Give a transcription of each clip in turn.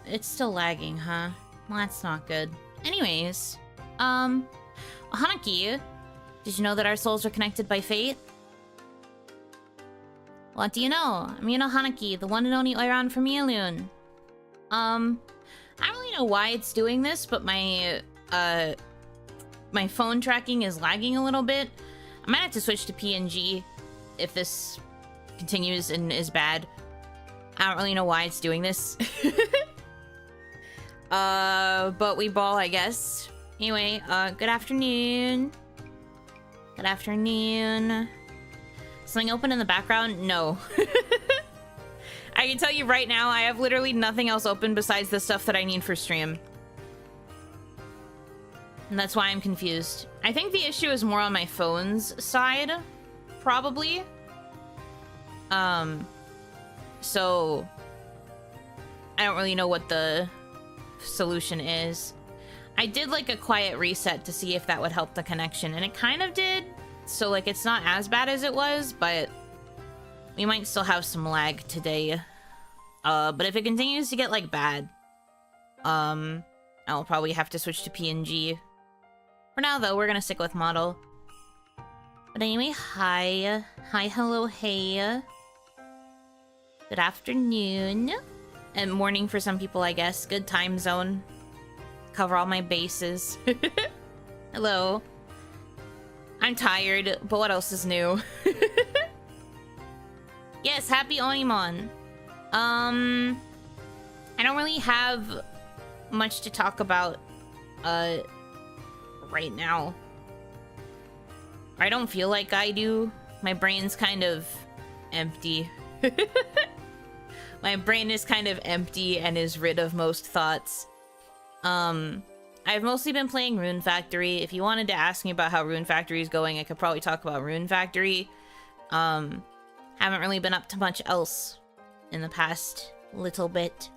It's still lagging, huh? Well, that's not good. Anyways, Hanaki, did you know that our souls are connected by fate? What do you know? I'm Yuno Hanaki, the one and only Oiran from Yelun. I don't really know why it's doing this, but my phone tracking is lagging a little bit. I might have to switch to PNG if this continues and is bad. I don't really know why it's doing this. But we ball, I guess. Anyway, good afternoon. Good afternoon. Something open in the background? No. I can tell you right now, I have literally nothing else open besides the stuff that I need for stream. And that's why I'm confused. I think the issue is more on my phone's side, probably. So I don't really know what the solution is. I did like a quiet reset to see if that would help the connection, and it kind of did. So like it's not as bad as it was, but we might still have some lag today. But if it continues to get like bad, I'll probably have to switch to PNG. For now though, we're gonna stick with model. But anyway, hi, hello, hey. Good afternoon. And morning for some people, I guess. Good time zone. Cover all my bases. Hello. I'm tired, but what else is new? Yes, happy OniMon. I don't really have much to talk about, right now. I don't feel like I do. My brain's kind of empty. My brain is kind of empty and is rid of most thoughts. I've mostly been playing Rune Factory. If you wanted to ask me about how Rune Factory is going, I could probably talk about Rune Factory. Haven't really been up to much else in the past little bit.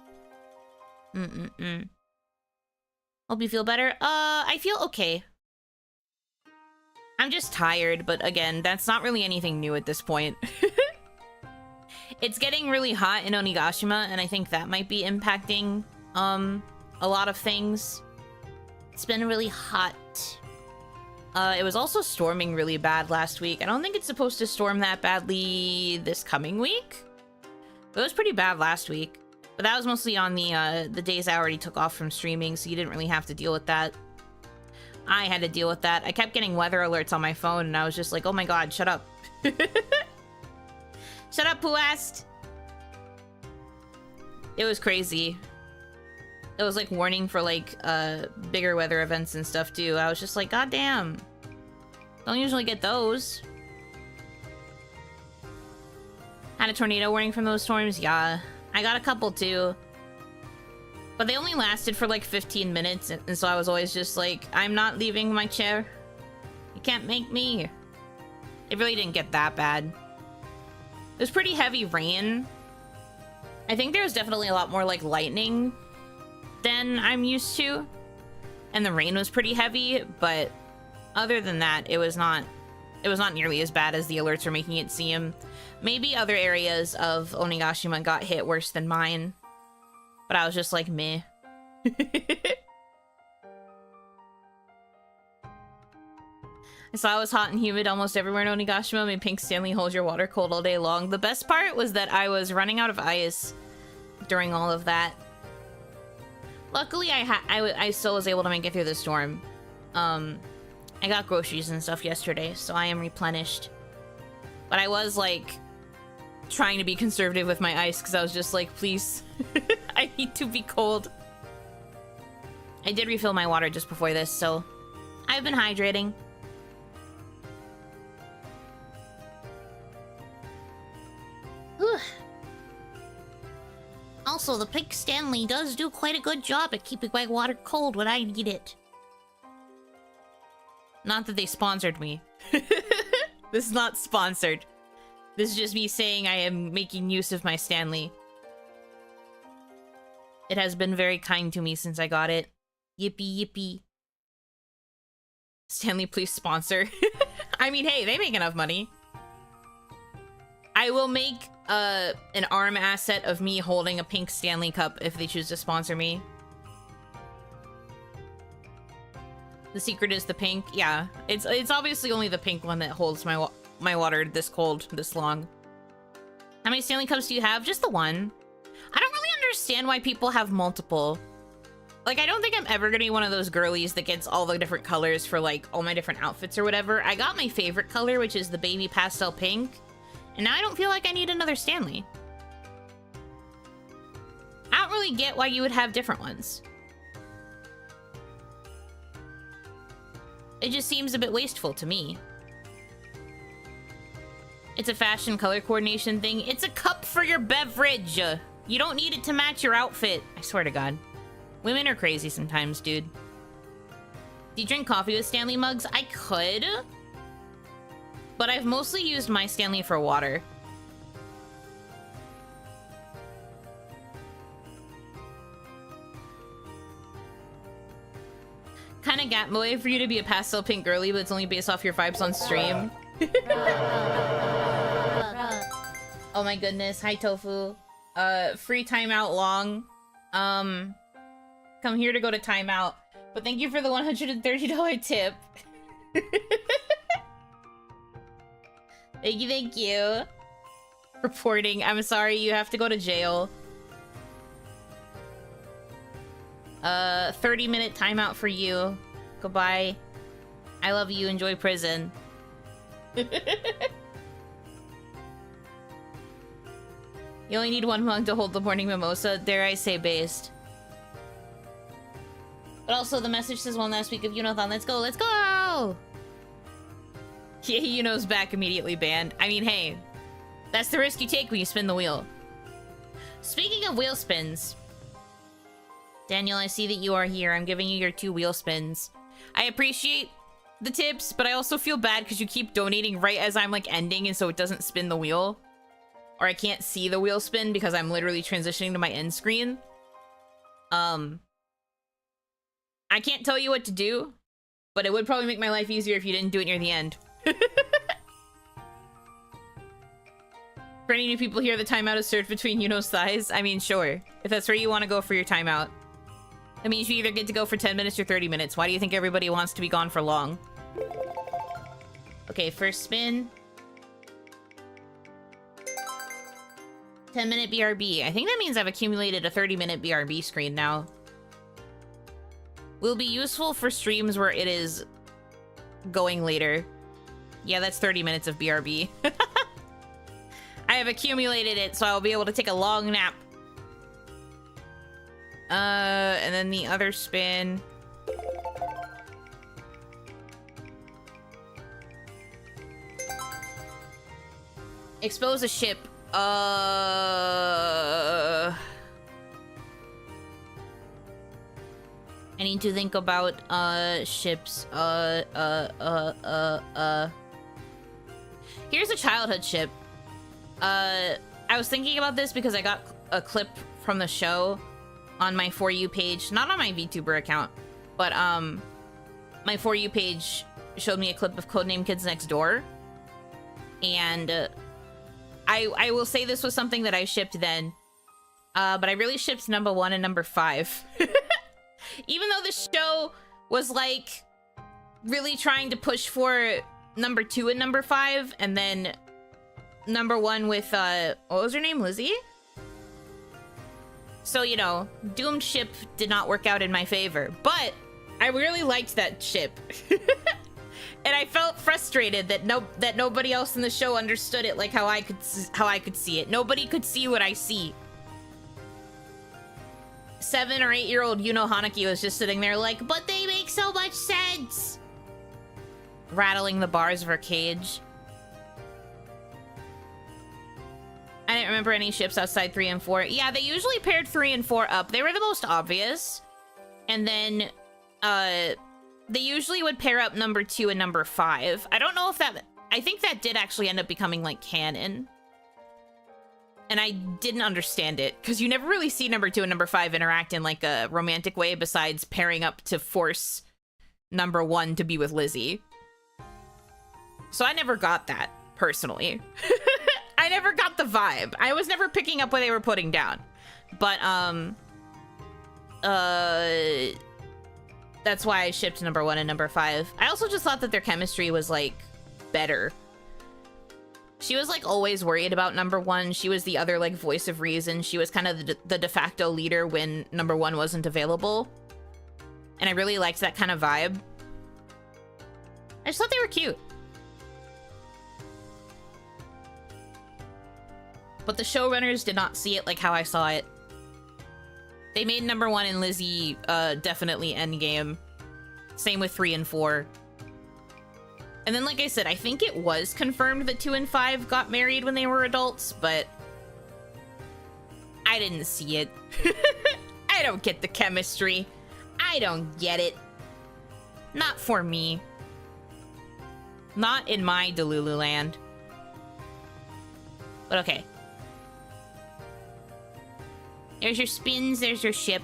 Hope you feel better. I feel okay. I'm just tired, but again, that's not really anything new at this point. It's getting really hot in Onigashima, and I think that might be impacting, a lot of things. It's been really hot. It was also storming really bad last week. I don't think it's supposed to storm that badly this coming week. But it was pretty bad last week. But that was mostly on the days I already took off from streaming, so you didn't really have to deal with that. I had to deal with that. I kept getting weather alerts on my phone, and I was just like, oh my god, shut up. Shut up, Puast! It was crazy. It was like warning for like bigger weather events and stuff too. I was just like, god damn. Don't usually get those. Had a tornado warning from those storms? Yeah. I got a couple too. But they only lasted for like 15 minutes, and so I was always just like, I'm not leaving my chair. You can't make me. It really didn't get that bad. It was pretty heavy rain. I think there was definitely a lot more like lightning than I'm used to. And the rain was pretty heavy, but other than that, it was not nearly as bad as the alerts are making it seem. Maybe other areas of Onigashima got hit worse than mine. But I was just like, meh. I saw it was hot and humid almost everywhere in Onigashima. Made Pink Stanley hold your water cold all day long. The best part was that I was running out of ice during all of that. Luckily, I still was able to make it through the storm. I got groceries and stuff yesterday, so I am replenished. But I was, like, trying to be conservative with my ice, because I was just like, please, I need to be cold. I did refill my water just before this, so I've been hydrating. Whew. Also, the Pink Stanley does do quite a good job at keeping my water cold when I need it. Not that they sponsored me. This is not sponsored. This is just me saying I am making use of my Stanley. It has been very kind to me since I got it. Yippee yippee. Stanley, please sponsor. I mean, hey, they make enough money. I will make an arm asset of me holding a pink Stanley Cup if they choose to sponsor me. The secret is the pink. Yeah, it's obviously only the pink one that holds my water this cold, this long. How many Stanley Cups do you have? Just the one. I don't really understand why people have multiple. Like, I don't think I'm ever gonna be one of those girlies that gets all the different colors for, like, all my different outfits or whatever. I got my favorite color, which is the baby pastel pink. And now I don't feel like I need another Stanley. I don't really get why you would have different ones. It just seems a bit wasteful to me. It's a fashion color coordination thing. It's a cup for your beverage. You don't need it to match your outfit. I swear to God. Women are crazy sometimes, dude. Do you drink coffee with Stanley mugs? I could. But I've mostly used my Stanley for water. Kinda Gatboy for you to be a pastel pink girly, but it's only based off your vibes on stream. Oh my goodness. Hi, Tofu. Free timeout long. Come here to go to timeout. But thank you for the $130 tip. Thank you. Reporting. I'm sorry, you have to go to jail. 30-minute timeout for you. Goodbye. I love you. Enjoy prison. You only need one mug to hold the morning mimosa. Dare I say based. But also the message says one last week of Yunothon. Let's go, let's go! Yeah, Yuno's back immediately banned. I mean, hey, that's the risk you take when you spin the wheel. Speaking of wheel spins, Daniel, I see that you are here. I'm giving you your 2 wheel spins. I appreciate the tips, but I also feel bad because you keep donating right as I'm like ending, and so it doesn't spin the wheel. Or I can't see the wheel spin because I'm literally transitioning to my end screen. I can't tell you what to do, but it would probably make my life easier if you didn't do it near the end. For any new people here, the timeout is served between Yuno's thighs. I mean, sure. If that's where you want to go for your timeout. That means you either get to go for 10 minutes or 30 minutes. Why do you think everybody wants to be gone for long? Okay, first spin. 10-minute BRB. I think that means I've accumulated a 30-minute BRB screen now. Will be useful for streams where it is going later. Yeah, that's 30 minutes of BRB. I have accumulated it, so I'll be able to take a long nap. And then the other spin. Expose a ship. I need to think about, ships. Here's a childhood ship. I was thinking about this because I got a clip from the show on my For You page. Not on my VTuber account, but, my For You page showed me a clip of Codename Kids Next Door. And, I will say this was something that I shipped then. But I really shipped number 1 and number 5. Even though the show was, like, really trying to push for number 2 and number 5, and then number 1 with, what was her name? Lizzie? So, you know, Doomed Ship did not work out in my favor, but I really liked that ship. And I felt frustrated that nobody else in the show understood it like how I could see it. Nobody could see what I see. 7 or 8-year-old Yuno Hanaki was just sitting there like, but they make so much sense! Rattling the bars of her cage. I didn't remember any ships outside 3 and 4. Yeah, they usually paired 3 and 4 up. They were the most obvious. And then, they usually would pair up number 2 and number 5. I don't know if that... I think that did actually end up becoming, like, canon. And I didn't understand it, because you never really see number 2 and number 5 interact in, like, a romantic way besides pairing up to force number 1 to be with Lizzie. So I never got that, personally. I never got the vibe. I was never picking up what they were putting down. But, that's why I shipped number 1 and number 5. I also just thought that their chemistry was, like, better. She was, like, always worried about number 1. She was the other, like, voice of reason. She was kind of the de facto leader when number 1 wasn't available. And I really liked that kind of vibe. I just thought they were cute. But the showrunners did not see it like how I saw it. They made number 1 and Lizzie definitely endgame. Same with 3 and 4. And then, like I said, I think it was confirmed that 2 and 5 got married when they were adults, but I didn't see it. I don't get the chemistry. I don't get it. Not for me. Not in my Delulu land. But okay. There's your spins, there's your ship.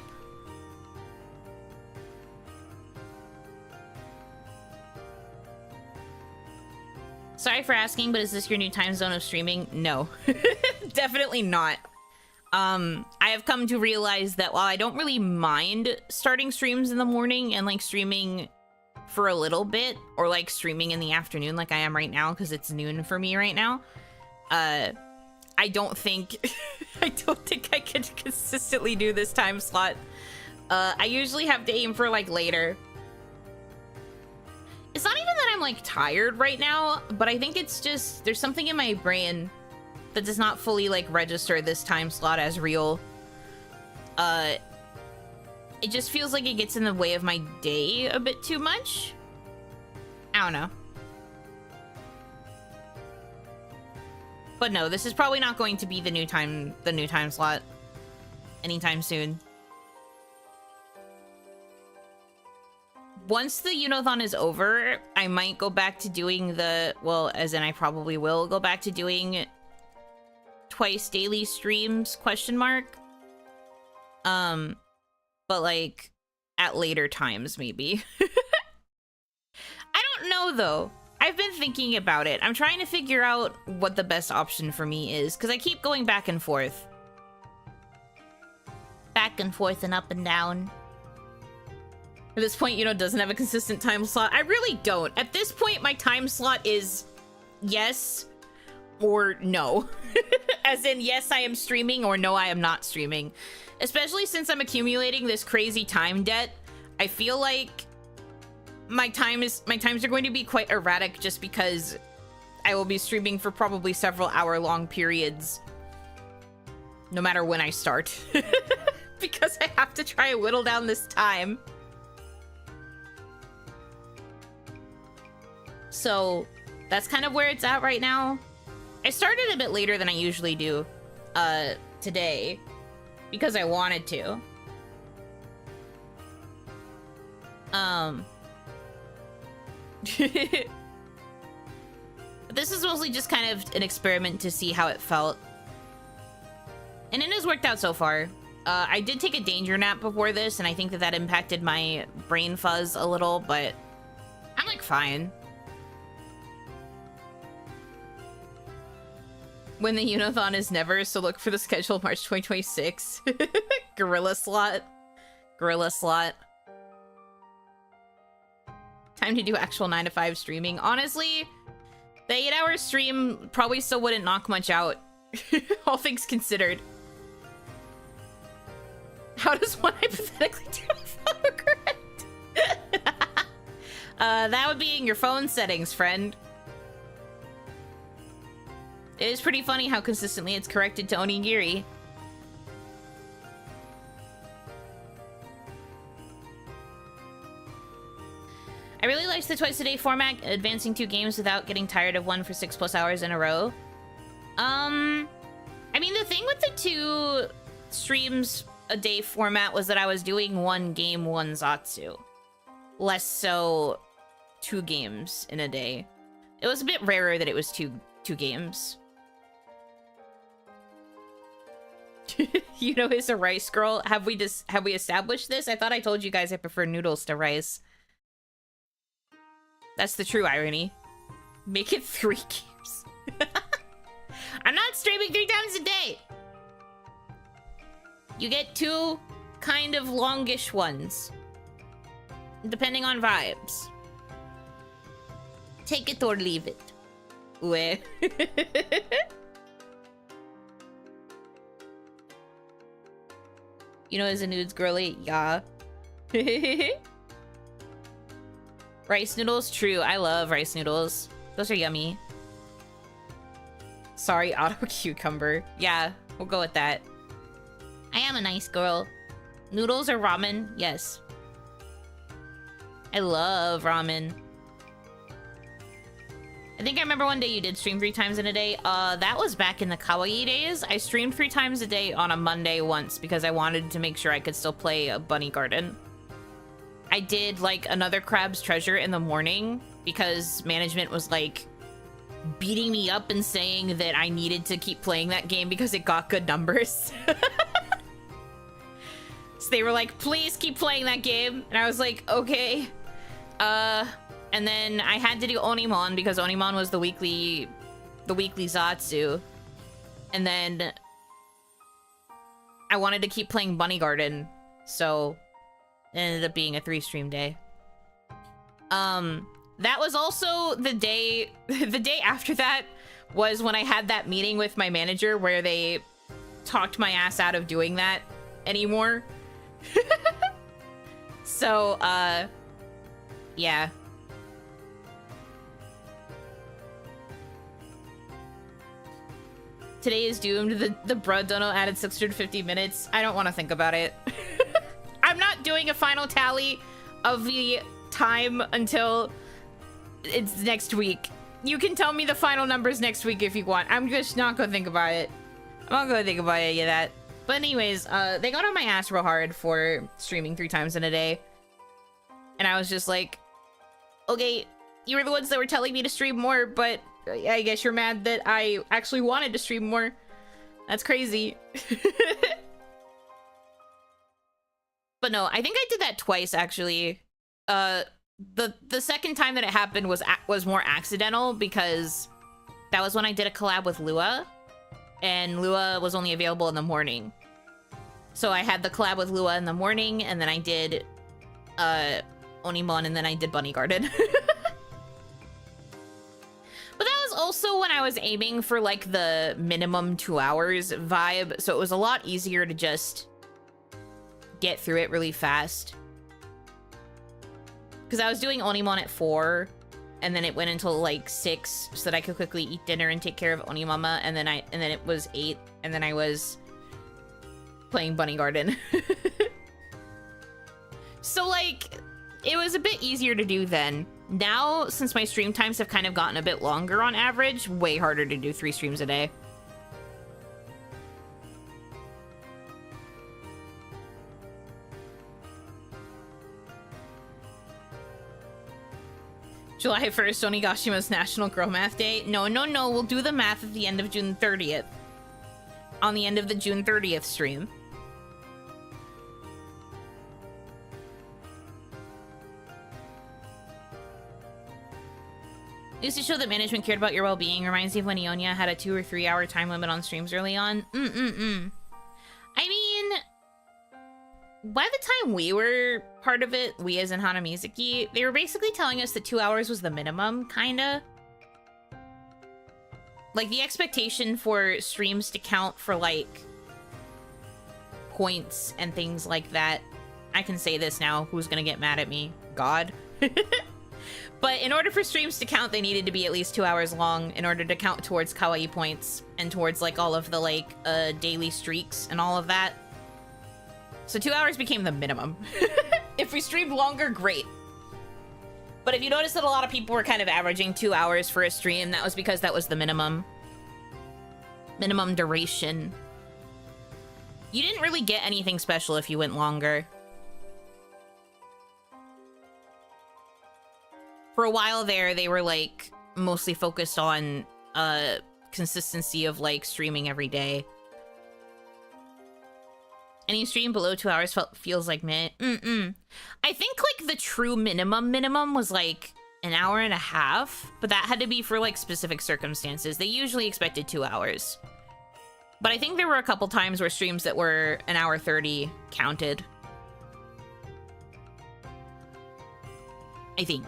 Sorry for asking, but is this your new time zone of streaming? No. Definitely not. I have come to realize that while I don't really mind starting streams in the morning and like streaming for a little bit, or like streaming in the afternoon like I am right now because it's noon for me right now, I don't think I can consistently do this time slot. I usually have to aim for like later. It's not even that I'm like tired right now, but I think it's just there's something in my brain that does not fully like register this time slot as real. It just feels like it gets in the way of my day a bit too much. I don't know. But no, this is probably not going to be the new time slot anytime soon. Once the Yunothon is over, I might go back to doing the, well, as in I probably will go back to doing twice daily streams, question mark. But like at later times maybe. I don't know though. I've been thinking about it. I'm trying to figure out what the best option for me is, because I keep going back and forth. Back and forth and up and down. At this point, Yuno doesn't have a consistent time slot. I really don't. At this point, my time slot is yes or no. As in, yes, I am streaming, or no, I am not streaming. Especially since I'm accumulating this crazy time debt, I feel like my times are going to be quite erratic just because I will be streaming for probably several hour-long periods, no matter when I start. Because I have to try and whittle down this time. So that's kind of where it's at right now. I started a bit later than I usually do today because I wanted to. But this is mostly just kind of an experiment to see how it felt. And it has worked out so far. I did take a danger nap before this, and I think that that impacted my brain fuzz a little, but I'm like fine. When the Yunothon is never, so look for the schedule March 2026. Gorilla slot. Gorilla slot. Time to do actual 9 to 5 streaming. Honestly, the 8-hour stream probably still wouldn't knock much out. All things considered. How does one hypothetically do autocorrect? That would be in your phone settings, friend. It is pretty funny how consistently it's corrected to onigiri. I really liked the twice a day format, advancing 2 games without getting tired of one for 6+ hours in a row. I mean, the thing with the 2 streams a day format was that I was doing 1 game, 1 Zatsu. Less so 2 games in a day. It was a bit rarer that it was two games. Yuno is a rice girl. Have we established this? I thought I told you guys I prefer noodles to rice. That's the true irony. Make it 3 games. I'm not streaming 3 times a day. You get 2 kind of longish ones, depending on vibes. Take it or leave it. Where? Yuno is a nudes girly. Yeah. Rice noodles, true. I love rice noodles. Those are yummy. Sorry, auto cucumber. Yeah, we'll go with that. I am a nice girl. Noodles or ramen? Yes. I love ramen. I think I remember one day you did stream 3 times in a day. That was back in the kawaii days. I streamed 3 times a day on a Monday once because I wanted to make sure I could still play a bunny garden. I did like another Crab's Treasure in the morning because management was like beating me up and saying that I needed to keep playing that game because it got good numbers. So they were like, please keep playing that game. And I was like, okay. And then I had to do OniMon because OniMon was the weekly Zatsu. And then I wanted to keep playing Bunny Garden, so it ended up being a 3-stream day. That was also the day after that was when I had that meeting with my manager where they talked my ass out of doing that anymore. So, yeah. Today is doomed. The Broad Dono added 650 minutes. I don't want to think about it. I'm not doing a final tally of the time until it's next week. You can tell me the final numbers next week if you want. I'm just not gonna think about it. I'm not gonna think about any of that. But anyways, they got on my ass real hard for streaming 3 times in a day. And I was just like, okay, you were the ones that were telling me to stream more, but I guess you're mad that I actually wanted to stream more. That's crazy. But no, I think I did that twice, actually. The second time that it happened was more accidental because that was when I did a collab with Lua. And Lua was only available in the morning. So I had the collab with Lua in the morning, and then I did OniMon, and then I did Bunny Garden. But that was also when I was aiming for like the minimum 2 hours vibe, so it was a lot easier to just get through it really fast. Because I was doing OniMon at 4, and then it went until like 6 so that I could quickly eat dinner and take care of Onimama, and then it was 8, and then I was playing Bunny Garden. So like it was a bit easier to do then. Now, since my stream times have kind of gotten a bit longer on average, way harder to do 3 streams a day. July 1st, Onigashima's National Girl Math Day. No, we'll do the math at the end of June 30th. On the end of the June 30th stream. It used to show that management cared about your well-being. Reminds me of when Ionia had a 2 or 3 hour time limit on streams early on. I mean, by the time we were part of it, we as in Hana Mizuki, they were basically telling us that 2 hours was the minimum, kinda. Like, the expectation for streams to count for, like, points and things like that. I can say this now. Who's gonna get mad at me? God. But in order for streams to count, they needed to be at least 2 hours long in order to count towards kawaii points and towards, like, all of the, like, daily streaks and all of that. So 2 hours became the minimum. If we streamed longer, great. But if you notice that a lot of people were kind of averaging 2 hours for a stream, that was because that was the minimum duration. You didn't really get anything special if you went longer. For a while there, they were, like, mostly focused on consistency of, like, streaming every day. Any stream below 2 hours feels like meh. I think, like, the true minimum was, like, an hour and a half. But that had to be for, like, specific circumstances. They usually expected 2 hours. But I think there were a couple times where streams that were an hour 30 counted. I think.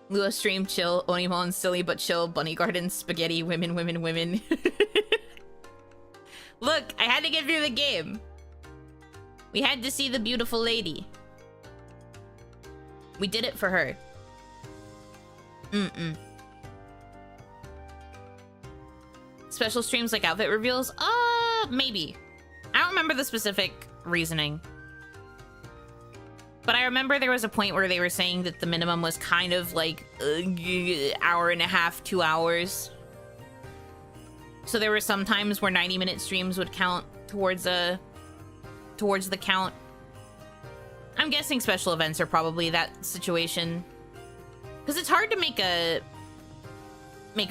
Lua stream chill, Onimon silly but chill, bunny garden, spaghetti, women, women, women. Look, I had to get through the game. We had to see the beautiful lady. We did it for her. Special streams like outfit reveals? Maybe. I don't remember the specific reasoning. But I remember there was a point where they were saying that the minimum was kind of like hour and a half, 2 hours. So there were some times where 90-minute streams would count towards the count. I'm guessing special events are probably that situation. Because it's hard to make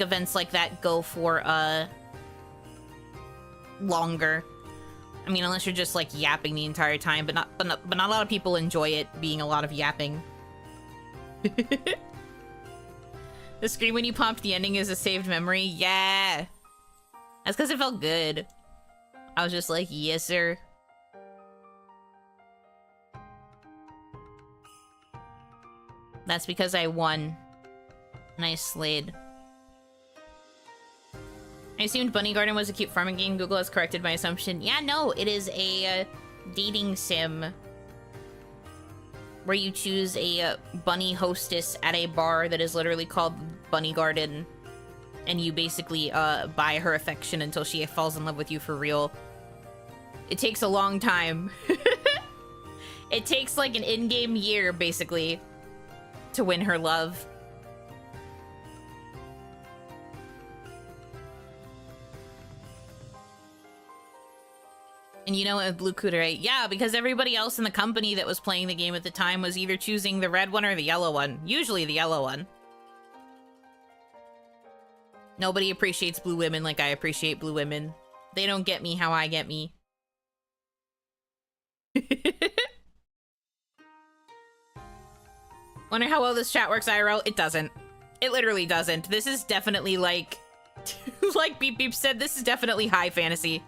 events like that go for longer. I mean, unless you're just like yapping the entire time, but not a lot of people enjoy it being a lot of yapping. The scream when you popped the ending is a saved memory. Yeah, that's because it felt good. I was just like, yes, sir. That's because I won. And I slayed. I assumed Bunny Garden was a cute farming game. Google has corrected my assumption. Yeah, no, it is a dating sim. Where you choose a bunny hostess at a bar that is literally called Bunny Garden. And you basically buy her affection until she falls in love with you for real. It takes a long time. It takes like an in-game year, basically, to win her love. And you know what, Blue Kudere? Yeah, because everybody else in the company that was playing the game at the time was either choosing the red one or the yellow one. Usually the yellow one. Nobody appreciates blue women like I appreciate blue women. They don't get me how I get me. Wonder how well this chat works IRL? It doesn't. It literally doesn't. This is definitely like... like Beep Beep said, this is definitely high fantasy.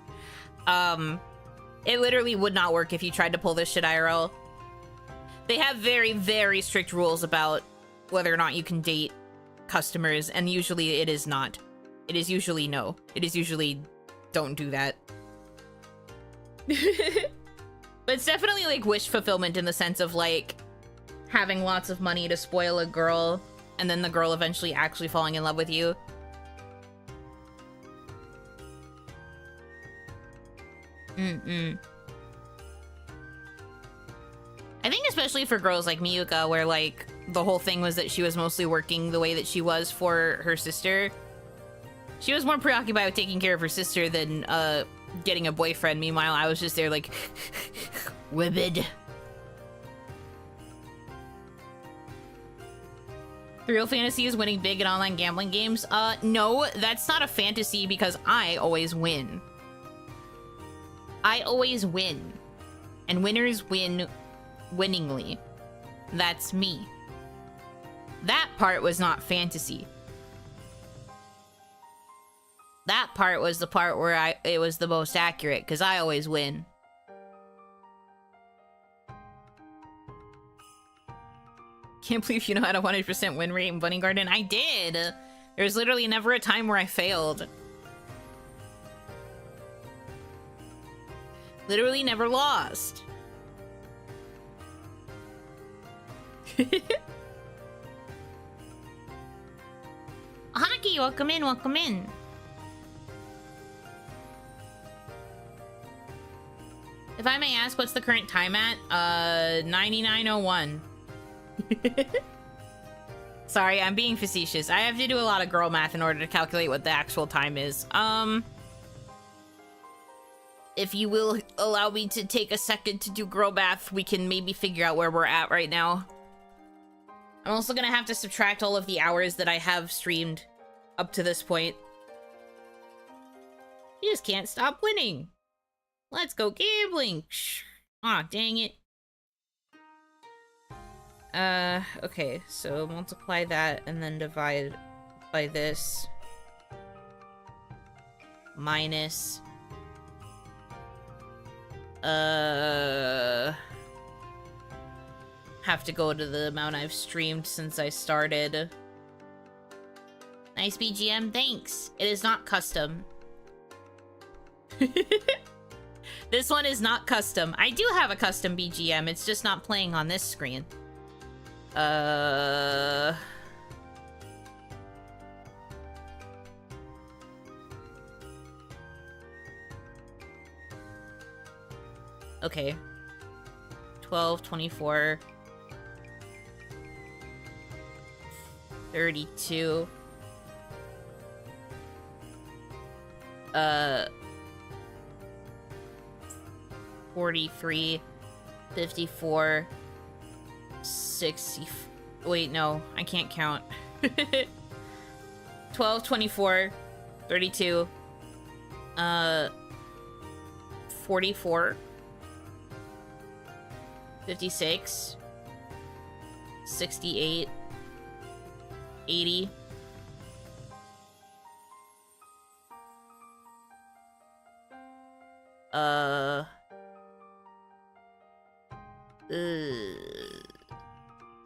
It literally would not work if you tried to pull this shit IRL. They have very, very strict rules about whether or not you can date customers, and usually it is not. It is usually no. It is usually don't do that. But it's definitely like wish fulfillment in the sense of like having lots of money to spoil a girl and then the girl eventually actually falling in love with you. I think especially for girls like Miyuka, where like the whole thing was that she was mostly working the way that she was for her sister. She was more preoccupied with taking care of her sister than getting a boyfriend. Meanwhile, I was just there like, women. The real fantasy is winning big in online gambling games. No, that's not a fantasy because I always win. I always win. And winners win winningly. That's me. That part was not fantasy. That part was the part where it was the most accurate, because I always win. Can't believe you know how to 100% win rate in Bunny Garden. I did! There was literally never a time where I failed. Literally never lost. Hanaki, welcome in, welcome in. If I may ask, what's the current time at? 99:01. Sorry, I'm being facetious. I have to do a lot of girl math in order to calculate what the actual time is. If you will allow me to take a second to do girl math, we can maybe figure out where we're at right now. I'm also gonna have to subtract all of the hours that I have streamed up to this point. You just can't stop winning. Let's go gambling. Aw, dang it. Okay, so multiply that and then divide by this. minus... have to go to the amount I've streamed since I started. Nice BGM, thanks. It is not custom. This one is not custom. I do have a custom BGM, it's just not playing on this screen. Okay. 12, 24... 32... 43, 54, 60... Wait, no, I can't count. 12, 24, 32, 44, 56, 68, 80,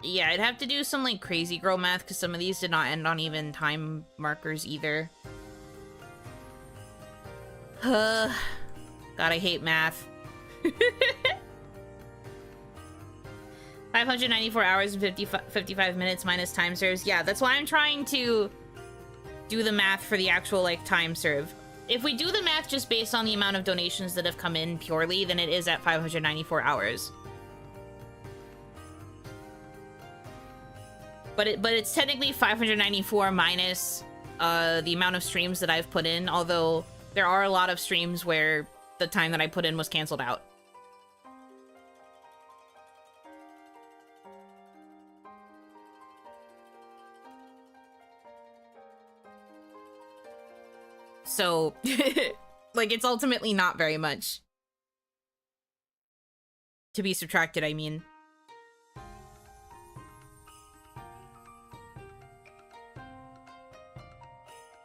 yeah, I'd have to do some, like, crazy girl math, because some of these did not end on even time markers either. God, I hate math. 594 hours and 55 minutes minus time serves. Yeah, that's why I'm trying to do the math for the actual, like, time serve. If we do the math just based on the amount of donations that have come in purely, then it is at 594 hours. But it's technically 594 minus the amount of streams that I've put in, although there are a lot of streams where the time that I put in was canceled out. So, like, it's ultimately not very much to be subtracted, I mean.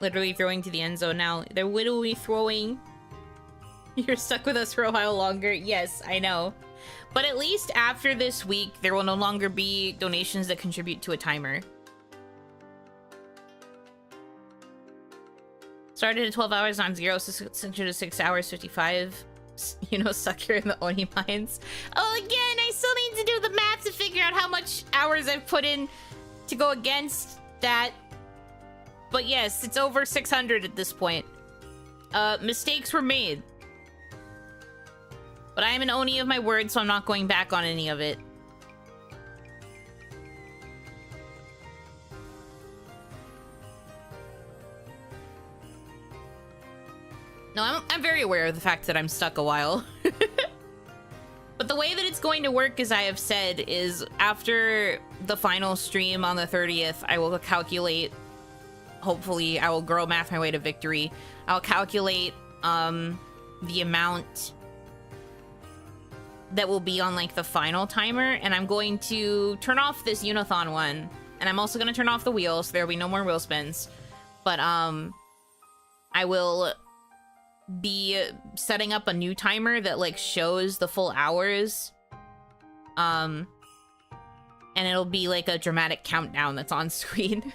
Literally throwing to the end zone now. They're literally throwing. You're stuck with us for a while longer. Yes, I know. But at least after this week, there will no longer be donations that contribute to a timer. Started at 12 hours on 0, so 6 hours, 55. You know, sucker in the Oni mines. Oh, again, I still need to do the math to figure out how much hours I've put in to go against that. But yes, it's over 600 at this point. Mistakes were made. But I am an Oni of my word, so I'm not going back on any of it. No, I'm very aware of the fact that I'm stuck a while. But the way that it's going to work, as I have said, is after the final stream on the 30th, I will calculate... Hopefully, I will girl math my way to victory. I'll calculate the amount that will be on, like, the final timer, and I'm going to turn off this yunothon one, and I'm also going to turn off the wheel, so there will be no more wheel spins. But I will be setting up a new timer that, like, shows the full hours, and it'll be like a dramatic countdown that's on screen.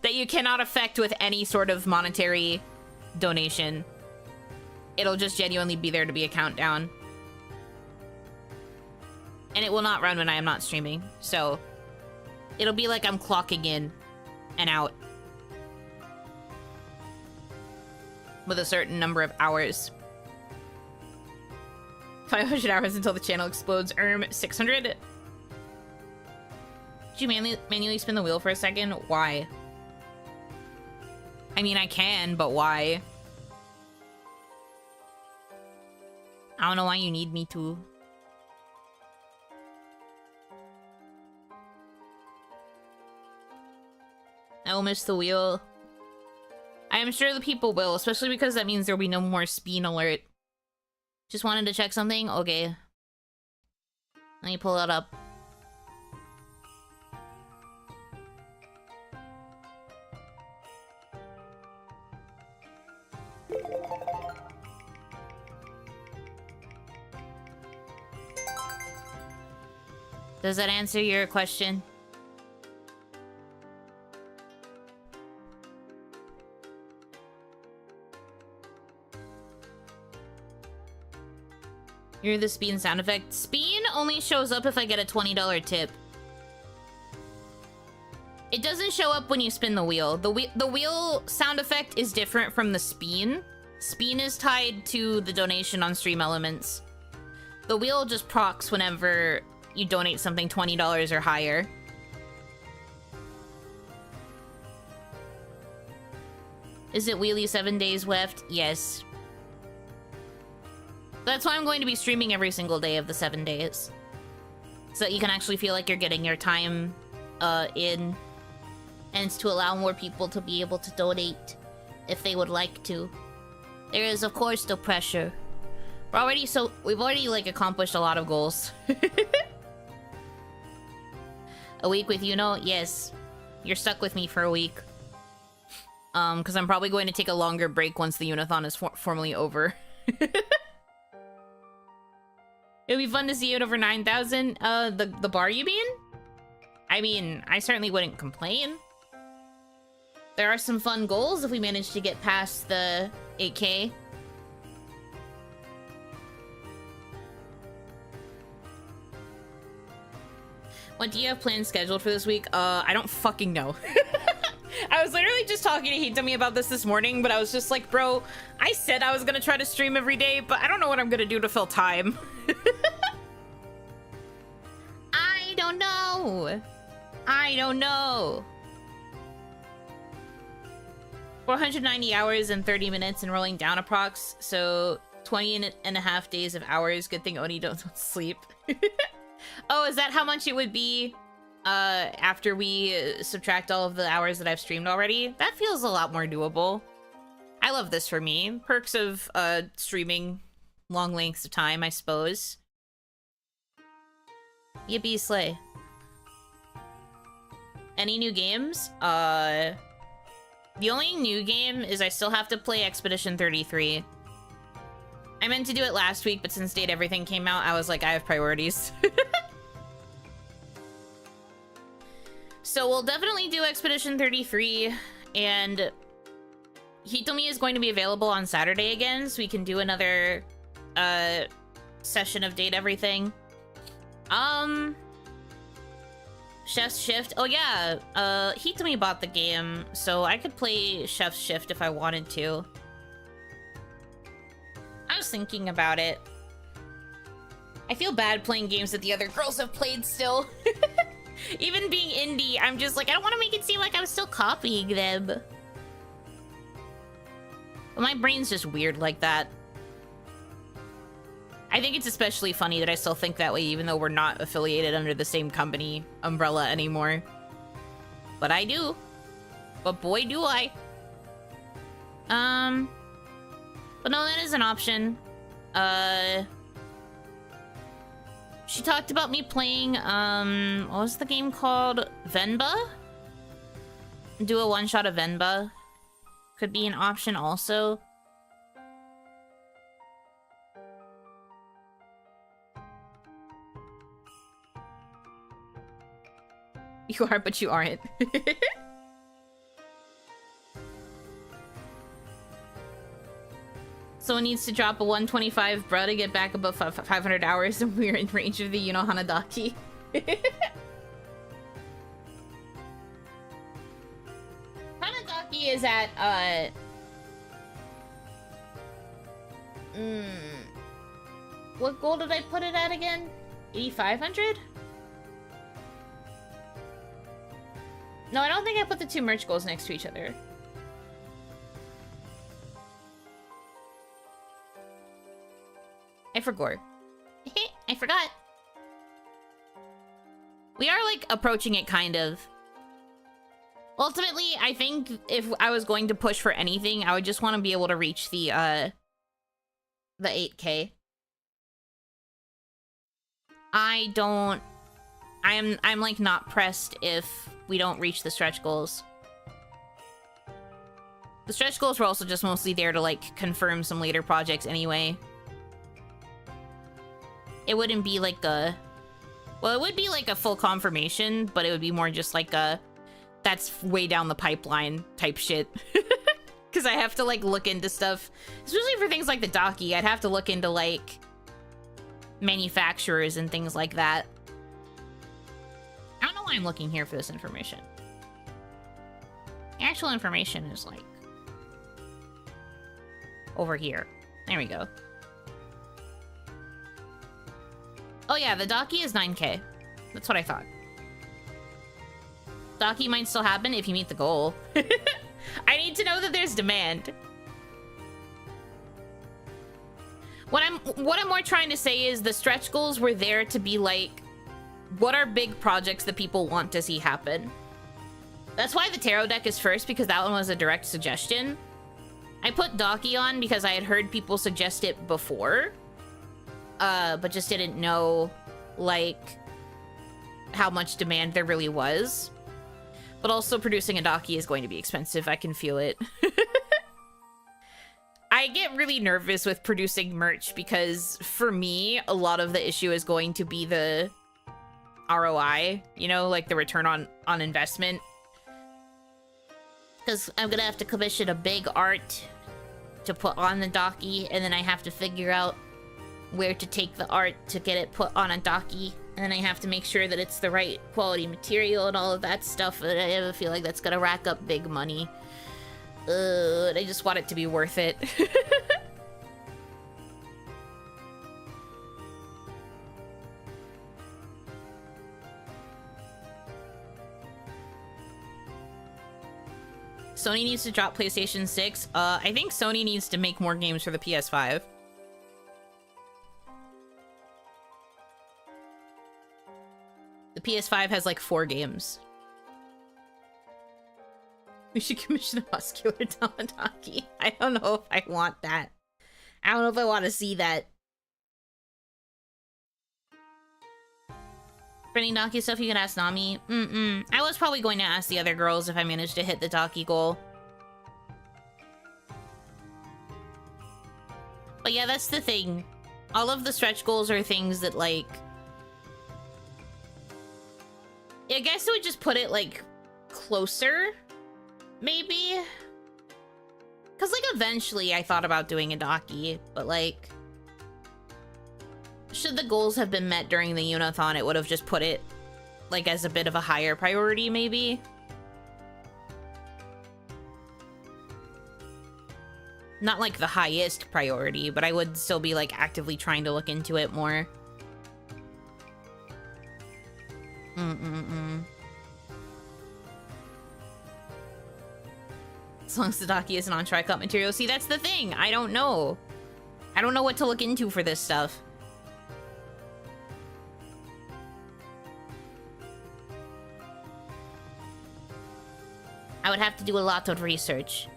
That you cannot affect with any sort of monetary donation. It'll just genuinely be there to be a countdown. And it will not run when I am not streaming. So it'll be like I'm clocking in and out with a certain number of hours. 500 hours until the channel explodes. 600. Did you manually spin the wheel for a second? Why? I mean, I can, but why? I don't know why you need me to. I will miss the wheel. I am sure the people will, especially because that means there will be no more spin alert. Just wanted to check something? Okay. Let me pull that up. Does that answer your question? You're the Speen sound effect. Speen only shows up if I get a $20 tip. It doesn't show up when you spin the wheel. The wheel sound effect is different from the Speen. Speen is tied to the donation on Stream Elements. The wheel just procs whenever you donate something $20 or higher. Is it Wheelie 7 days left? Yes. That's why I'm going to be streaming every single day of the 7 days. So that you can actually feel like you're getting your time in. And it's to allow more people to be able to donate if they would like to. There is, of course, the pressure. We've already, like, accomplished a lot of goals. A week with Yuno? Yes. You're stuck with me for a week. Because I'm probably going to take a longer break once the Yunothon is formally over. It'd be fun to see it over 9,000. The bar, you mean? I mean, I certainly wouldn't complain. There are some fun goals if we manage to get past the 8K. What do you have planned scheduled for this week? I don't fucking know. I was literally just talking to Hitami about this morning, but I was just like, bro, I said I was gonna try to stream every day, but I don't know what I'm gonna do to fill time. I don't know. I don't know. 490 hours and 30 minutes and rolling down approx, so 20 and a half days of hours. Good thing Oni don't sleep. Oh, is that how much it would be after we subtract all of the hours that I've streamed already? That feels a lot more doable. I love this for me. Perks of streaming long lengths of time, I suppose. Yippee slay. Any new games? The only new game is I still have to play Expedition 33. I meant to do it last week, but since Date Everything came out, I was like, I have priorities. So we'll definitely do Expedition 33, and Hitomi is going to be available on Saturday again, so we can do another session of Date Everything. Chef's Shift. Oh yeah, Hitomi bought the game, so I could play Chef's Shift if I wanted to. I was thinking about it. I feel bad playing games that the other girls have played still. Even being indie, I'm just like, I don't want to make it seem like I'm still copying them. But my brain's just weird like that. I think it's especially funny that I still think that way, even though we're not affiliated under the same company umbrella anymore. But I do. But boy, do I. But no, that is an option. She talked about me playing, what was the game called? Venba? Do a one-shot of Venba. Could be an option also. You are, but you aren't. Someone needs to drop a 125 bruh to get back above 500 hours, and we're in range of the Yuno Hanadaki. Hanadaki is at, what goal did I put it at again? 8,500? No, I don't think I put the two merch goals next to each other. I forgot. I forgot. We are, like, approaching it, kind of. Ultimately, I think if I was going to push for anything, I would just want to be able to reach the 8K. I'm like, not pressed if we don't reach the stretch goals. The stretch goals were also just mostly there to, like, confirm some later projects anyway. It wouldn't be like a Well, it would be like a full confirmation, but it would be more just like a that's way down the pipeline type shit. Because I have to like look into stuff, especially for things like the Daki. I'd have to look into like manufacturers and things like that. I don't know why I'm looking here for this information. The actual information is like over here. There we go. Oh yeah, the Daki is 9K. That's what I thought. Daki might still happen if you meet the goal. I need to know that there's demand. What I'm more trying to say is the stretch goals were there to be like, what are big projects that people want to see happen? That's why the tarot deck is first, because that one was a direct suggestion. I put Daki on because I had heard people suggest it before, but just didn't know like how much demand there really was. But also producing a Daki is going to be expensive. I can feel it. I get really nervous with producing merch because for me, a lot of the issue is going to be the ROI, you know, like the return on investment. Because I'm gonna have to commission a big art to put on the Daki, and then I have to figure out where to take the art to get it put on a Daki. And then I have to make sure that it's the right quality material and all of that stuff. And I have a feel like that's gonna rack up big money. I just want it to be worth it. Sony needs to drop PlayStation 6. I think Sony needs to make more games for the PS5. The PS5 has like 4 games. We should commission a muscular Tamadaki. I don't know if I want that. I don't know if I want to see that. For any Daki stuff, you can ask Nami. I was probably going to ask the other girls if I managed to hit the Daki goal. But yeah, that's the thing. All of the stretch goals are things that, like... I guess it would just put it, like, closer, maybe? Because, like, eventually I thought about doing a Daki, but, like... should the goals have been met during the Yunothon, it would have just put it, like, as a bit of a higher priority, maybe? Not, like, the highest priority, but I would still be, like, actively trying to look into it more. As long as the Daki isn't on tri-cut material. See, that's the thing. I don't know. I don't know what to look into for this stuff. I would have to do a lot of research.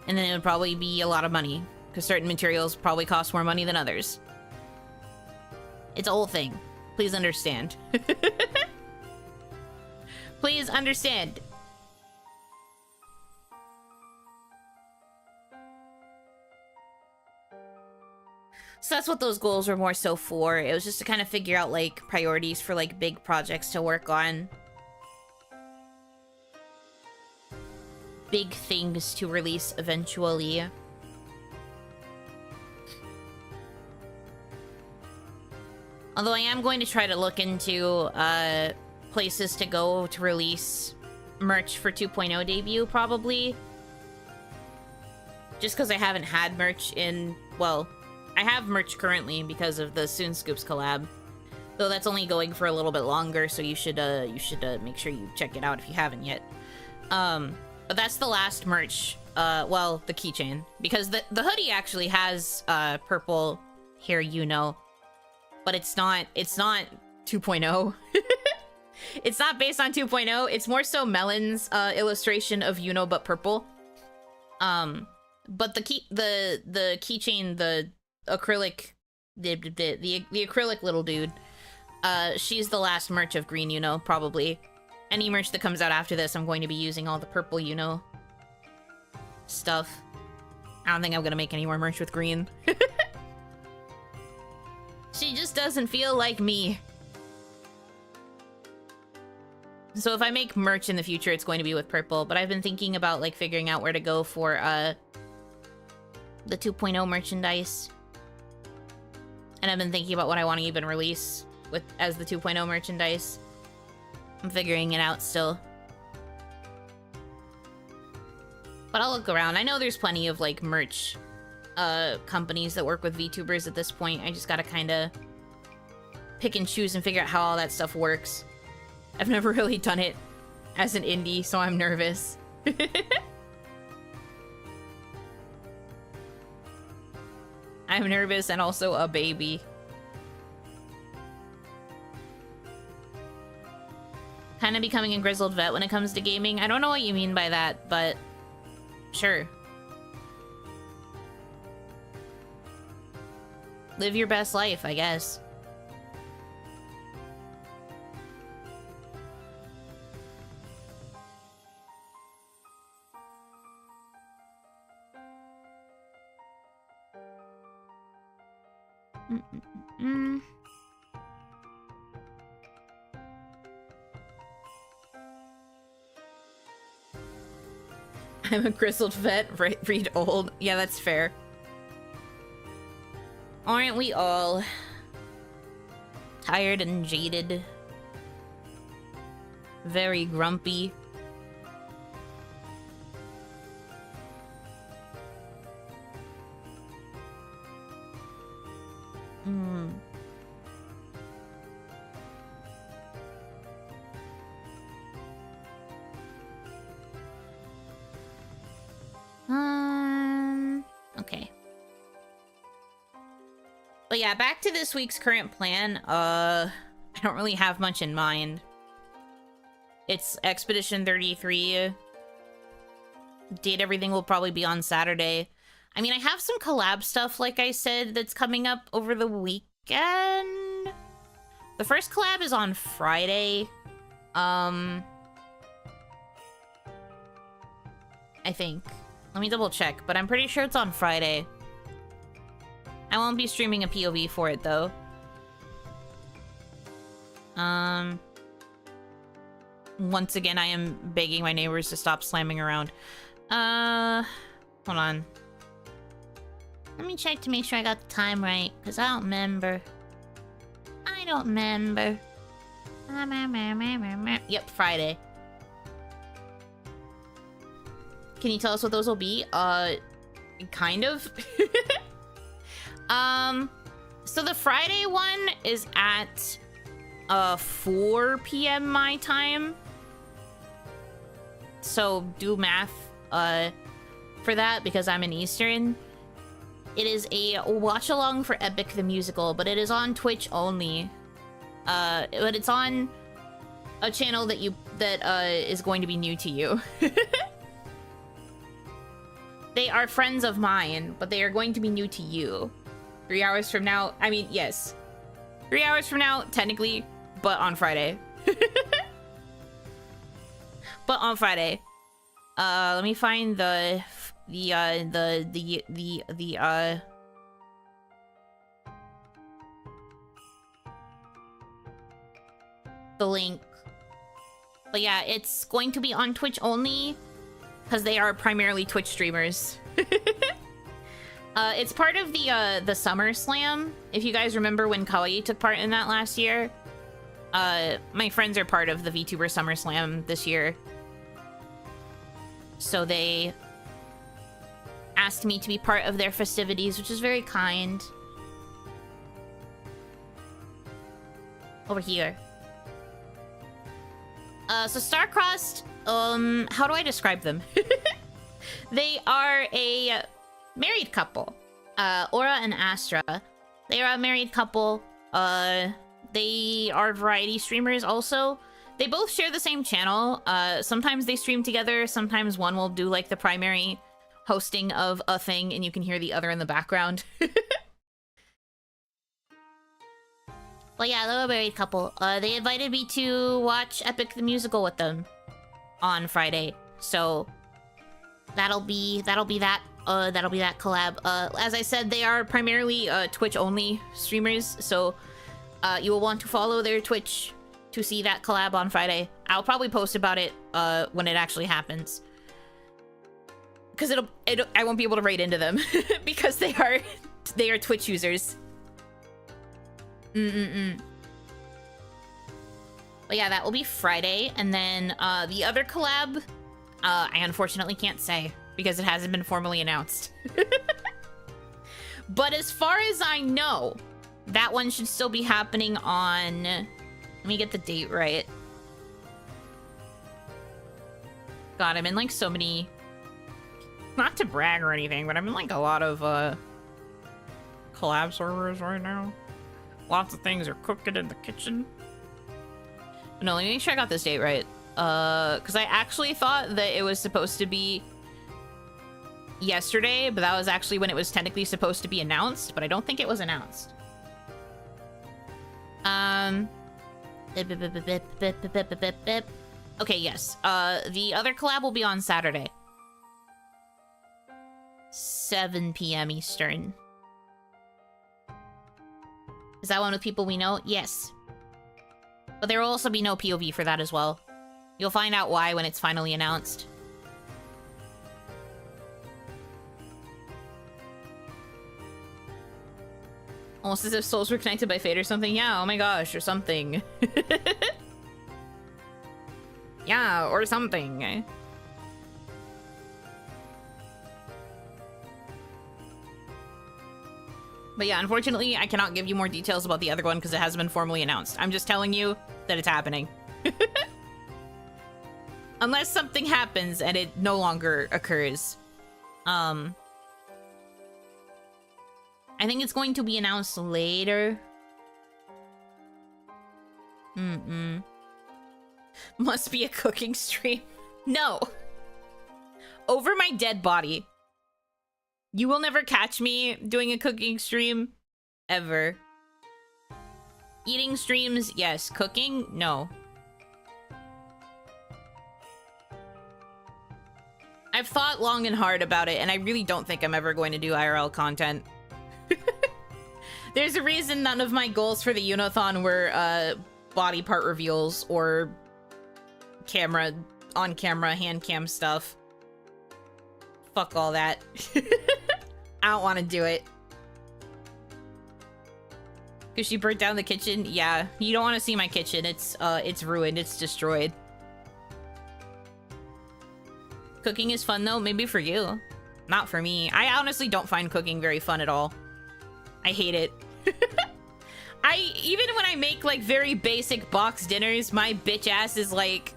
And then it would probably be a lot of money, because certain materials probably cost more money than others. It's a whole thing. Please understand. Please understand. So that's what those goals were more so for. It was just to kind of figure out, like, priorities for, like, big projects to work on. Big things to release eventually. Although I am going to try to look into places to go to release merch for 2.0 debut, probably. Just because I haven't had merch in... well, I have merch currently because of the Soon Scoops collab. Though that's only going for a little bit longer, so you should make sure you check it out if you haven't yet. But that's the last merch. Well, the keychain. Because the hoodie actually has purple hair Yuno. But it's not 2.0. It's not based on 2.0. It's more so Melon's illustration of Yuno but purple. But the keychain, the acrylic, the acrylic little dude, she's the last merch of green Yuno, probably. Any merch that comes out after this, I'm going to be using all the purple Yuno stuff. I don't think I'm gonna make any more merch with green. She just doesn't feel like me. So if I make merch in the future, it's going to be with purple. But I've been thinking about, like, figuring out where to go for, the 2.0 merchandise. And I've been thinking about what I want to even release with as the 2.0 merchandise. I'm figuring it out still. But I'll look around. I know there's plenty of, like, merch companies that work with VTubers at this point. I just gotta kind of pick and choose and figure out how all that stuff works. I've never really done it as an indie, so I'm nervous. I'm nervous and also a baby. Kind of becoming a grizzled vet when it comes to gaming. I don't know what you mean by that, but sure. Live your best life, I guess. I'm a grizzled vet, read old. Yeah, that's fair. Aren't we all? Tired and jaded. Very grumpy. Okay. But yeah, back to this week's current plan. I don't really have much in mind. It's Expedition 33. Date everything will probably be on Saturday. I mean, I have some collab stuff, like I said, that's coming up over the weekend. The first collab is on Friday. I think. Let me double check, but I'm pretty sure it's on Friday. I won't be streaming a POV for it, though. Once again, I am begging my neighbors to stop slamming around. Hold on. Let me check to make sure I got the time right, because I don't remember. I don't remember. Yep, Friday. Can you tell us what those will be? Kind of. So the Friday one is at 4 p.m. my time. So do math for that because I'm in Eastern. It is a watch along for Epic the Musical, but it is on Twitch only. But it's on a channel that is going to be new to you. They are friends of mine, but they are going to be new to you. 3 hours from now, I mean, yes. 3 hours from now, technically, but on Friday. But on Friday. Let me find the link. But yeah, it's going to be on Twitch only. Because they are primarily Twitch streamers. It's part of the Summer Slam. If you guys remember when Kawaii took part in that last year. My friends are part of the VTuber Summer Slam this year. So they asked me to be part of their festivities, which is very kind. Over here. So Starcrossed, how do I describe them? They are a married couple. Aura and Astra. They are a married couple. They are variety streamers also. They both share the same channel. Sometimes they stream together. Sometimes one will do like the primary hosting of a thing and you can hear the other in the background. Well, yeah, they're a married couple. They invited me to watch Epic the Musical with them on Friday. So that'll be that collab. As I said, they are primarily Twitch only streamers, so you will want to follow their Twitch to see that collab on Friday. I'll probably post about it when it actually happens. Because I won't be able to raid into them because they are Twitch users. But yeah, that will be Friday, and then the other collab, I unfortunately can't say because it hasn't been formally announced. But as far as I know, that one should still be happening on. Let me get the date right. God, I'm in like so many. Not to brag or anything, but I'm in like a lot of collab servers right now. Lots of things are cooking in the kitchen. No, let me check out this date right. Because I actually thought that it was supposed to be yesterday, but that was actually when it was technically supposed to be announced, but I don't think it was announced. Okay, yes. The other collab will be on Saturday. 7 p.m. Eastern. Is that one with people we know? Yes. But there will also be no POV for that as well. You'll find out why when it's finally announced. Almost as if souls were connected by fate or something. Yeah, oh my gosh, or something. Yeah, or something. But yeah, unfortunately, I cannot give you more details about the other one because it hasn't been formally announced. I'm just telling you that it's happening. Unless something happens and it no longer occurs. I think it's going to be announced later. Must be a cooking stream. No. Over my dead body. You will never catch me doing a cooking stream. Ever. Eating streams, yes. Cooking, no. I've thought long and hard about it, and I really don't think I'm ever going to do IRL content. There's a reason none of my goals for the Yunothon were body part reveals or on-camera, hand cam stuff. Fuck all that. I don't want to do it. Because she burnt down the kitchen? Yeah, you don't want to see my kitchen. It's ruined. It's destroyed. Cooking is fun, though. Maybe for you. Not for me. I honestly don't find cooking very fun at all. I hate it. Even when I make, like, very basic box dinners, my bitch ass is, like,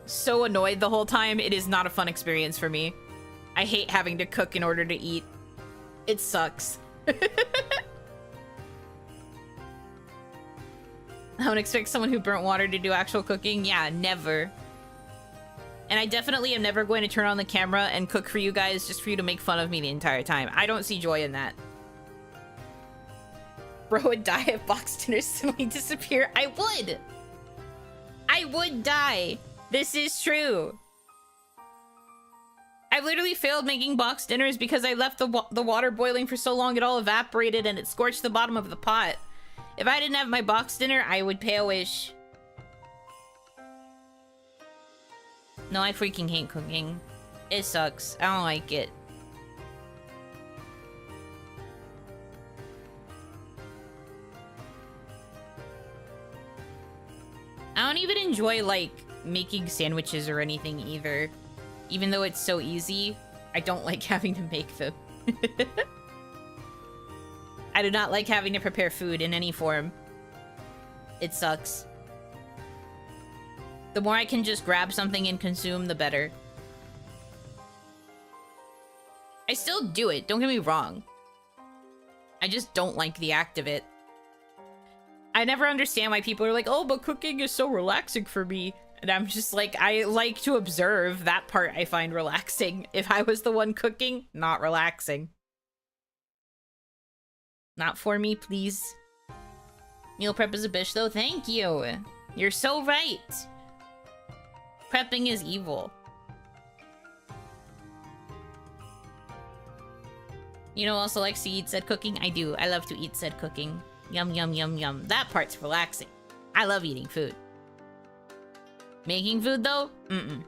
so annoyed the whole time. It is not a fun experience for me. I hate having to cook in order to eat. It sucks. I would expect someone who burnt water to do actual cooking. Yeah, never. And I definitely am never going to turn on the camera and cook for you guys just for you to make fun of me the entire time. I don't see joy in that. Bro would die if box dinners suddenly disappear. I would! I would die. This is true. I've literally failed making box dinners because I left the water boiling for so long it all evaporated and it scorched the bottom of the pot. If I didn't have my box dinner, I would pay a wish. No, I freaking hate cooking. It sucks. I don't like it. I don't even enjoy, like, making sandwiches or anything either. Even though it's so easy, I don't like having to make them. I do not like having to prepare food in any form. It sucks. The more I can just grab something and consume, the better. I still do it, don't get me wrong. I just don't like the act of it. I never understand why people are like, oh, but cooking is so relaxing for me. And I'm just like, I like to observe. That part I find relaxing. If I was the one cooking, not relaxing. Not for me, please. Meal prep is a bitch, though. Thank you. You're so right. Prepping is evil. You know, also likes to eat said cooking? I do. I love to eat said cooking. Yum, yum, yum, yum. That part's relaxing. I love eating food. Making food, though? Mm-mm.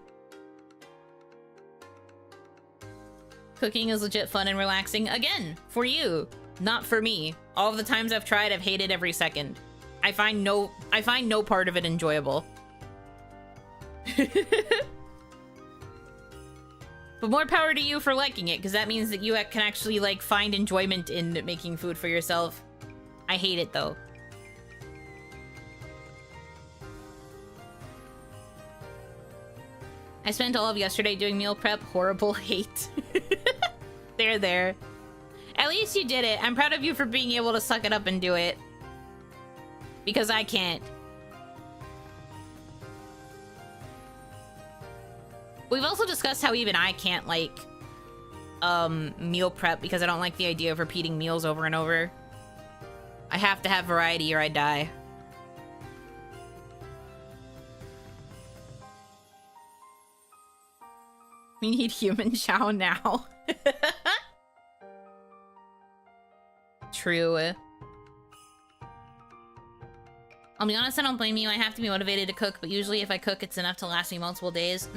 Cooking is legit fun and relaxing. Again, for you, not for me. All of the times I've tried, I've hated every second. I find no part of it enjoyable. But more power to you for liking it, because that means that you can actually, like, find enjoyment in making food for yourself. I hate it, though. I spent all of yesterday doing meal prep. Horrible hate. There. At least you did it. I'm proud of you for being able to suck it up and do it. Because I can't. We've also discussed how even I can't, like, meal prep because I don't like the idea of repeating meals over and over. I have to have variety or I die. We need human chow now. True. I'll be honest, I don't blame you. I have to be motivated to cook, but usually if I cook, it's enough to last me multiple days.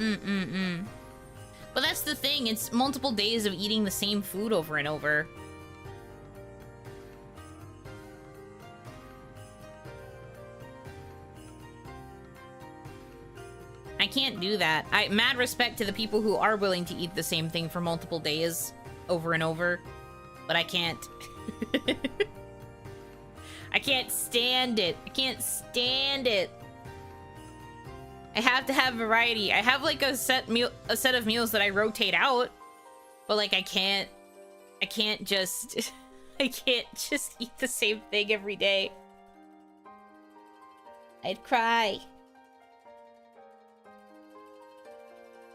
But that's the thing. It's multiple days of eating the same food over and over. I can't do that. Mad respect to the people who are willing to eat the same thing for multiple days over and over, but I can't. I can't stand it. I can't stand it. I have to have variety. I have like a set of meals that I rotate out, but like I can't just I can't just eat the same thing every day. I'd cry.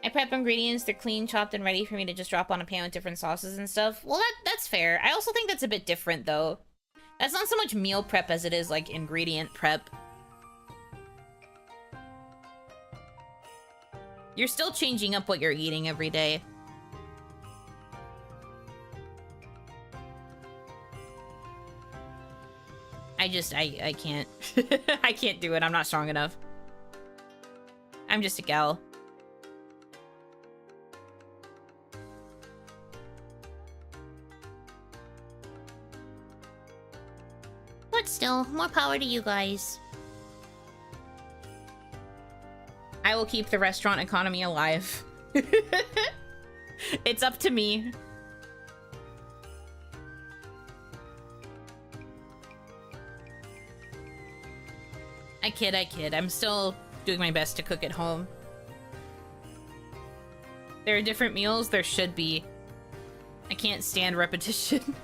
I prep ingredients, they're clean, chopped, and ready for me to just drop on a pan with different sauces and stuff. Well, that's fair. I also think that's a bit different, though. That's not so much meal prep as it is, like, ingredient prep. You're still changing up what you're eating every day. I can't. I can't do it. I'm not strong enough. I'm just a gal. But still, more power to you guys. I will keep the restaurant economy alive. It's up to me. I kid. I'm still doing my best to cook at home. There are different meals, there should be. I can't stand repetition.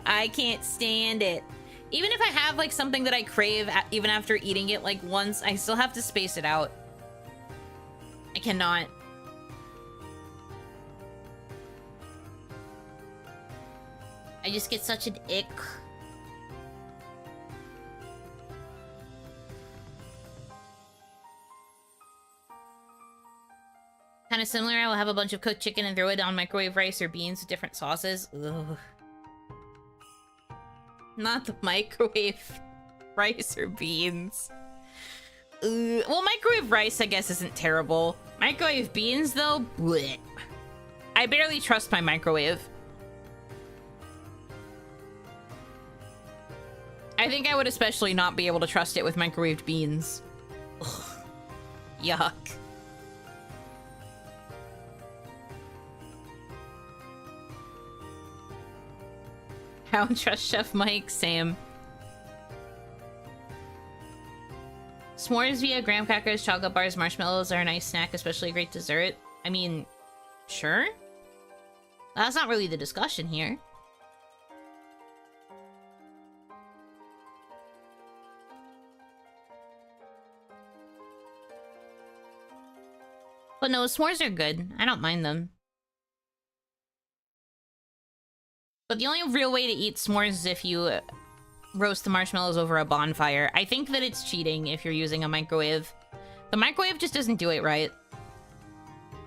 I can't stand it. Even if I have like something that I crave, even after eating it like once, I still have to space it out. I cannot. I just get such an ick. Kind of similar, I will have a bunch of cooked chicken and throw it on microwave rice or beans with different sauces. Ugh. Not the microwave rice or beans. Well, microwave rice, I guess, isn't terrible. Microwave beans, though? Blech. I barely trust my microwave. I think I would especially not be able to trust it with microwaved beans. Ugh. Yuck. I don't trust Chef Mike. Same. S'mores via graham crackers, chocolate bars, marshmallows are a nice snack, especially a great dessert. I mean, sure. That's not really the discussion here. But no, s'mores are good. I don't mind them. But the only real way to eat s'mores is if you roast the marshmallows over a bonfire. I think that it's cheating if you're using a microwave. The microwave just doesn't do it right.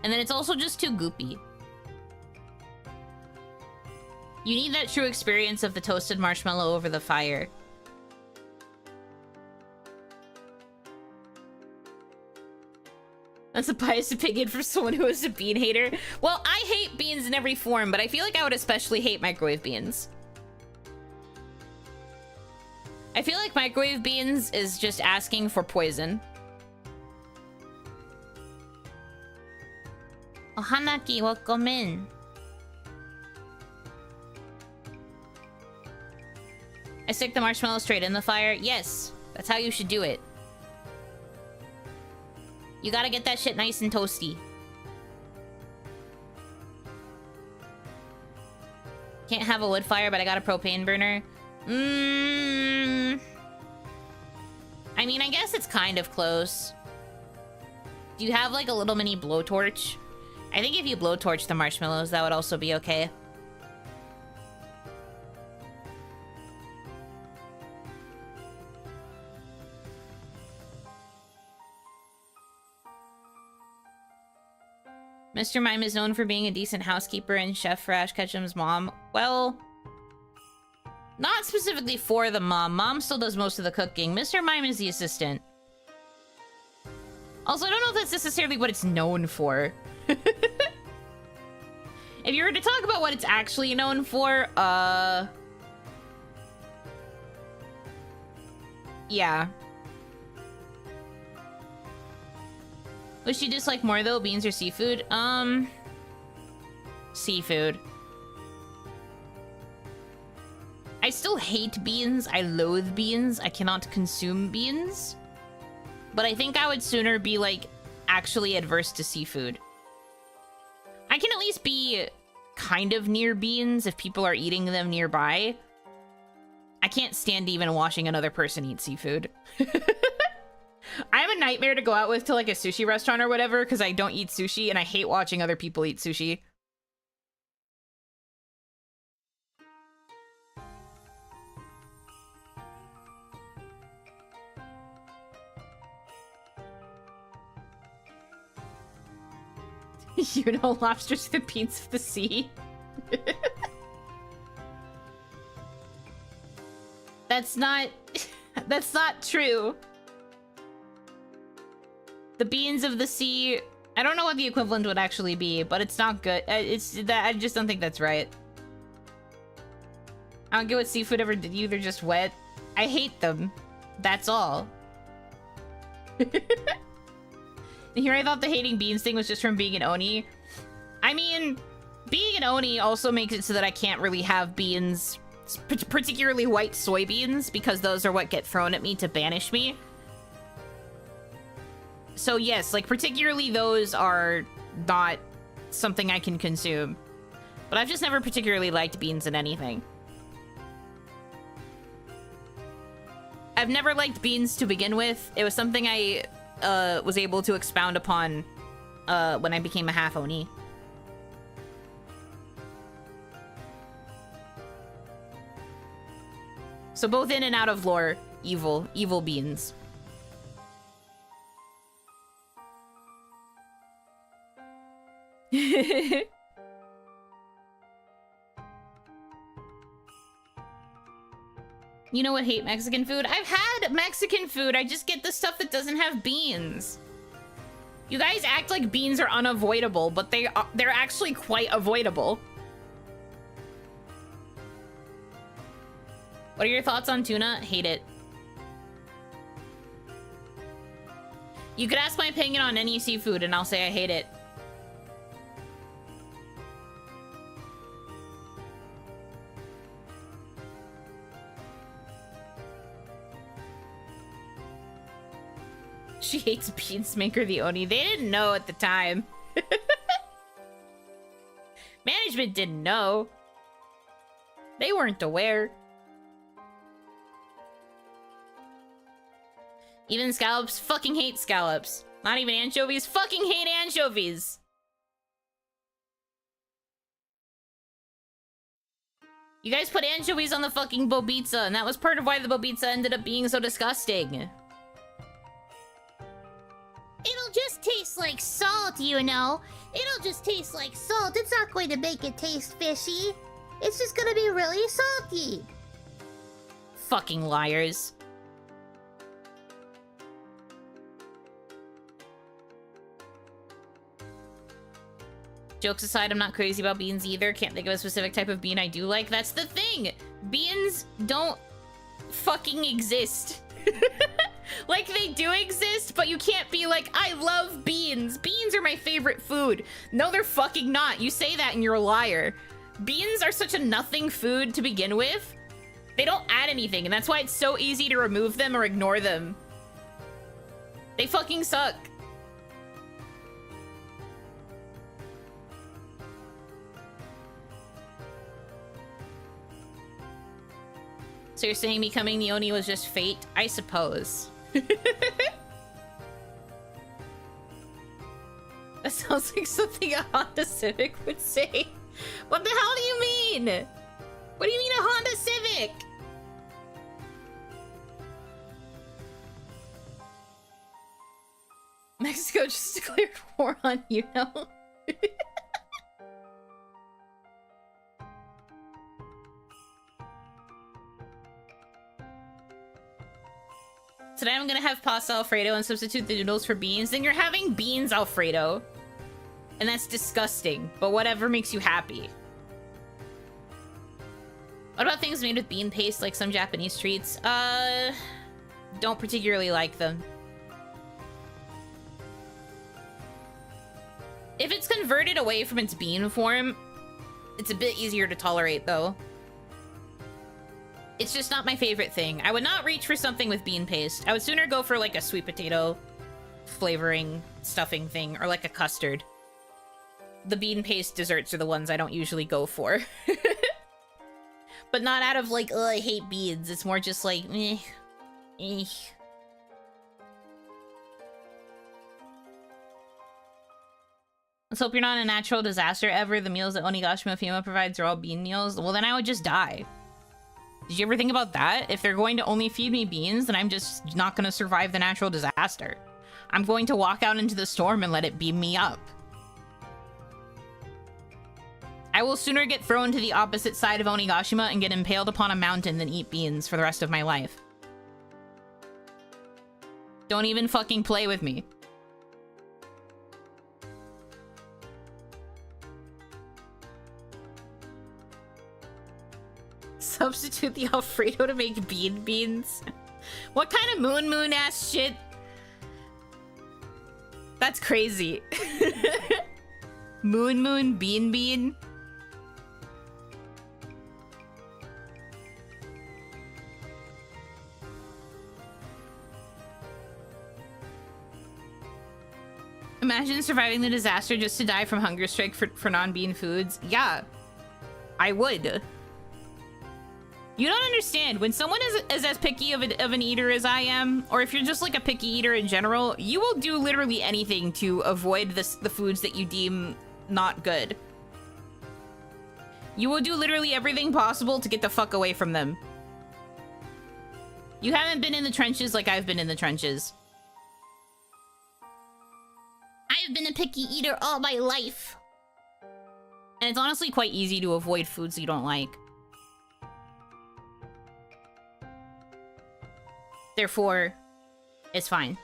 And then it's also just too goopy. You need that true experience of the toasted marshmallow over the fire. That's a biased opinion for someone who is a bean hater. Well, I hate beans in every form, but I feel like I would especially hate microwave beans. I feel like microwave beans is just asking for poison. Oh, Hanaki, welcome in. I stick the marshmallow straight in the fire. Yes, that's how you should do it. You gotta get that shit nice and toasty. Can't have a wood fire, but I got a propane burner. I mean, I guess it's kind of close. Do you have like a little mini blowtorch? I think if you blowtorch the marshmallows, that would also be okay. Mr. Mime is known for being a decent housekeeper and chef for Ash Ketchum's mom. Well, not specifically for the mom. Mom still does most of the cooking. Mr. Mime is the assistant. Also, I don't know if that's necessarily what it's known for. If you were to talk about what it's actually known for, yeah. What should you dislike more though, beans or seafood? Seafood. I still hate beans. I loathe beans. I cannot consume beans. But I think I would sooner be, like, actually adverse to seafood. I can at least be kind of near beans if people are eating them nearby. I can't stand even watching another person eat seafood. I'm a nightmare to go out with to, like, a sushi restaurant or whatever because I don't eat sushi and I hate watching other people eat sushi. You know, lobsters are the beans of the sea. That's not true. The beans of the sea, I don't know what the equivalent would actually be, but it's not good. I just don't think that's right. I don't get what seafood ever did you. They're just wet. I hate them. That's all. Here I thought the hating beans thing was just from being an Oni. I mean, being an Oni also makes it so that I can't really have beans, particularly white soybeans, because those are what get thrown at me to banish me. So yes, like particularly those are not something I can consume. But I've just never particularly liked beans in anything. I've never liked beans to begin with. It was something I was able to expound upon when I became a half Oni. So both in and out of lore, evil beans. You know what? Hate Mexican food? I've had Mexican food. I just get the stuff that doesn't have beans. You guys act like beans are unavoidable, but they're actually quite avoidable. What are your thoughts on tuna? Hate it. You could ask my opinion on any seafood and I'll say I hate it. She hates Beansmaker the Oni. They didn't know at the time. Management didn't know. They weren't aware. Even scallops fucking hate scallops. Not even anchovies fucking hate anchovies. You guys put anchovies on the fucking bobitsa, and that was part of why the bobitsa ended up being so disgusting. It'll just taste like salt, you know. It'll just taste like salt. It's not going to make it taste fishy. It's just gonna be really salty. Fucking liars. Jokes aside, I'm not crazy about beans either. Can't think of a specific type of bean I do like. That's the thing! Beans don't fucking exist. Like, they do exist, but you can't be like, I love beans. Beans are my favorite food. No, they're fucking not. You say that and you're a liar. Beans are such a nothing food to begin with. They don't add anything, and that's why it's so easy to remove them or ignore them. They fucking suck. So you're saying becoming the Oni was just fate? I suppose. That sounds like something a Honda Civic would say. What the hell do you mean? What do you mean a Honda Civic? Mexico just declared war on Yuno. Today I'm gonna have pasta Alfredo and substitute the noodles for beans. Then you're having beans Alfredo. And that's disgusting, but whatever makes you happy. What about things made with bean paste like some Japanese treats? Don't particularly like them. If it's converted away from its bean form, it's a bit easier to tolerate though. It's just not my favorite thing. I would not reach for something with bean paste. I would sooner go for like a sweet potato flavoring stuffing thing or like a custard. The bean paste desserts are the ones I don't usually go for. But not out of like, oh, I hate beans. It's more just like, eh. Let's hope you're not a natural disaster ever. The meals that Onigashima Fima provides are all bean meals. Well, then I would just die. Did you ever think about that? If they're going to only feed me beans, then I'm just not going to survive the natural disaster. I'm going to walk out into the storm and let it beam me up. I will sooner get thrown to the opposite side of Onigashima and get impaled upon a mountain than eat beans for the rest of my life. Don't even fucking play with me. Substitute the Alfredo to make beans? What kind of moon ass shit? That's crazy. Moon bean. Imagine surviving the disaster just to die from hunger strike for non-bean foods. Yeah, I would. You don't understand. When someone is as picky of an eater as I am, or if you're just like a picky eater in general, you will do literally anything to avoid the foods that you deem not good. You will do literally everything possible to get the fuck away from them. You haven't been in the trenches like I've been in the trenches. I've been a picky eater all my life. And it's honestly quite easy to avoid foods you don't like. Therefore, it's fine.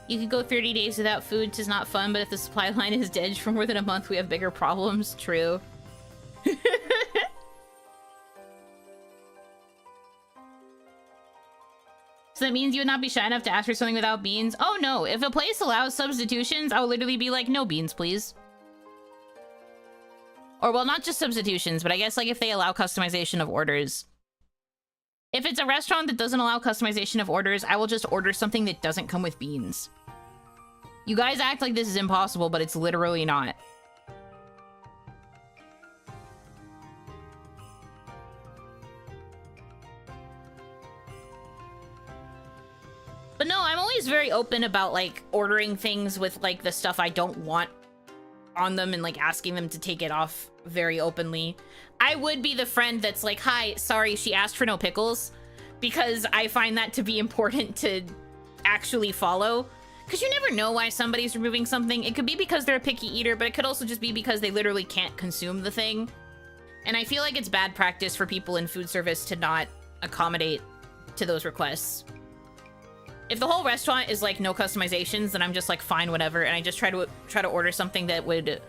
You could go 30 days without food, 'tis not fun, but if the supply line is dead for more than a month, we have bigger problems. True. So that means you would not be shy enough to ask for something without beans? Oh no, if a place allows substitutions, I will literally be like, no beans, please. Or, well, not just substitutions, but I guess like if they allow customization of orders. If it's a restaurant that doesn't allow customization of orders, I will just order something that doesn't come with beans. You guys act like this is impossible, but it's literally not. But no, I'm always very open about, like, ordering things with, like, the stuff I don't want on them and like asking them to take it off very openly. I would be the friend that's like, hi, sorry, she asked for no pickles, because I find that to be important to actually follow. Because you never know why somebody's removing something. It could be because they're a picky eater, but it could also just be because they literally can't consume the thing. And I feel like it's bad practice for people in food service to not accommodate to those requests. If the whole restaurant is like no customizations, then I'm just like fine, whatever, and I just try to order something that would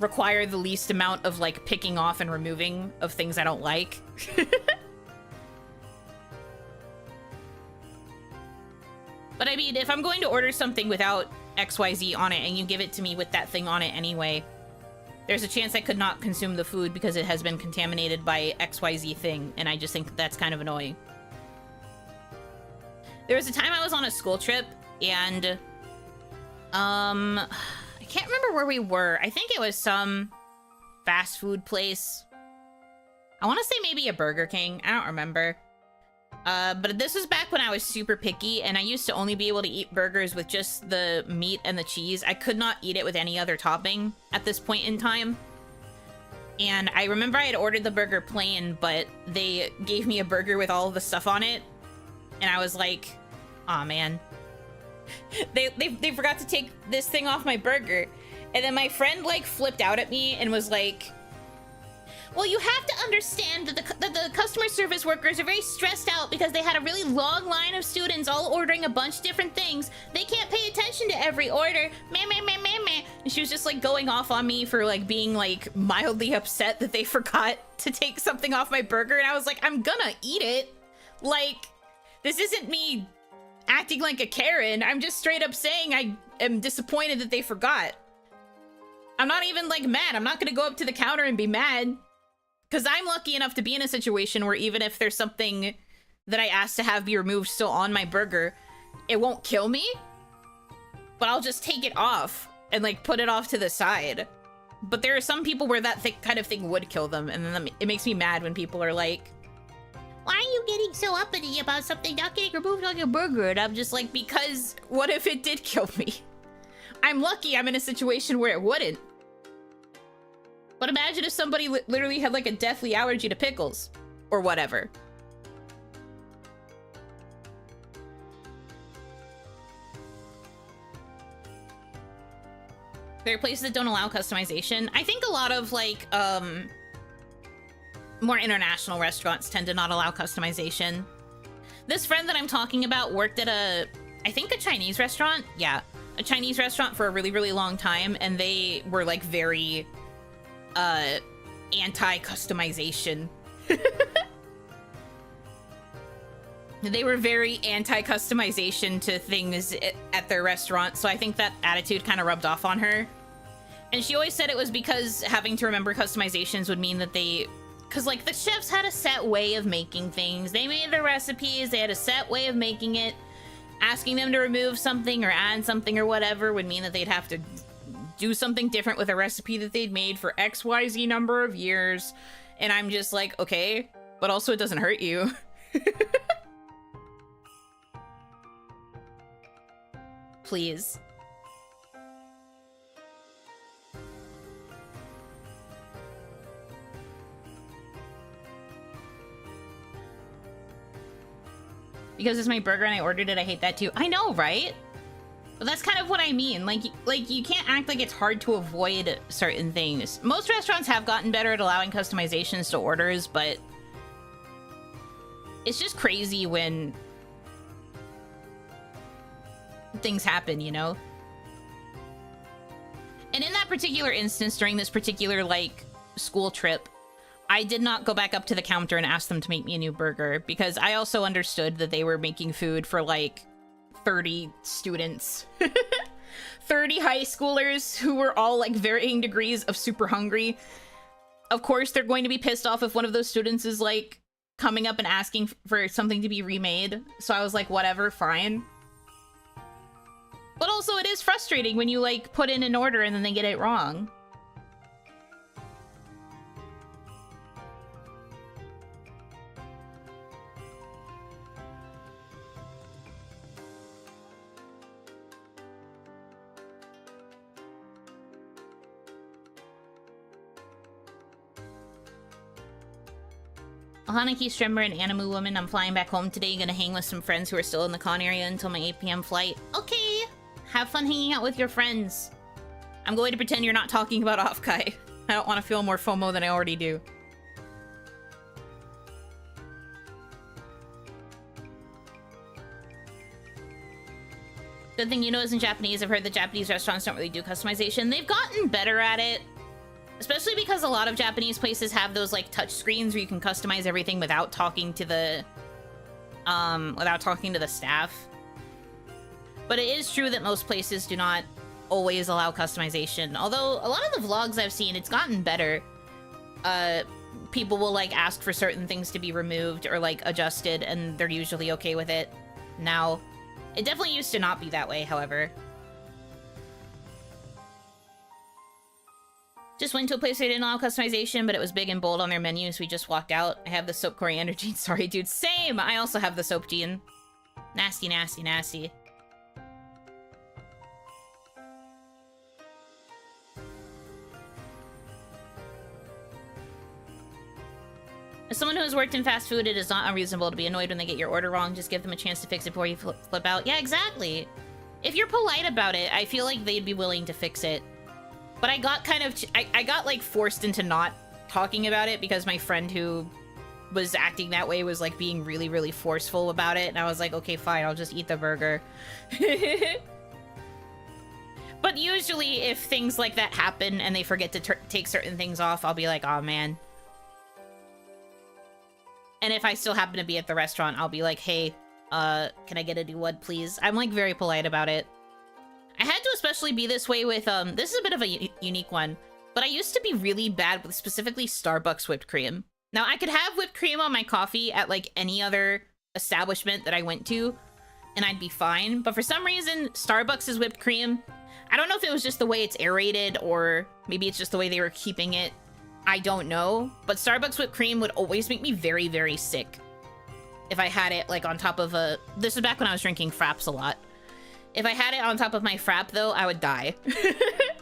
require the least amount of like picking off and removing of things I don't like. But I mean, if I'm going to order something without XYZ on it and you give it to me with that thing on it anyway, there's a chance I could not consume the food because it has been contaminated by XYZ thing, and I just think that's kind of annoying. There was a time I was on a school trip, and I can't remember where we were. I think it was some fast food place. I want to say maybe a Burger King. I don't remember. But this was back when I was super picky, and I used to only be able to eat burgers with just the meat and the cheese. I could not eat it with any other topping at this point in time. And I remember I had ordered the burger plain, but they gave me a burger with all of the stuff on it. And I was like, aw, man. They forgot to take this thing off my burger. And then my friend, like, flipped out at me and was like, well, you have to understand that the customer service workers are very stressed out because they had a really long line of students all ordering a bunch of different things. They can't pay attention to every order. Meh, meh, meh, meh, meh. And she was just, like, going off on me for, like, being, like, mildly upset that they forgot to take something off my burger. And I was like, I'm gonna eat it. Like, this isn't me acting like a Karen. I'm just straight up saying I am disappointed that they forgot. I'm not even, like, mad. I'm not gonna go up to the counter and be mad. Because I'm lucky enough to be in a situation where even if there's something that I asked to have be removed still on my burger, it won't kill me. But I'll just take it off and, like, put it off to the side. But there are some people where that kind of thing would kill them. And then it makes me mad when people are like, why are you getting so uppity about something not getting removed on your burger? And I'm just like, because what if it did kill me? I'm lucky I'm in a situation where it wouldn't. But imagine if somebody literally had like a deathly allergy to pickles or whatever. There are places that don't allow customization. I think a lot of like more international restaurants tend to not allow customization. This friend that I'm talking about worked at I think a Chinese restaurant. Yeah, a Chinese restaurant for a really, really long time. And they were like very anti-customization. They were very anti-customization to things at their restaurant, so I think that attitude kind of rubbed off on her. And she always said it was because having to remember customizations would mean that because like the chefs had a set way of making things. They made the recipes, they had a set way of making it. Asking them to remove something or add something or whatever would mean that they'd have to do something different with a recipe that they'd made for XYZ number of years. And I'm just like, okay, but also it doesn't hurt you. Please. Because it's my burger and I ordered it, I hate that too. I know, right? But that's kind of what I mean. Like you can't act like it's hard to avoid certain things. Most restaurants have gotten better at allowing customizations to orders, but it's just crazy when things happen, you know? And in that particular instance, during this particular, like, school trip, I did not go back up to the counter and ask them to make me a new burger, because I also understood that they were making food for, like, 30 students. 30 high schoolers who were all, like, varying degrees of super hungry. Of course, they're going to be pissed off if one of those students is, like, coming up and asking for something to be remade. So I was like, whatever, fine. But also, it is frustrating when you, like, put in an order and then they get it wrong. Hanaki, Stremmer, and Animu Woman. I'm flying back home today. Gonna hang with some friends who are still in the con area until my 8 p.m. flight. Okay! Have fun hanging out with your friends. I'm going to pretend you're not talking about Offkai. I don't want to feel more FOMO than I already do. Good thing Yuno is in Japanese. I've heard that Japanese restaurants don't really do customization. They've gotten better at it. Especially because a lot of Japanese places have those, like, touch screens where you can customize everything without talking to the... staff. But it is true that most places do not always allow customization. Although, a lot of the vlogs I've seen, it's gotten better. People will, like, ask for certain things to be removed or, like, adjusted, and they're usually okay with it now. It definitely used to not be that way, however. Just went to a place where they didn't allow customization, but it was big and bold on their menu, so we just walked out. I have the soap coriander gene. Sorry, dude. Same! I also have the soap gene. Nasty, nasty, nasty. As someone who has worked in fast food, it is not unreasonable to be annoyed when they get your order wrong. Just give them a chance to fix it before you flip out. Yeah, exactly. If you're polite about it, I feel like they'd be willing to fix it. But I got kind of... I got, like, forced into not talking about it because my friend who was acting that way was, like, being really, really forceful about it. And I was like, okay, fine, I'll just eat the burger. But usually, if things like that happen and they forget to take certain things off, I'll be like, oh, man. And if I still happen to be at the restaurant, I'll be like, hey, can I get a new one, please? I'm, like, very polite about it. I had to especially be this way with, this is a bit of a unique one, but I used to be really bad with specifically Starbucks whipped cream. Now, I could have whipped cream on my coffee at, like, any other establishment that I went to, and I'd be fine. But for some reason, Starbucks' whipped cream, I don't know if it was just the way it's aerated, or maybe it's just the way they were keeping it. I don't know. But Starbucks whipped cream would always make me very, very sick. If I had it, like, on top of a... This was back when I was drinking fraps a lot. If I had it on top of my frap, though, I would die.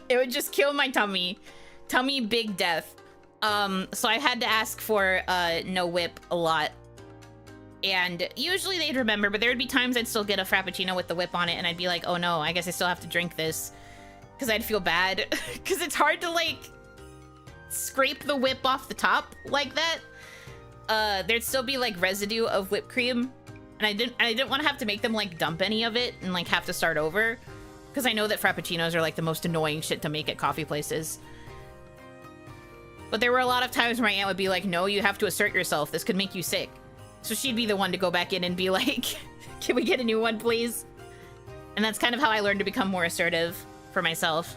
It would just kill my tummy. Tummy big death. So I had to ask for no whip a lot. And usually they'd remember, but there would be times I'd still get a Frappuccino with the whip on it, and I'd be like, oh no, I guess I still have to drink this. Because I'd feel bad. Because it's hard to, like, scrape the whip off the top like that. There'd still be, like, residue of whipped cream. And I didn't want to have to make them, like, dump any of it and, like, have to start over. Because I know that Frappuccinos are, like, the most annoying shit to make at coffee places. But there were a lot of times where my aunt would be like, no, you have to assert yourself. This could make you sick. So she'd be the one to go back in and be like, can we get a new one, please? And that's kind of how I learned to become more assertive for myself.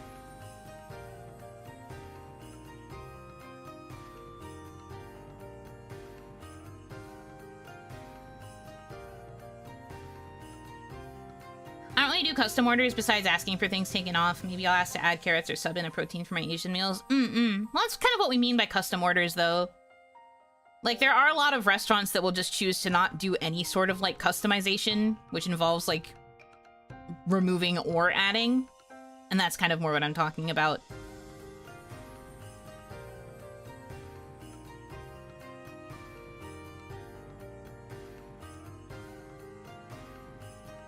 I don't really do custom orders besides asking for things taken off. Maybe I'll ask to add carrots or sub in a protein for my Asian meals. Well, that's kind of what we mean by custom orders, though. Like, there are a lot of restaurants that will just choose to not do any sort of, like, customization, which involves, like, removing or adding. And that's kind of more what I'm talking about.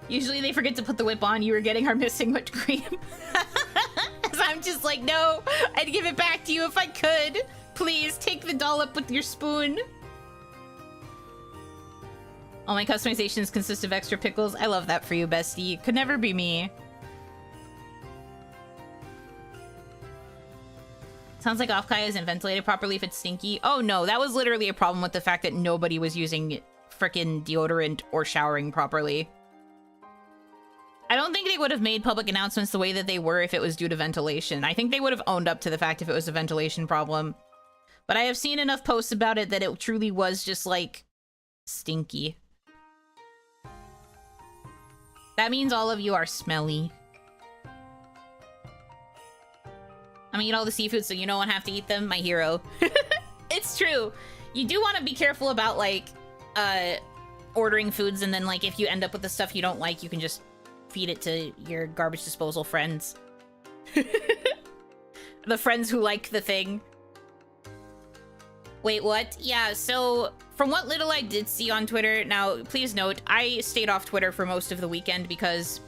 Usually they forget to put the whip on. You were getting our missing whipped cream. So I'm just like, no, I'd give it back to you if I could. Please, take the dollop with your spoon. All my customizations consist of extra pickles. I love that for you, bestie. Could never be me. Sounds like Offkai isn't ventilated properly if it's stinky. Oh no, that was literally a problem with the fact that nobody was using frickin' deodorant or showering properly. I don't think they would have made public announcements the way that they were if it was due to ventilation. I think they would have owned up to the fact if it was a ventilation problem. But I have seen enough posts about it that it truly was just, like, stinky. That means all of you are smelly. I'm gonna eat all the seafood so you don't have to eat them, my hero. It's true. You do want to be careful about, like, ordering foods, and then, like, if you end up with the stuff you don't like, you can just feed it to your garbage disposal friends. The friends who like the thing. Wait, what? Yeah, so from what little I did see on Twitter, now please note, I stayed off Twitter for most of the weekend because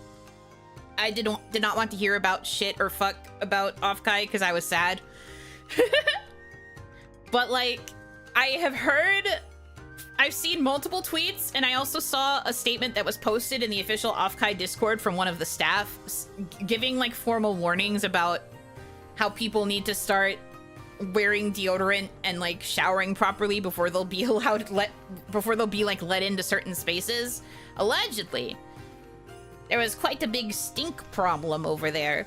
I did not want to hear about shit or fuck about Offkai because I was sad. But like, I've seen multiple tweets, and I also saw a statement that was posted in the official Offkai Discord from one of the staff giving like formal warnings about how people need to start wearing deodorant and like showering properly before they'll be allowed let into certain spaces. Allegedly, there was quite a big stink problem over there.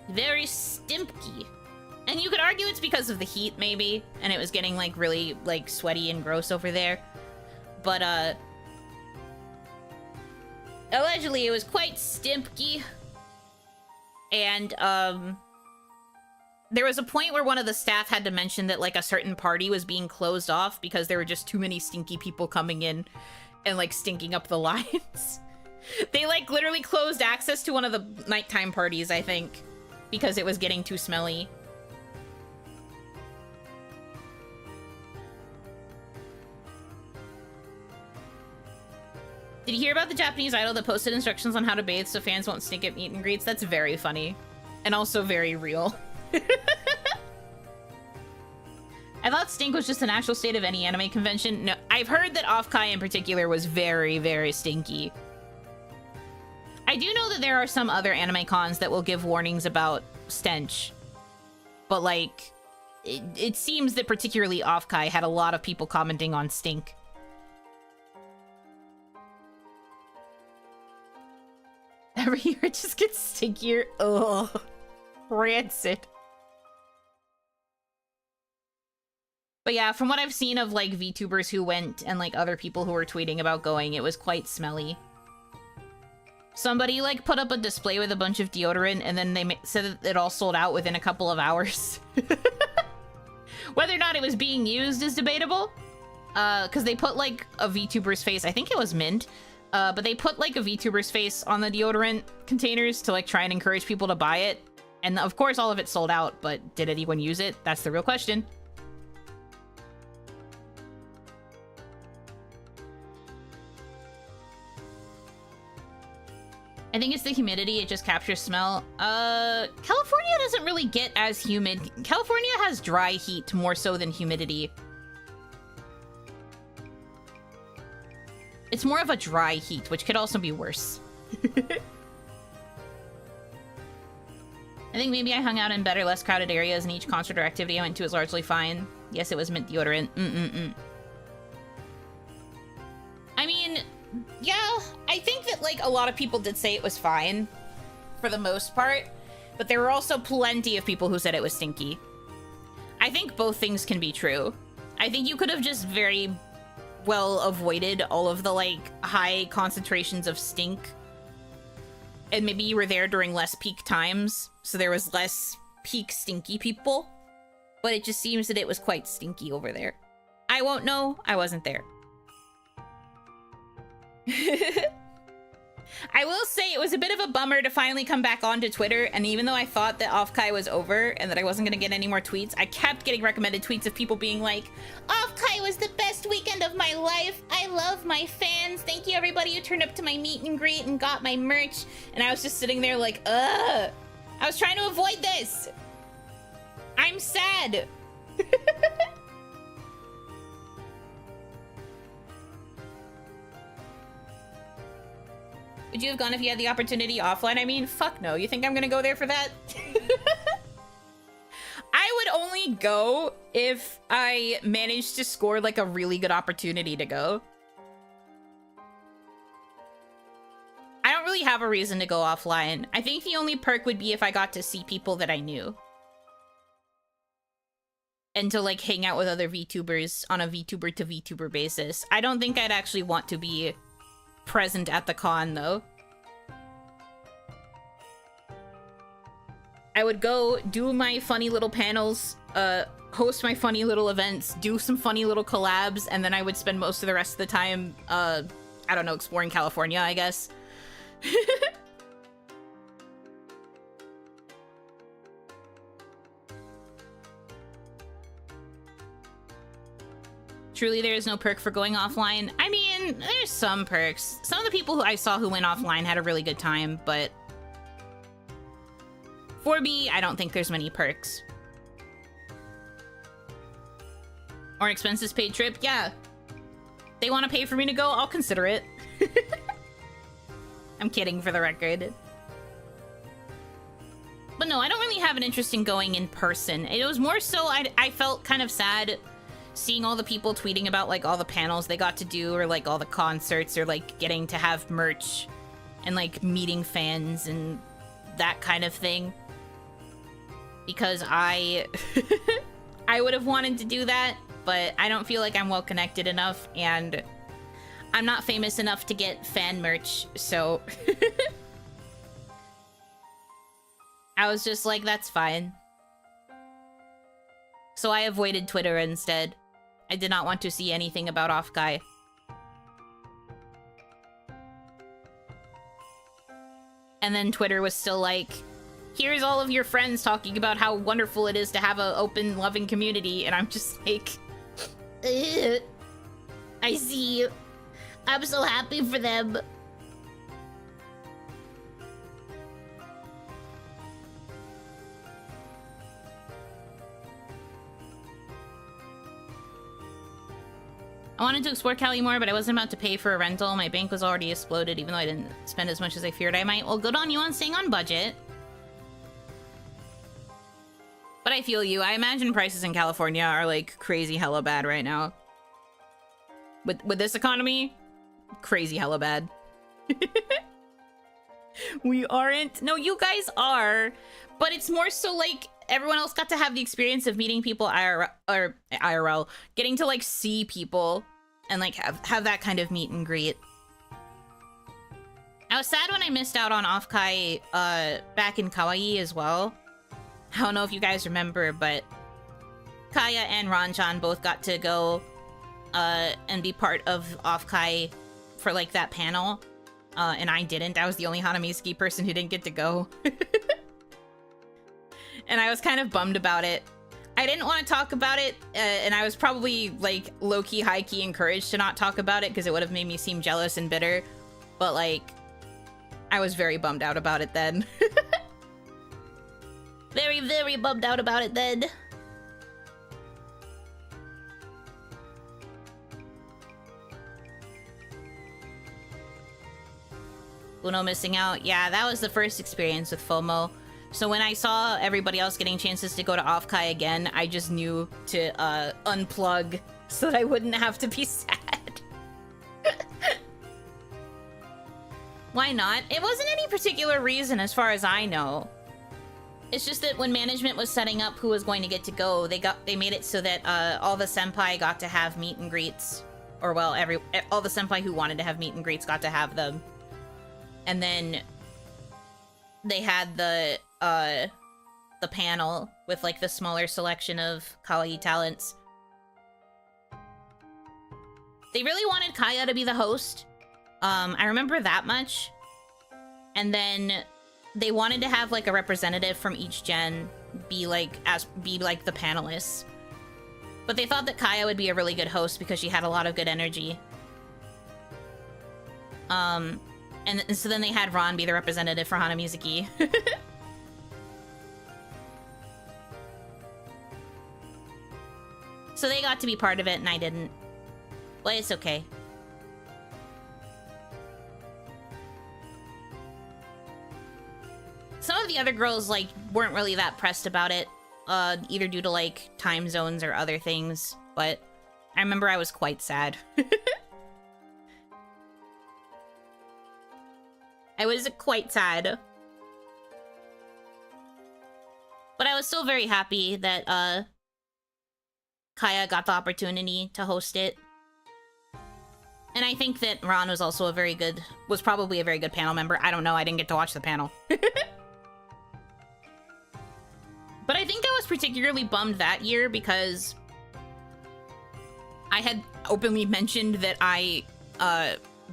Very stimpy. And you could argue it's because of the heat, maybe, and it was getting like really like sweaty and gross over there. But allegedly it was quite stimpy. And there was a point where one of the staff had to mention that like a certain party was being closed off because there were just too many stinky people coming in and like stinking up the lines. They like literally closed access to one of the nighttime parties, I think, because it was getting too smelly. Did you hear about the Japanese idol that posted instructions on how to bathe so fans won't stink at meet and greets? That's very funny. And also very real. I thought stink was just a natural state of any anime convention. No, I've heard that Offkai in particular was very, very stinky. I do know that there are some other anime cons that will give warnings about stench. But like, it seems that particularly Offkai had a lot of people commenting on stink. Every year it just gets stinkier. Ugh. Rancid. But yeah, from what I've seen of like VTubers who went and like other people who were tweeting about going, it was quite smelly. Somebody like put up a display with a bunch of deodorant and then they said that it all sold out within a couple of hours. Whether or not it was being used is debatable. Because they put like a VTuber's face, I think it was Mint, but they put like a VTuber's face on the deodorant containers to like try and encourage people to buy it. And of course all of it sold out, but did anyone use it? That's the real question. I think it's the humidity, it just captures smell. California doesn't really get as humid. California has dry heat more so than humidity. It's more of a dry heat, which could also be worse. I think maybe I hung out in better, less crowded areas, and each concert or activity I went to was largely fine. Yes, it was mint deodorant. I mean, yeah, I think that, like, a lot of people did say it was fine, for the most part, but there were also plenty of people who said it was stinky. I think both things can be true. I think you could have just very well avoided all of the, like, high concentrations of stink, and maybe you were there during less peak times, so there was less peak stinky people, but it just seems that it was quite stinky over there. I won't know, I wasn't there. I will say it was a bit of a bummer to finally come back onto Twitter, and even though I thought that Offkai was over and that I wasn't gonna get any more tweets, I kept getting recommended tweets of people being like, Offkai was the best weekend of my life, I love my fans, thank you everybody who turned up to my meet and greet and got my merch, and I was just sitting there like, ugh, I was trying to avoid this. I'm sad. Would you have gone if you had the opportunity offline? I mean, fuck no. You think I'm gonna go there for that? I would only go if I managed to score, like, a really good opportunity to go. I don't really have a reason to go offline. I think the only perk would be if I got to see people that I knew. And to, like, hang out with other VTubers on a VTuber to VTuber basis. I don't think I'd actually want to be present at the con, though. I would go do my funny little panels, host my funny little events, do some funny little collabs, and then I would spend most of the rest of the time, I don't know, exploring California, I guess. Truly, there is no perk for going offline. I mean, there's some perks. Some of the people who I saw who went offline had a really good time, but for me, I don't think there's many perks. Or an expenses paid trip, yeah. They want to pay for me to go, I'll consider it. I'm kidding, for the record. But no, I don't really have an interest in going in person. It was more so I felt kind of sad seeing all the people tweeting about like all the panels they got to do, or like all the concerts, or like getting to have merch and like meeting fans and that kind of thing. Because I would have wanted to do that, but I don't feel like I'm well connected enough, and I'm not famous enough to get fan merch, so I was just like, that's fine. So I avoided Twitter instead. I did not want to see anything about Offkai. And then Twitter was still like, here's all of your friends talking about how wonderful it is to have an open, loving community, and I'm just like, I see. I'm so happy for them. I wanted to explore Cali more, but I wasn't about to pay for a rental. My bank was already exploded, even though I didn't spend as much as I feared I might. Well, good on you on staying on budget. But I feel you. I imagine prices in California are like crazy hella bad right now. With this economy, crazy hella bad. We aren't. No, you guys are. But it's more so like everyone else got to have the experience of meeting people IRL, getting to like see people and like have that kind of meet and greet. I was sad when I missed out on Offkai back in Kawaii as well. I don't know if you guys remember, but Kaya and Ranchan both got to go and be part of Offkai for like that panel. And I didn't. I was the only Hanamizuki person who didn't get to go. And I was kind of bummed about it. I didn't want to talk about it, and I was probably like low-key, high-key encouraged to not talk about it because it would have made me seem jealous and bitter. But like, I was very bummed out about it then. Very, very bummed out about it then. Uno missing out. Yeah, that was the first experience with FOMO. So when I saw everybody else getting chances to go to Offkai again, I just knew to unplug so that I wouldn't have to be sad. Why not? It wasn't any particular reason as far as I know. It's just that when management was setting up who was going to get to go, they made it so that all the senpai got to have meet and greets. Or well, all the senpai who wanted to have meet and greets got to have them. And then they had the panel with like the smaller selection of kawaii talents. They really wanted Kaya to be the host. I remember that much. And then they wanted to have like a representative from each gen be like the panelists. But they thought that Kaya would be a really good host because she had a lot of good energy. And so then they had Ron be the representative for Hanamizuki. So they got to be part of it and I didn't. But it's okay. Some of the other girls like weren't really that pressed about it, either due to like time zones or other things, but I remember I was quite sad. I was quite sad. But I was still very happy that Kaya got the opportunity to host it. And I think that Ron was also was probably a very good panel member. I don't know, I didn't get to watch the panel. But I think I was particularly bummed that year because I had openly mentioned that I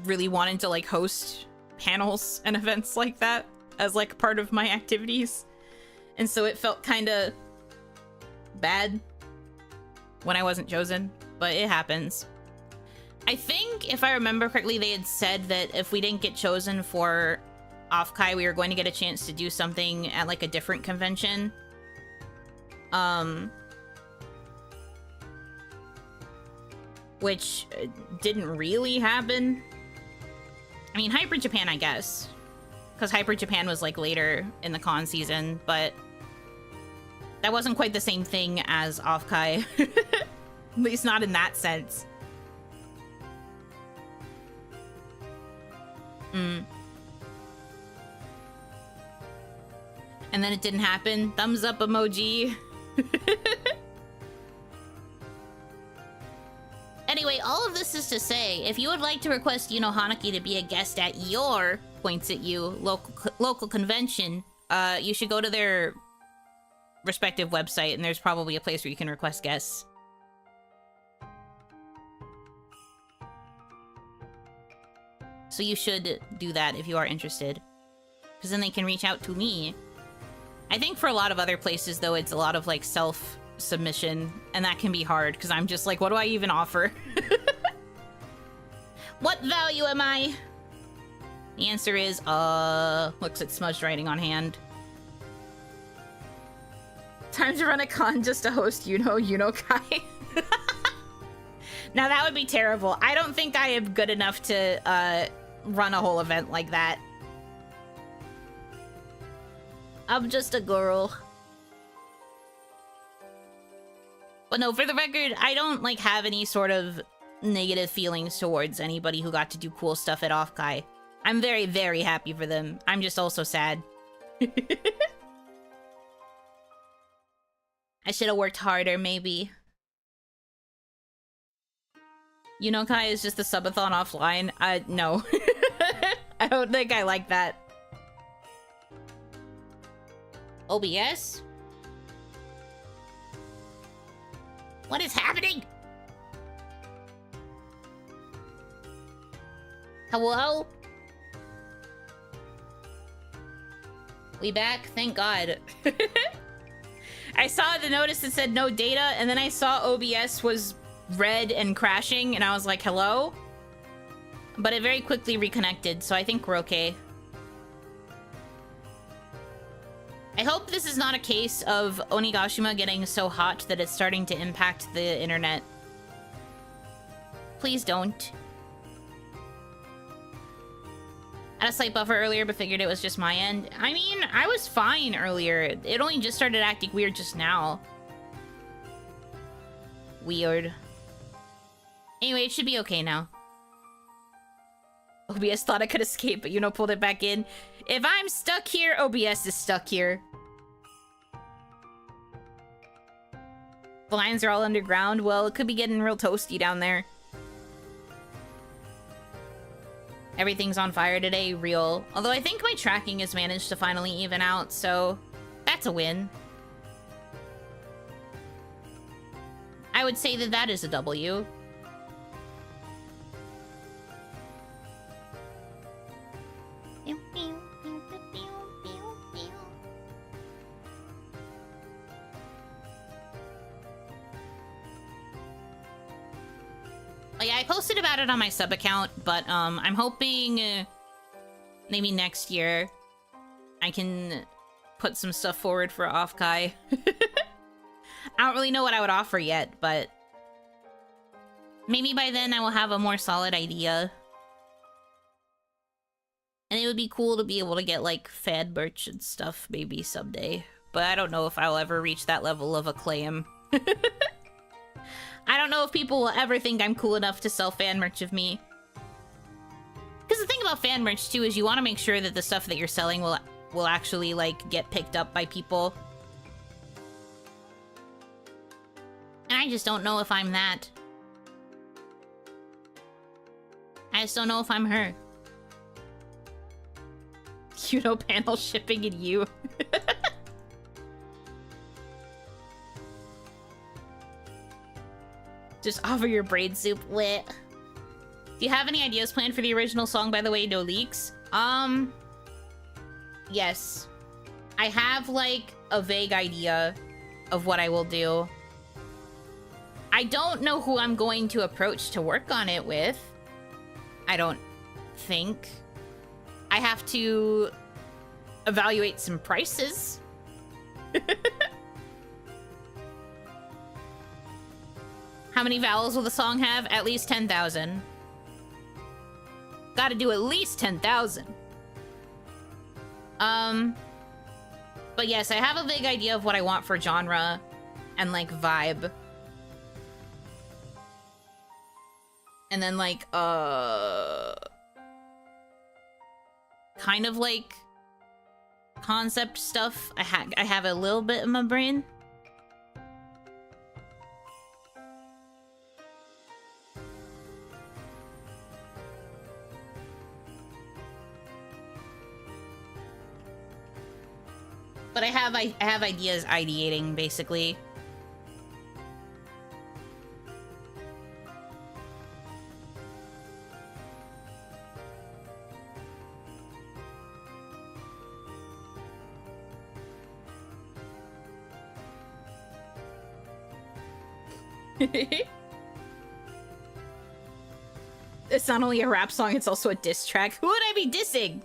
really wanted to like host panels and events like that as like part of my activities. And so it felt kind of bad when I wasn't chosen. but it happens. I think, if I remember correctly, they had said that if we didn't get chosen for Offkai, we were going to get a chance to do something at, like, a different convention. Which didn't really happen. I mean, Hyper Japan, I guess. Because Hyper Japan was, like, later in the con season, but that wasn't quite the same thing as Offkai. At least not in that sense. And then it didn't happen. Thumbs up emoji. Anyway, all of this is to say, if you would like to request Yuno Hanaki to be a guest at your, points at you, local convention, you should go to their respective website, and there's probably a place where you can request guests. So you should do that if you are interested, because then they can reach out to me. I think for a lot of other places, though, it's a lot of, like, self-submission, and that can be hard, because I'm just like, what do I even offer? What value am I? The answer is, looks at smudged writing on hand. Time to run a con just to host Yuno Kai. Now that would be terrible. I don't think I am good enough to, run a whole event like that. I'm just a girl. But no, for the record, I don't, like, have any sort of negative feelings towards anybody who got to do cool stuff at Offkai. I'm very, very happy for them. I'm just also sad. I should have worked harder, maybe. Yuno Kai is just the subathon offline? No. I don't think I like that. OBS? what is happening? Hello? We back? Thank God. I saw the notice that said no data, and then I saw OBS was red and crashing, and I was like, hello? But it very quickly reconnected, so I think we're okay. I hope this is not a case of Onigashima getting so hot that it's starting to impact the internet. Please don't. I had a slight buffer earlier, but figured it was just my end. I mean, I was fine earlier. It only just started acting weird just now. Weird. Anyway, it should be okay now. OBS thought I could escape, but Yuno pulled it back in. If I'm stuck here, OBS is stuck here. The lines are all underground. Well, it could be getting real toasty down there. Everything's on fire today, real. Although I think my tracking has managed to finally even out, so that's a win. I would say that that is a W. Oh, yeah, I posted about it on my sub account, but I'm hoping maybe next year I can put some stuff forward for Offkai. I don't really know what I would offer yet, but maybe by then I will have a more solid idea. And it would be cool to be able to get, like, fan merch and stuff maybe someday. But I don't know if I'll ever reach that level of acclaim. I don't know if people will ever think I'm cool enough to sell fan merch of me. Because the thing about fan merch, too, is you want to make sure that the stuff that you're selling will actually, like, get picked up by people. And I just don't know if I'm that. I just don't know if I'm her. Yuno panel shipping in you. Just offer your brain soup. Lit. Do you have any ideas planned for the original song, by the way? No leaks? Yes. I have, like, a vague idea of what I will do. I don't know who I'm going to approach to work on it with. I don't think. I have to evaluate some prices. How many vowels will the song have? At least 10,000. Gotta do at least 10,000. But yes, I have a vague idea of what I want for genre and like vibe. And then like, kind of like concept stuff. I have a little bit in my brain. But I have ideas ideating, basically. It's not only a rap song, it's also a diss track. Who would I be dissing?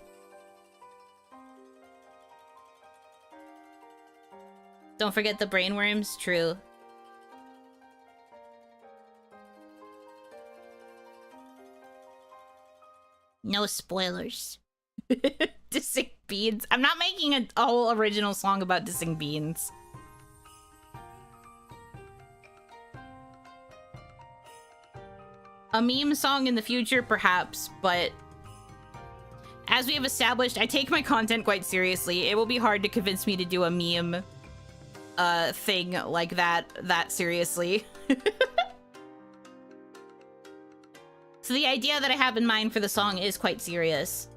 Don't forget the brainworms. True. No spoilers. Dissing beans. I'm not making a whole original song about dissing beans. A meme song in the future, perhaps, but as we have established, I take my content quite seriously. It will be hard to convince me to do a meme thing like that seriously. So the idea that I have in mind for the song is quite serious.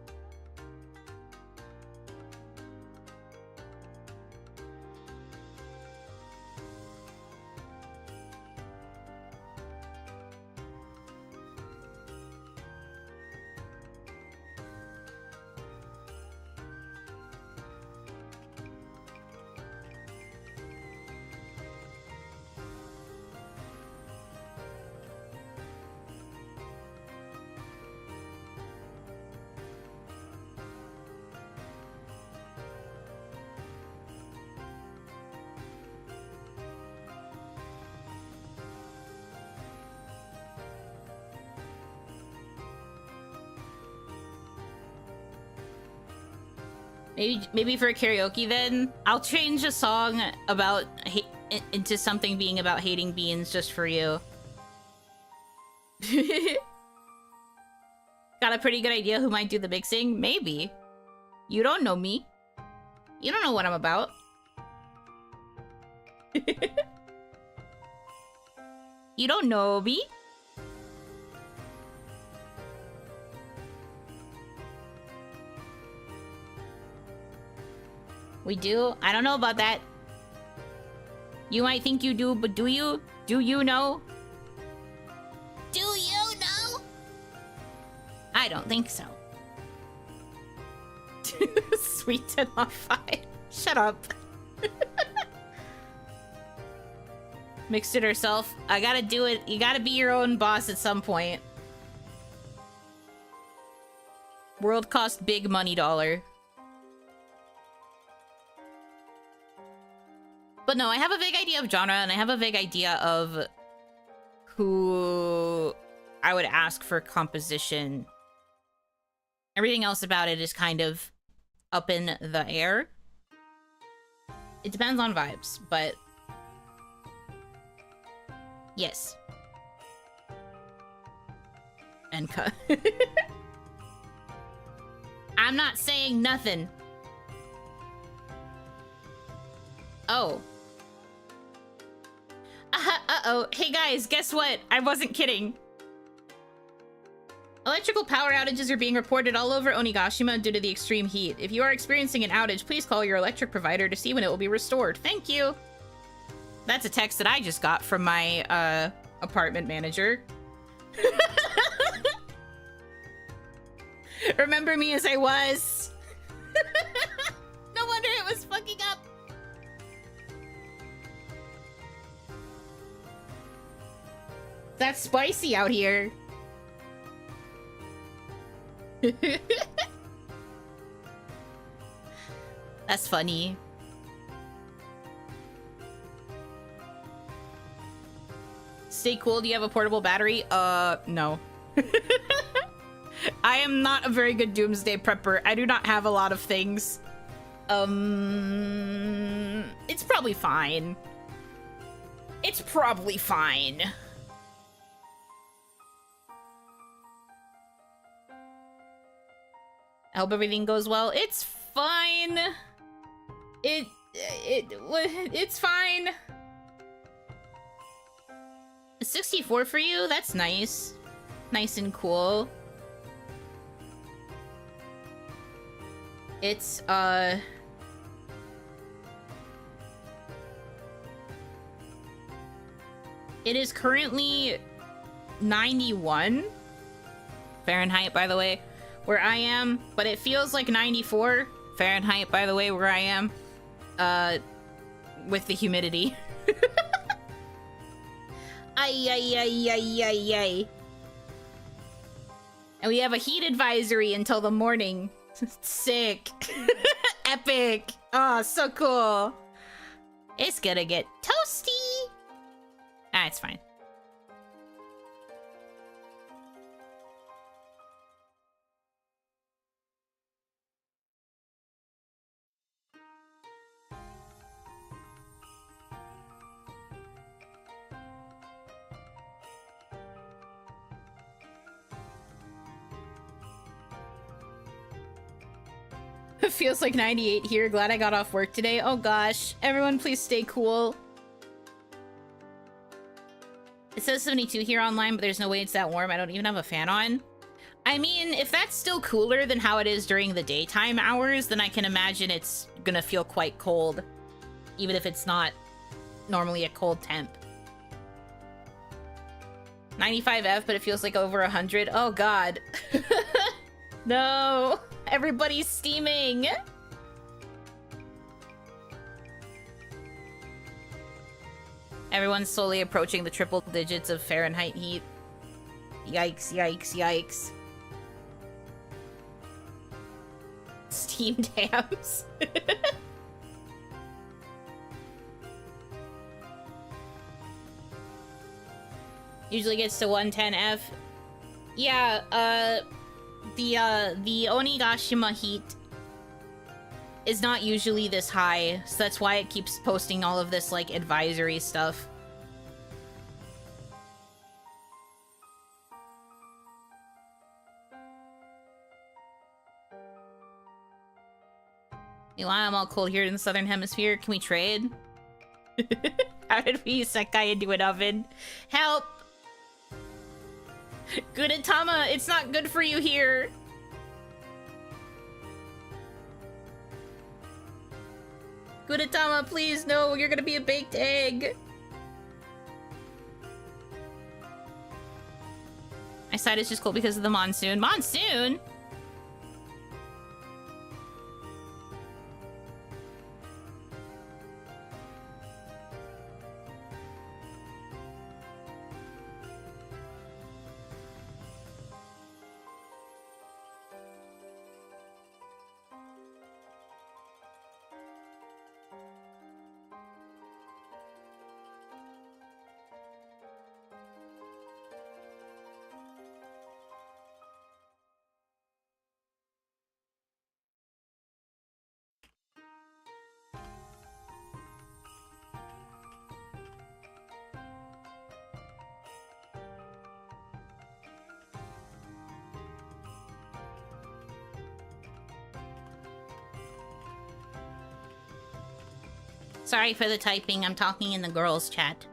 Maybe for karaoke then, I'll change a song about into something being about hating beans just for you. Got a pretty good idea who might do the mixing? Maybe. You don't know me. You don't know what I'm about. You don't know me. We do? I don't know about that. You might think you do, but do you? Do you know? Do you know? I don't think so. Sweet 10 off 5. Shut up. Mixed it herself. I gotta do it. You gotta be your own boss at some point. World cost big money dollar. But no, I have a vague idea of genre, and I have a vague idea of who I would ask for composition. Everything else about it is kind of up in the air. It depends on vibes, but yes. Enka. I'm not saying nothing. Oh. Uh-oh. Hey guys, guess what? I wasn't kidding. Electrical power outages are being reported all over Onigashima due to the extreme heat. If you are experiencing an outage, please call your electric provider to see when it will be restored. Thank you. That's a text that I just got from my apartment manager. Remember me as I was. No wonder it was fucking up. that spicy out here. That's funny. Stay cool, do you have a portable battery? No. I am not a very good doomsday prepper. I do not have a lot of things. It's probably fine. It's probably fine. I hope everything goes well. It's fine. It's fine. 64 for you? That's nice. Nice and cool. It's, it is currently 91 Fahrenheit, by the way, where I am, but it feels like 94 Fahrenheit, by the way, where I am, with the humidity. Ay, ay, ay, ay, ay, ay. And we have a heat advisory until the morning. Sick. Epic. Oh, so cool. It's gonna get toasty. Ah, it's fine. It feels like 98 here. Glad I got off work today. Oh gosh. Everyone please stay cool. It says 72 here online, but there's no way it's that warm. I don't even have a fan on. I mean, if that's still cooler than how it is during the daytime hours, then I can imagine it's gonna feel quite cold. Even if it's not normally a cold temp. 95F, but it feels like over 100. Oh god. No. Everybody's steaming. Everyone's slowly approaching the triple digits of Fahrenheit heat. Yikes, yikes, yikes. Steamed hams. Usually gets to 110F. Yeah, the Onigashima heat is not usually this high, so that's why it keeps posting all of this, like, advisory stuff. Meanwhile, I'm all cold here in the southern hemisphere. Can we trade? How did we isekai into an oven? Help! Gudetama, it's not good for you here. Gudetama, please, no, you're gonna be a baked egg. My side is just cold because of the monsoon. Monsoon? Sorry for the typing, I'm talking in the girls' chat.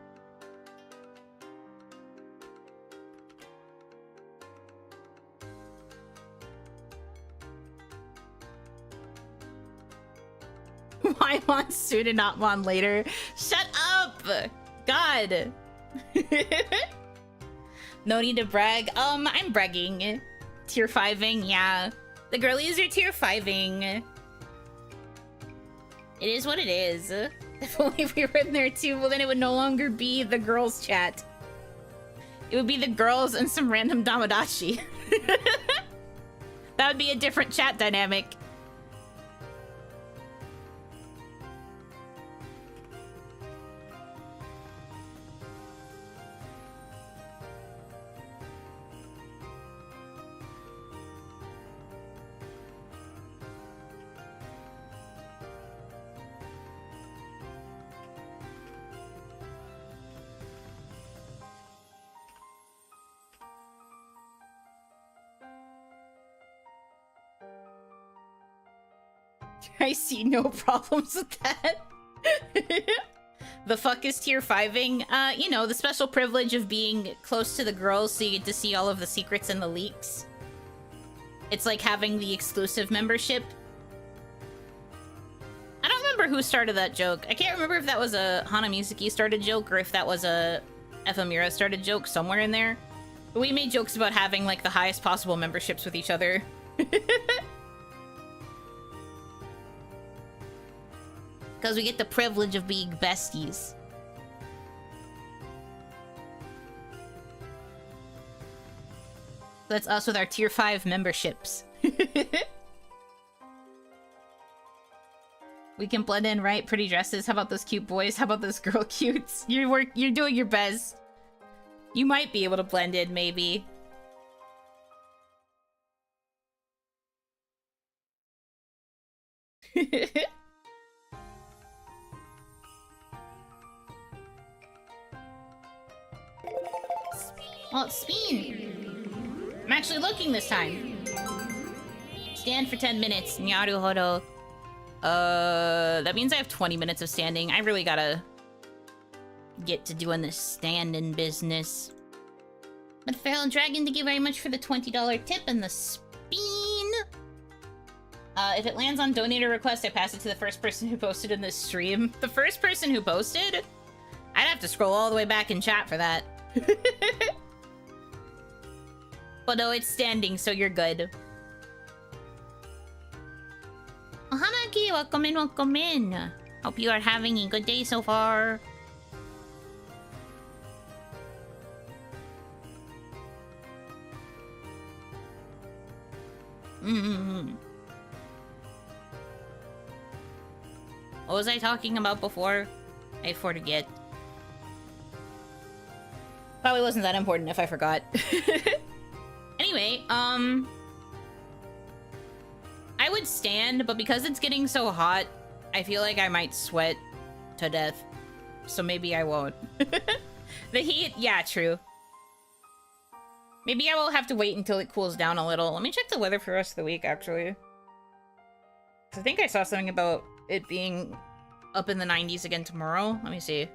Why monsoon and not mon later? Shut up! God! No need to brag. I'm bragging. Tier 5ing, yeah. The girlies are tier 5ing. It is what it is. If only we were in there too, well then it would no longer be the girls' chat. It would be the girls and some random Damadachi. That would be a different chat dynamic. I see no problems with that. The fuck is tier 5ing? You know, the special privilege of being close to the girls so you get to see all of the secrets and the leaks. It's like having the exclusive membership. I don't remember who started that joke. I can't remember if that was a Hana Mizuki started joke or if that was a Ephemera started joke somewhere in there. But we made jokes about having like the highest possible memberships with each other. Because we get the privilege of being besties. That's us with our tier 5 memberships. We can blend in, right? Pretty dresses. How about those cute boys? How about those girl cutes? You're doing your best. You might be able to blend in, maybe. Well, it's Spin. I'm actually looking this time. Stand for 10 minutes. Naruhodo. That means I have 20 minutes of standing. I really gotta get to doing this standing business. But Feral Dragon, thank you very much for the $20 tip and the Spin. If it lands on donator request, I pass it to the first person who posted in this stream. The first person who posted? I'd have to scroll all the way back in chat for that. But no, it's standing, so you're good. Oh, Hanaki, welcome in, welcome in. Hope you are having a good day so far. What was I talking about before? I forget. Probably wasn't that important if I forgot. Anyway, I would stand, but because it's getting so hot, I feel like I might sweat to death. So maybe I won't. The heat, yeah, true. Maybe I will have to wait until it cools down a little. Let me check the weather for the rest of the week, actually. 'Cause I think I saw something about it being up in the 90s again tomorrow. Let me see.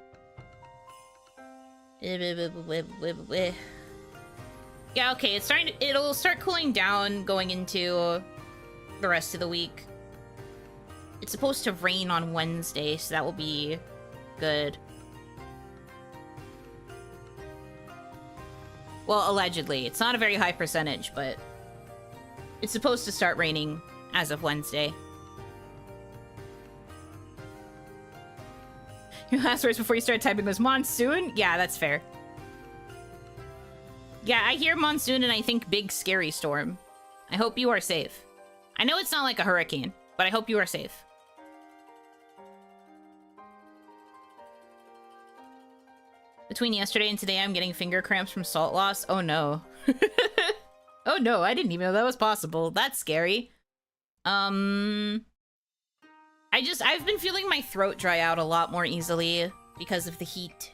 Yeah, okay, it'll start cooling down going into the rest of the week. It's supposed to rain on Wednesday, so that will be good. Well, allegedly. It's not a very high percentage, but it's supposed to start raining as of Wednesday. Your last words before you started typing was monsoon? Yeah, that's fair. Yeah, I hear monsoon and I think big scary storm. I hope you are safe. I know it's not like a hurricane, but I hope you are safe. Between yesterday and today, I'm getting finger cramps from salt loss. Oh no. Oh no, I didn't even know that was possible. That's scary. I've been feeling my throat dry out a lot more easily because of the heat.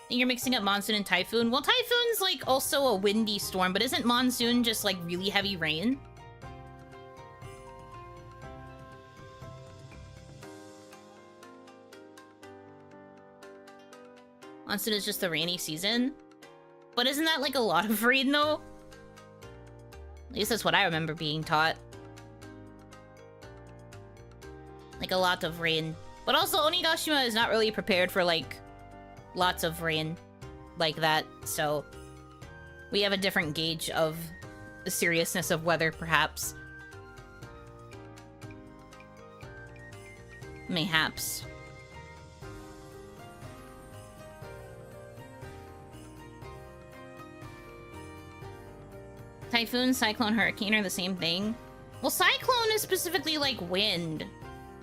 You're mixing up monsoon and typhoon. Well, typhoon's like also a windy storm, but isn't monsoon just like really heavy rain? Monsoon is just the rainy season. But isn't that like a lot of rain though? At least that's what I remember being taught. Like a lot of rain. But also Onigashima is not really prepared for like lots of rain like that, so we have a different gauge of the seriousness of weather, perhaps. Mayhaps. Typhoon, cyclone, hurricane are the same thing. Well, cyclone is specifically like wind.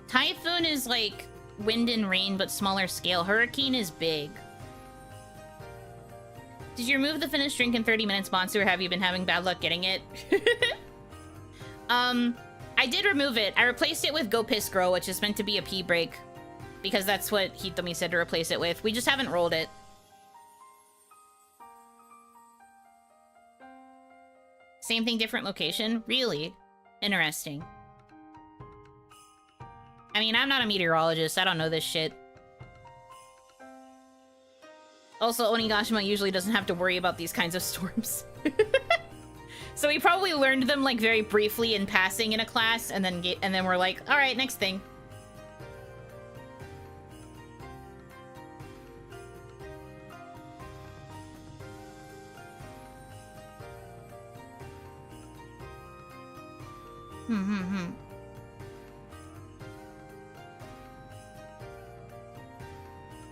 Typhoon is like wind and rain, but smaller scale. Hurricane is big. Did you remove the finished drink in 30 minutes, Monster, or have you been having bad luck getting it? I did remove it. I replaced it with Go Piss Grow, which is meant to be a pee break. Because that's what Hitomi said to replace it with. We just haven't rolled it. Same thing, different location? Really? Interesting. I mean, I'm not a meteorologist. I don't know this shit. Also, Onigashima usually doesn't have to worry about these kinds of storms. So we probably learned them, like, very briefly in passing in a class, and then we're like, alright, next thing.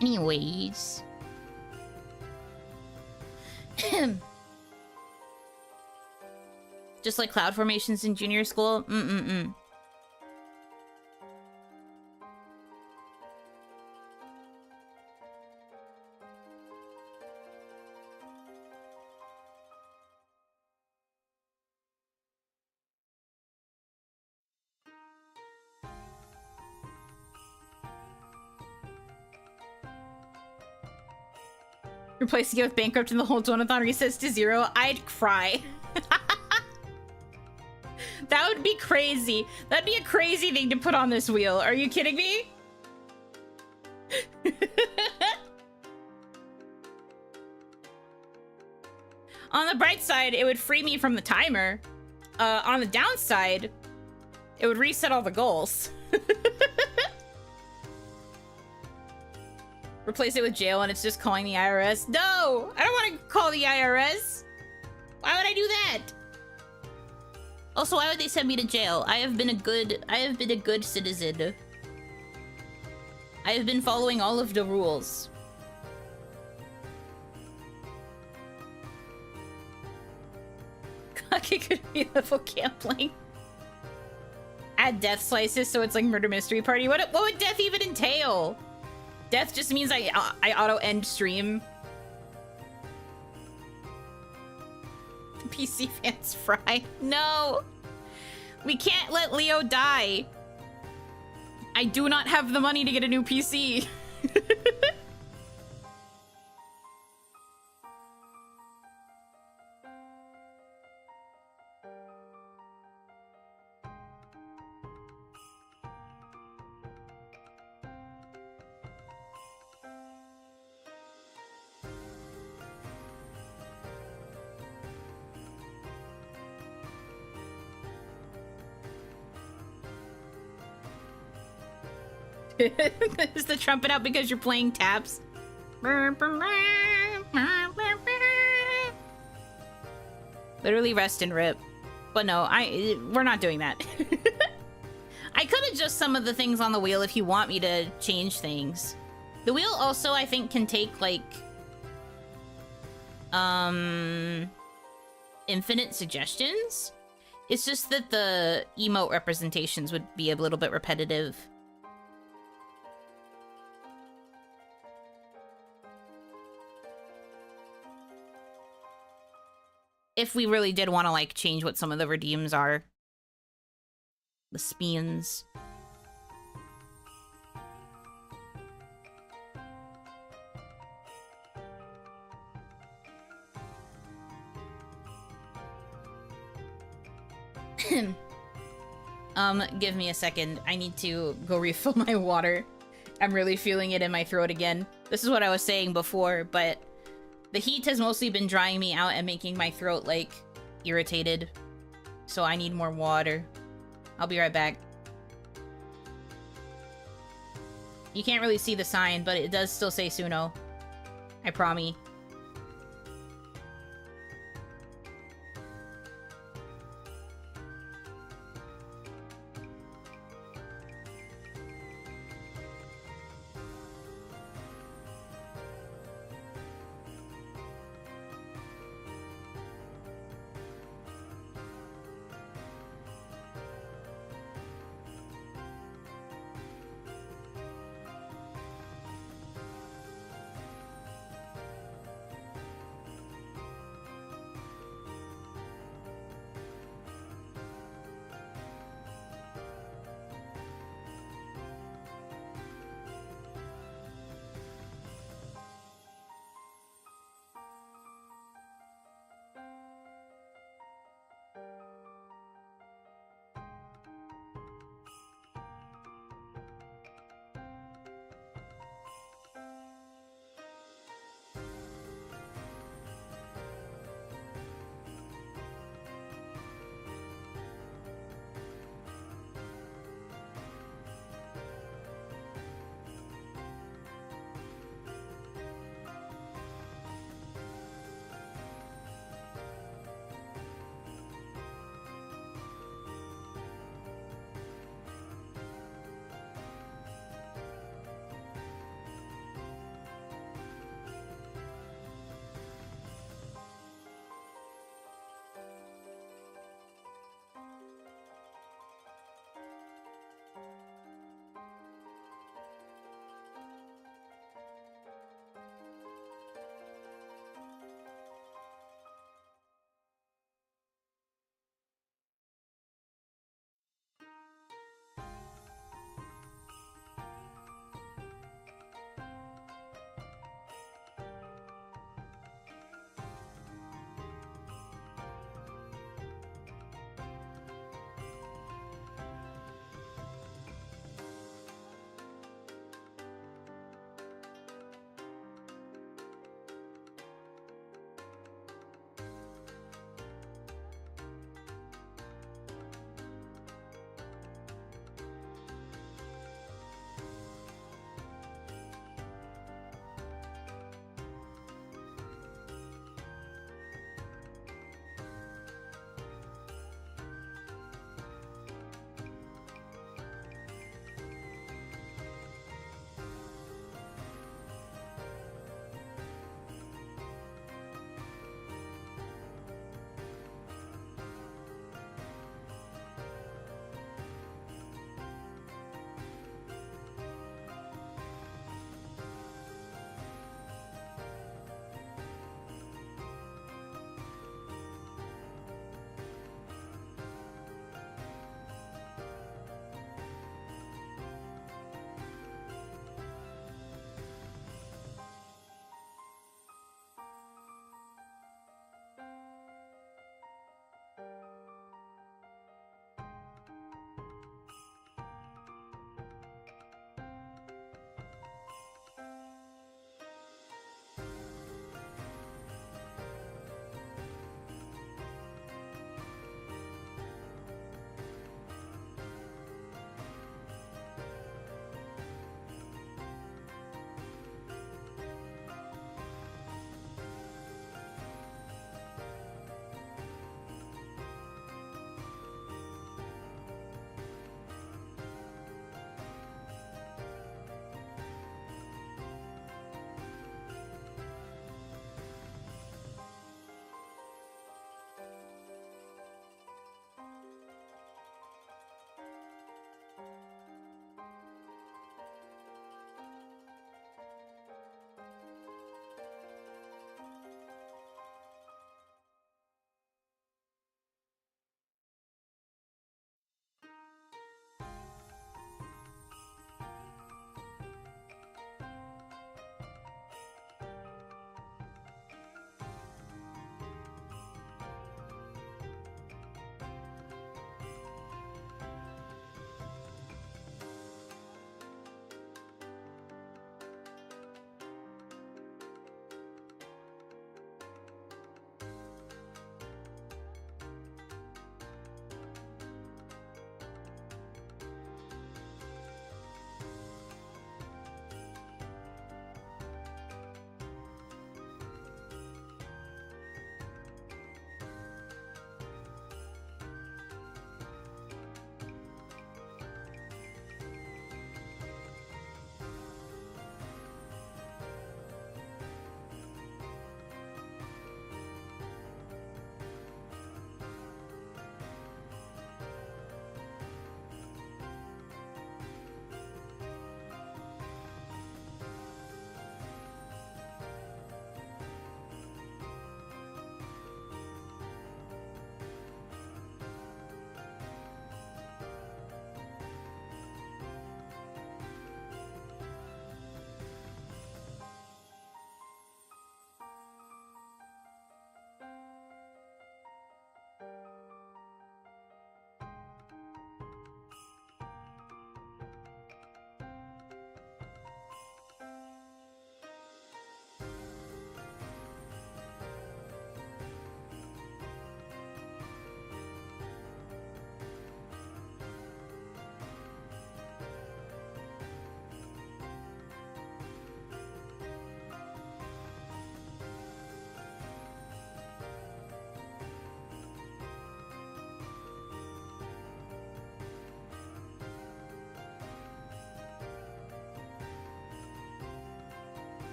Anyways. Just like cloud formations in junior school? Replacing it with bankrupt and the whole donathon resets to 0, I'd cry. That would be crazy. That'd be a crazy thing to put on this wheel. Are you kidding me? On the bright side, it would free me from the timer. On the downside, it would reset all the goals. Replace it with jail and it's just calling the IRS. No! I don't want to call the IRS! Why would I do that? Also, why would they send me to jail? I have been a good citizen. I have been following all of the rules. It could be level gambling. Add death slices so it's like murder mystery party. What would death even entail? Death just means I auto end stream. PC fans fry. No! We can't let Leo die. I do not have the money to get a new PC. Is the trumpet out because you're playing taps? Literally rest and rip. But no, we're not doing that. I could adjust some of the things on the wheel if you want me to change things. The wheel also, I think, can take, like, infinite suggestions. It's just that the emote representations would be a little bit repetitive. If we really did want to, like, change what some of the redeems are. The speens. Give me a second. I need to go refill my water. I'm really feeling it in my throat again. This is what I was saying before, but the heat has mostly been drying me out and making my throat, like, irritated. So I need more water. I'll be right back. You can't really see the sign, but it does still say Suno. I promise.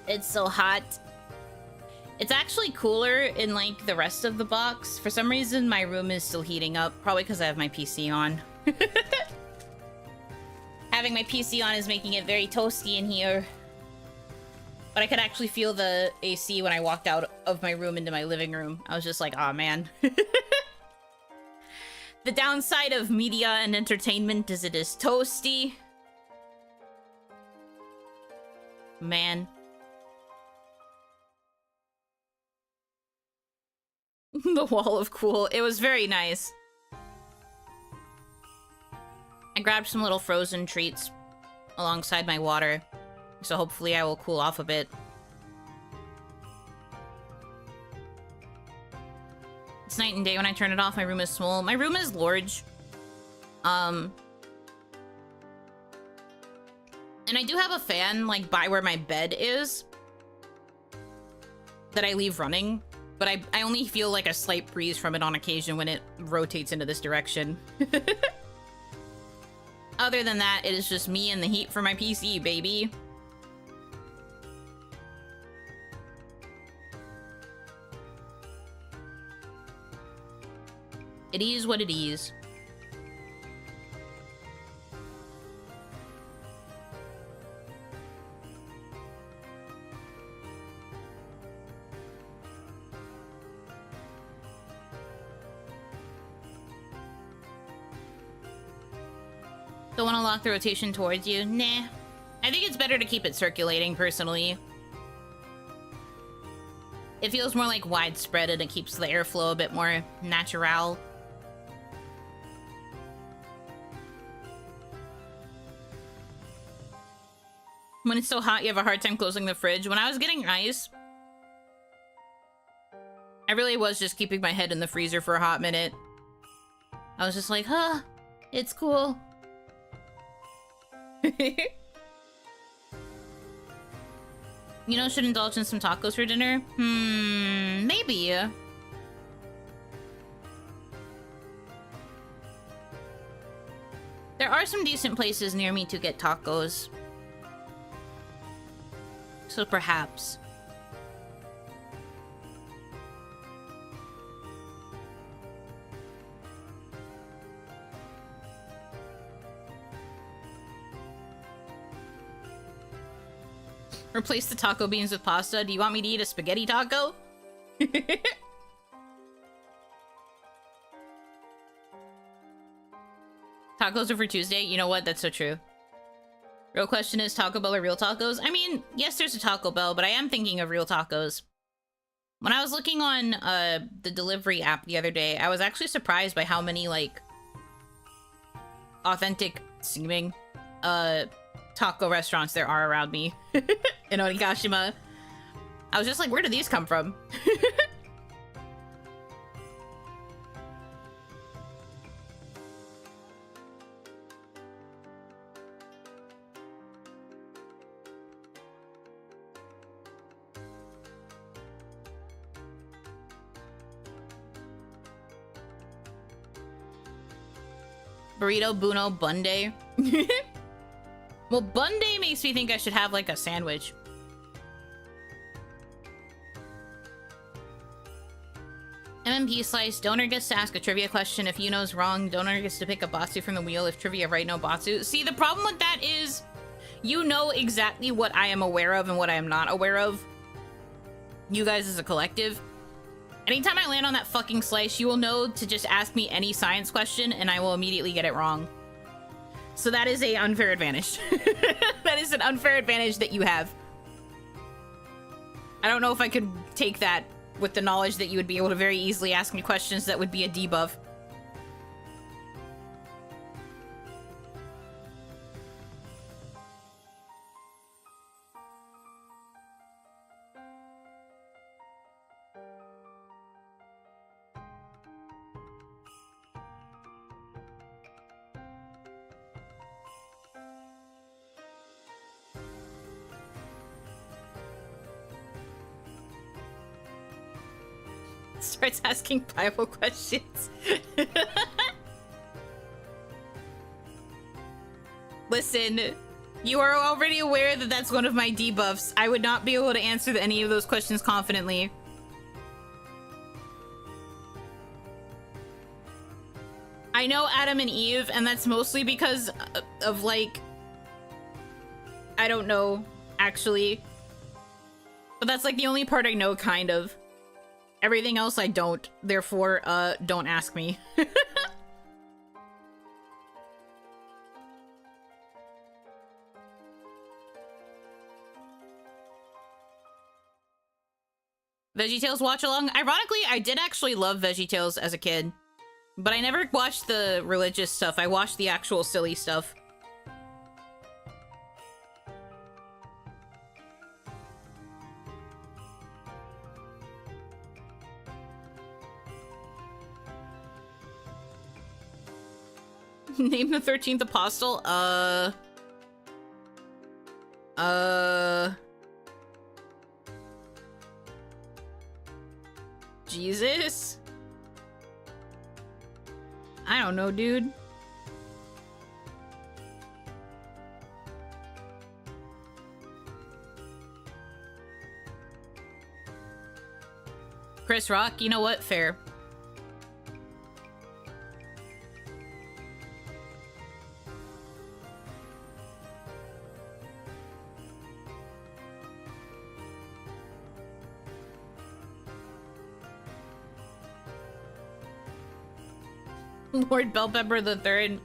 It's so hot. It's actually cooler in, like, the rest of the box. For some reason, my room is still heating up. Probably because I have my PC on. Having my PC on is making it very toasty in here. But I could actually feel the AC when I walked out of my room into my living room. I was just like, aw, man. The downside of media and entertainment is it is toasty. Man. The wall of cool. It was very nice. I grabbed some little frozen treats alongside my water, so hopefully I will cool off a bit. It's night and day when I turn it off. My room is small. My room is large. And I do have a fan, like, by where my bed is that I leave running. But I only feel like a slight breeze from it on occasion when it rotates into this direction. Other than that, it is just me and the heat for my PC, baby. It is what it is. Don't want to lock the rotation towards you? Nah. I think it's better to keep it circulating, personally. It feels more like widespread and it keeps the airflow a bit more natural. When it's so hot, you have a hard time closing the fridge. When I was getting ice, I really was just keeping my head in the freezer for a hot minute. I was just like, huh, it's cool. You know, should indulge in some tacos for dinner? Maybe. There are some decent places near me to get tacos. So perhaps. Replace the taco beans with pasta. Do you want me to eat a spaghetti taco? Tacos are for Tuesday? You know what? That's so true. Real question is, Taco Bell or real tacos? I mean, yes, there's a Taco Bell, but I am thinking of real tacos. When I was looking on the delivery app the other day, I was actually surprised by how many, like, authentic seeming taco restaurants there are around me in Onigashima. I was just like, where do these come from? Burrito, Buno, Bunday. Well, Bunday makes me think I should have, like, a sandwich. MMP Slice. Donor gets to ask a trivia question. If Yuno's wrong, donor gets to pick a Batsu from the wheel. If trivia right, no Batsu. See, the problem with that is you know exactly what I am aware of and what I am not aware of. You guys as a collective. Anytime I land on that fucking slice, you will know to just ask me any science question and I will immediately get it wrong. So that is a unfair advantage. That is an unfair advantage that you have. I don't know if I could take that with the knowledge that you would be able to very easily ask me questions that would be a debuff. Starts asking Bible questions. Listen, You are already aware that that's one of my debuffs. I would not be able to answer any of those questions confidently. I know Adam and Eve, and that's mostly because of, like... I don't know, actually. But that's, like, the only part I know, kind of. Everything else I don't. Therefore, don't ask me. VeggieTales watch along. Ironically, I did actually love VeggieTales as a kid. But I never watched the religious stuff. I watched the actual silly stuff. Name the 13th apostle? Jesus? I don't know, dude. Chris Rock, you know what? Fair. Lord Bellpepper the Third.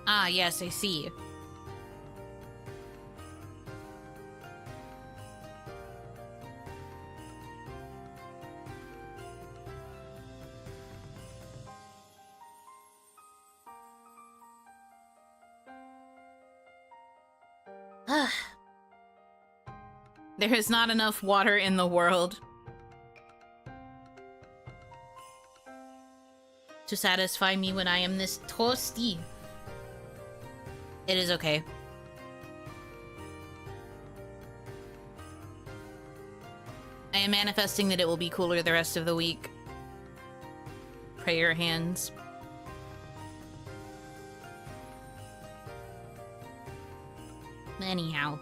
Ah, yes, I see. There is not enough water in the world to satisfy me when I am this toasty. It is okay. I am manifesting that it will be cooler the rest of the week. Pray your hands. Anyhow.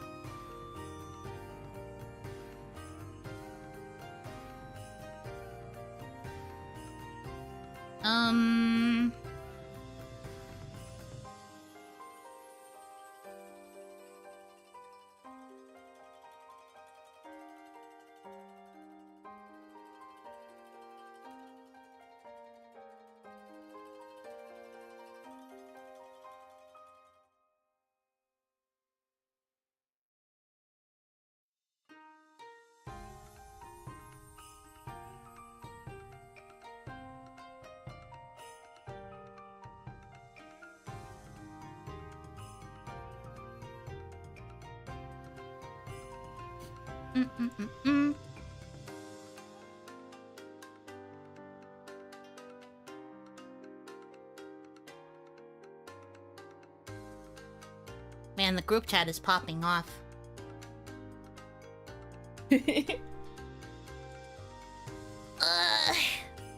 Man, the group chat is popping off.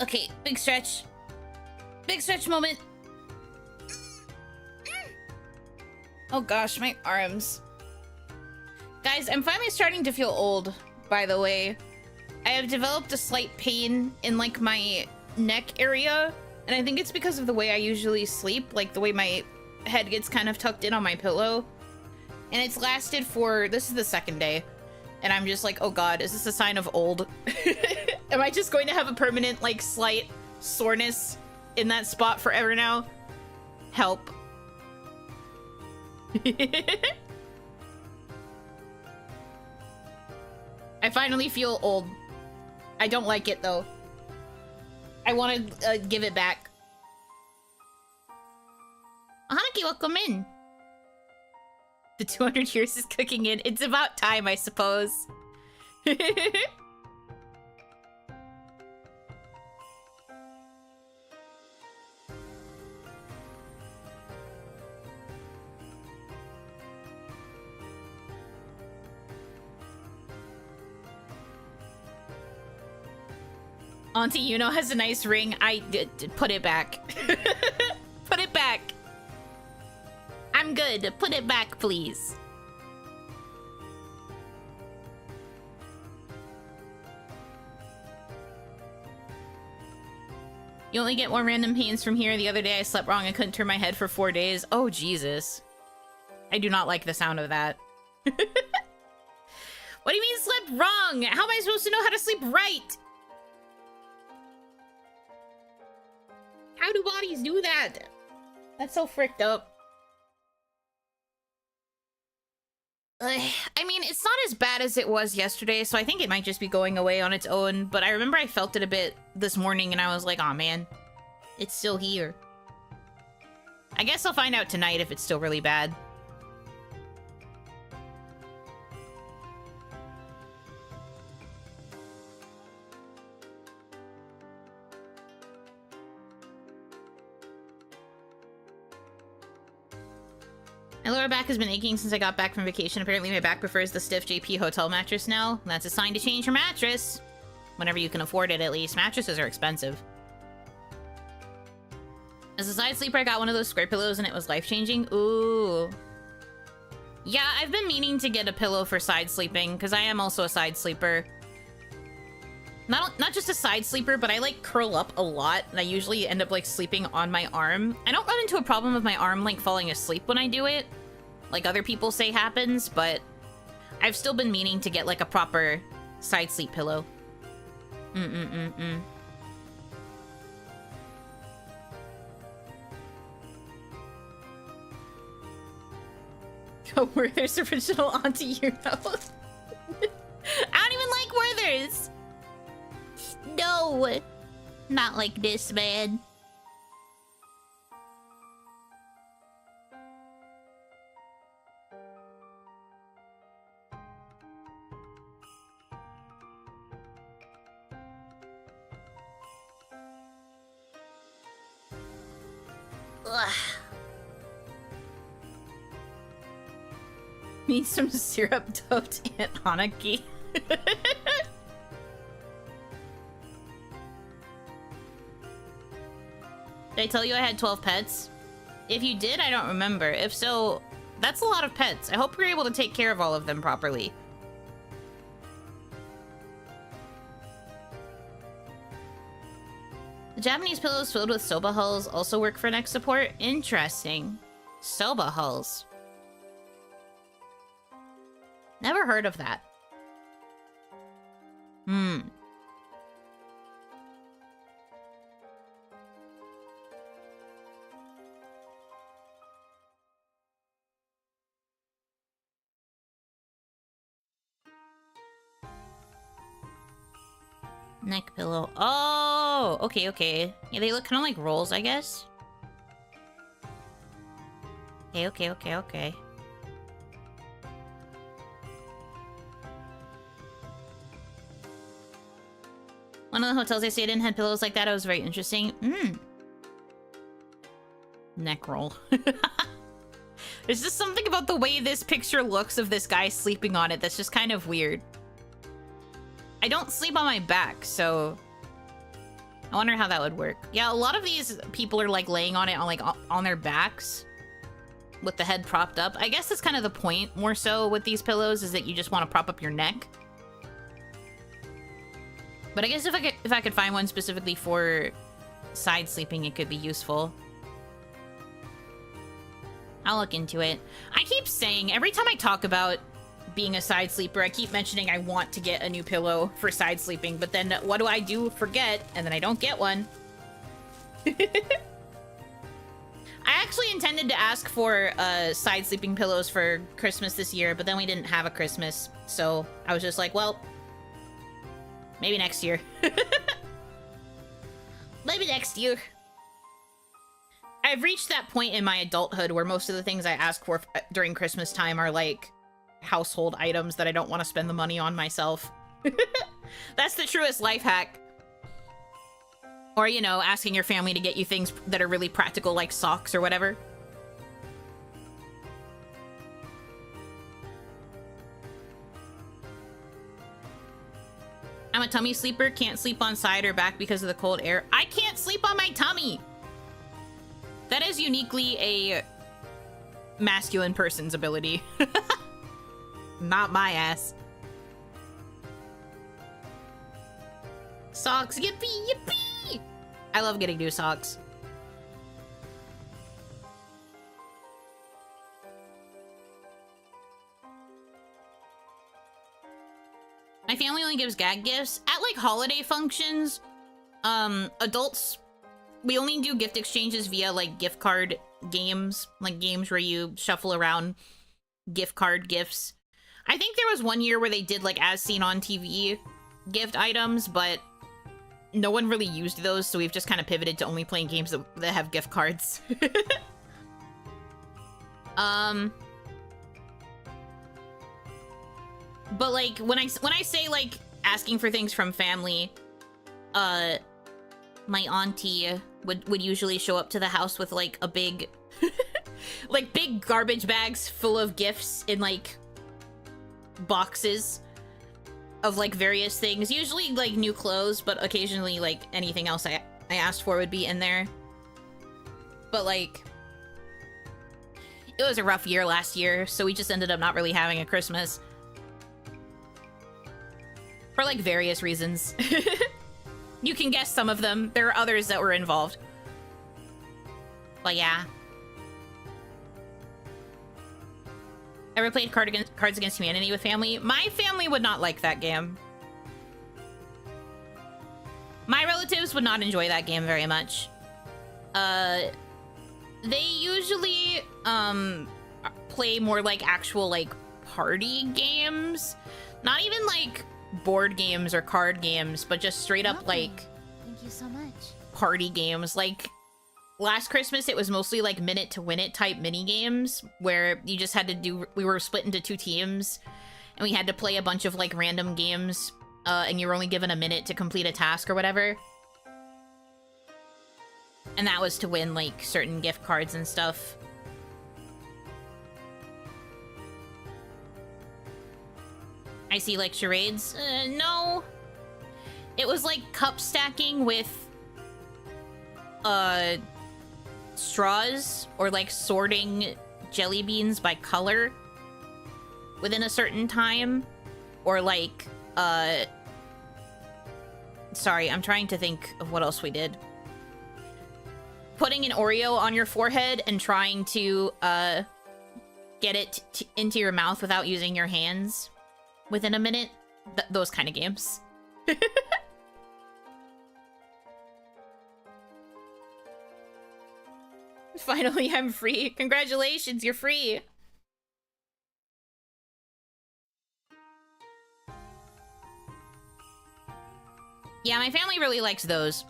Okay, big stretch. Big stretch moment. Oh gosh, my arms. Guys, I'm finally starting to feel old, by the way. I have developed a slight pain in, like, my neck area, and I think it's because of the way I usually sleep, like the way my head gets kind of tucked in on my pillow. And it's lasted for, this is the second day, and I'm just like, oh god, is this a sign of old? Am I just going to have a permanent, like, slight soreness in that spot forever now? Help. I finally feel old. I don't like it, though. I want to give it back. Hanaki, welcome in. The 200 years is cooking in. It's about time, I suppose. Auntie Yuno has a nice ring. I did put it back. Put it back. I'm good. Put it back, please. You only get more random pains from here. The other day I slept wrong and couldn't turn my head for 4 days. Oh, Jesus. I do not like the sound of that. What do you mean slept wrong? How am I supposed to know how to sleep right? How do bodies do that? That's so fricked up. I mean, it's not as bad as it was yesterday, so I think it might just be going away on its own, but I remember I felt it a bit this morning and I was like, aw man, it's still here. I guess I'll find out tonight if it's still really bad. My lower back has been aching since I got back from vacation. Apparently my back prefers the stiff JP hotel mattress now. That's a sign to change your mattress. Whenever you can afford it, at least. Mattresses are expensive. As a side sleeper, I got one of those square pillows and it was life-changing. Ooh. Yeah, I've been meaning to get a pillow for side sleeping, because I am also a side sleeper. Not just a side sleeper, but I like curl up a lot, and I usually end up like sleeping on my arm. I don't run into a problem with my arm like falling asleep when I do it, like other people say happens, but I've still been meaning to get like a proper side sleep pillow. Oh, Werther's original Auntie Yuno. I don't even like Werther's. No, not like this, man. Ugh. Need some syrup dubbed Aunt Hanaki. Did I tell you I had 12 pets? If you did, I don't remember. If so, that's a lot of pets. I hope you're able to take care of all of them properly. The Japanese pillows filled with soba hulls also work for neck support? Interesting. Soba hulls. Never heard of that. Neck pillow. Oh, okay. Yeah, they look kind of like rolls, I guess. Okay. One of the hotels I stayed in had pillows like that. It was very interesting. Neck roll. There's just something about the way this picture looks of this guy sleeping on it that's just kind of weird. I don't sleep on my back, so I wonder how that would work. Yeah, a lot of these people are like laying on it on their backs with the head propped up. I guess that's kind of the point more so with these pillows, is that you just want to prop up your neck. But I guess if I could find one specifically for side sleeping, it could be useful. I'll look into it. I keep saying, every time I talk about being a side sleeper, I keep mentioning I want to get a new pillow for side sleeping, but then what do? Forget, and then I don't get one. I actually intended to ask for side sleeping pillows for Christmas this year, but then we didn't have a Christmas, so I was just like, well, maybe next year. Maybe next year. I've reached that point in my adulthood where most of the things I ask for during Christmas time are like household items that I don't want to spend the money on myself. That's the truest life hack. Or, you know, asking your family to get you things that are really practical, like socks or whatever. I'm a a tummy sleeper, can't sleep on side or back because of the cold air. I can't sleep on my tummy! That is uniquely a masculine person's ability. Not my ass. Socks, yippee, yippee! I love getting new socks. My family only gives gag gifts. At, like, holiday functions, adults, we only do gift exchanges via, like, gift card games. Like, games where you shuffle around gift card gifts. I think there was one year where they did, like, as seen on TV gift items, but no one really used those, so we've just kind of pivoted to only playing games that have gift cards. But, like, when I say, like, asking for things from family, my auntie would usually show up to the house with, like, a big, like, big garbage bags full of gifts in, like, boxes of, like, various things. Usually, like, new clothes, but occasionally, like, anything else I asked for would be in there. But, like, it was a rough year last year, so we just ended up not really having a Christmas. For, like, various reasons. You can guess some of them. There are others that were involved. But yeah. Ever played Cards Against Humanity with family? My family would not like that game. My relatives would not enjoy that game very much. They usually, play more, like, actual, like, party games. Not even, like, board games or card games, but just straight up, like, thank you so much. Party games. Like, last Christmas, it was mostly, like, minute to win it type mini games where you just had to do, we were split into 2 teams and we had to play a bunch of, like, random games, and you were only given a minute to complete a task or whatever. And that was to win, like, certain gift cards and stuff. I see, like, charades. No. It was, like, cup stacking with, straws, or, like, sorting jelly beans by color within a certain time. Or, like, sorry, I'm trying to think of what else we did. Putting an Oreo on your forehead and trying to, get it into your mouth without using your hands within a minute. Those kind of games. Finally, I'm free. Congratulations, you're free. Yeah, my family really likes those.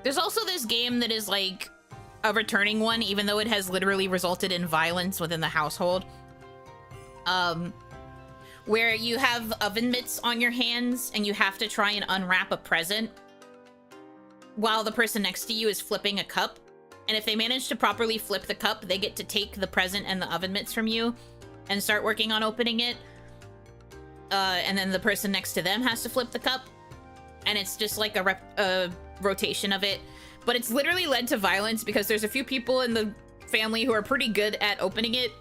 There's also this game that is, like, a returning one, even though it has literally resulted in violence within the household. Where you have oven mitts on your hands and you have to try and unwrap a present while the person next to you is flipping a cup. And if they manage to properly flip the cup, they get to take the present and the oven mitts from you and start working on opening it. And then the person next to them has to flip the cup. And it's just like a rotation of it. But it's literally led to violence because there's a few people in the family who are pretty good at opening it.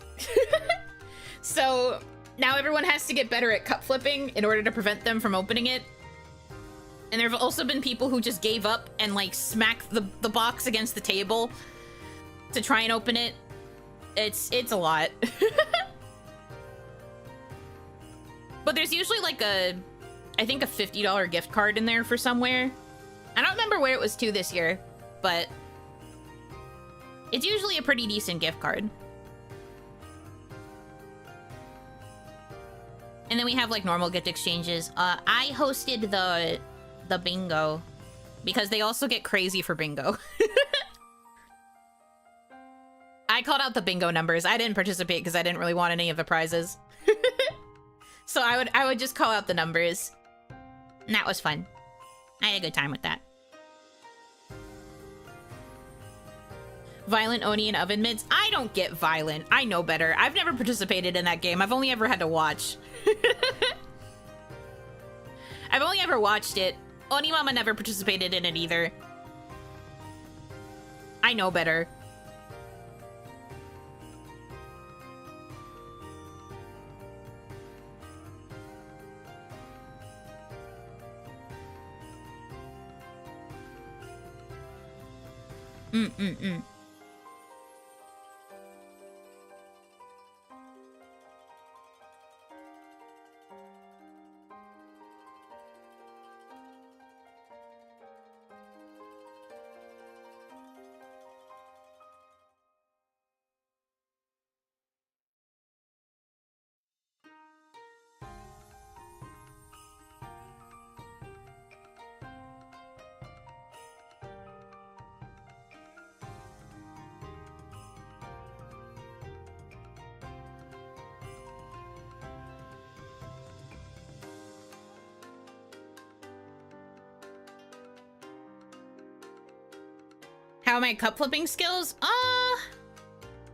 So now everyone has to get better at cup flipping in order to prevent them from opening it. And there have also been people who just gave up and, like, smacked the box against the table to try and open it. It's a lot. But there's usually, like, I think a $50 gift card in there for somewhere. I don't remember where it was to this year, but it's usually a pretty decent gift card. And then we have, like, normal gift exchanges. I hosted the bingo because they also get crazy for bingo. I called out the bingo numbers. I didn't participate because I didn't really want any of the prizes. So I would just call out the numbers. And that was fun. I had a good time with that. Violent Oni and oven mitts. I don't get violent. I know better. I've never participated in that game. I've only ever had to watch. never watched it. OniMon never participated in it either. I know better. How are my cup flipping skills?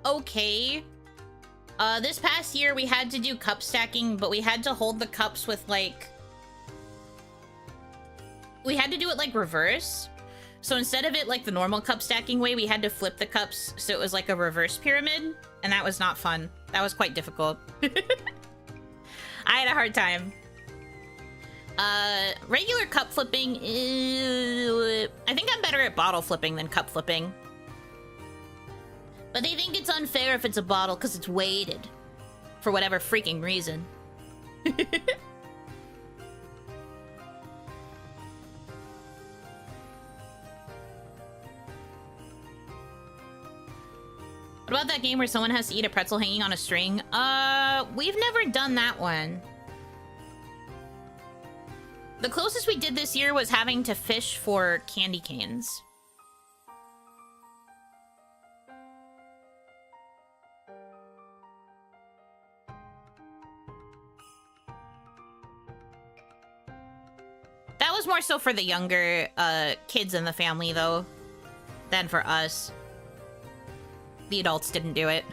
Okay. This past year we had to do cup stacking, but we had to hold the cups with like... We had to do it like reverse. So instead of it like the normal cup stacking way, we had to flip the cups so it was like a reverse pyramid. And that was not fun. That was quite difficult. I had a hard time. Regular cup flipping is... I think I'm better at bottle flipping than cup flipping. But they think it's unfair if it's a bottle because it's weighted. For whatever freaking reason. What about that game where someone has to eat a pretzel hanging on a string? We've never done that one. The closest we did this year was having to fish for candy canes. That was more so for the younger kids in the family, though, than for us. The adults didn't do it.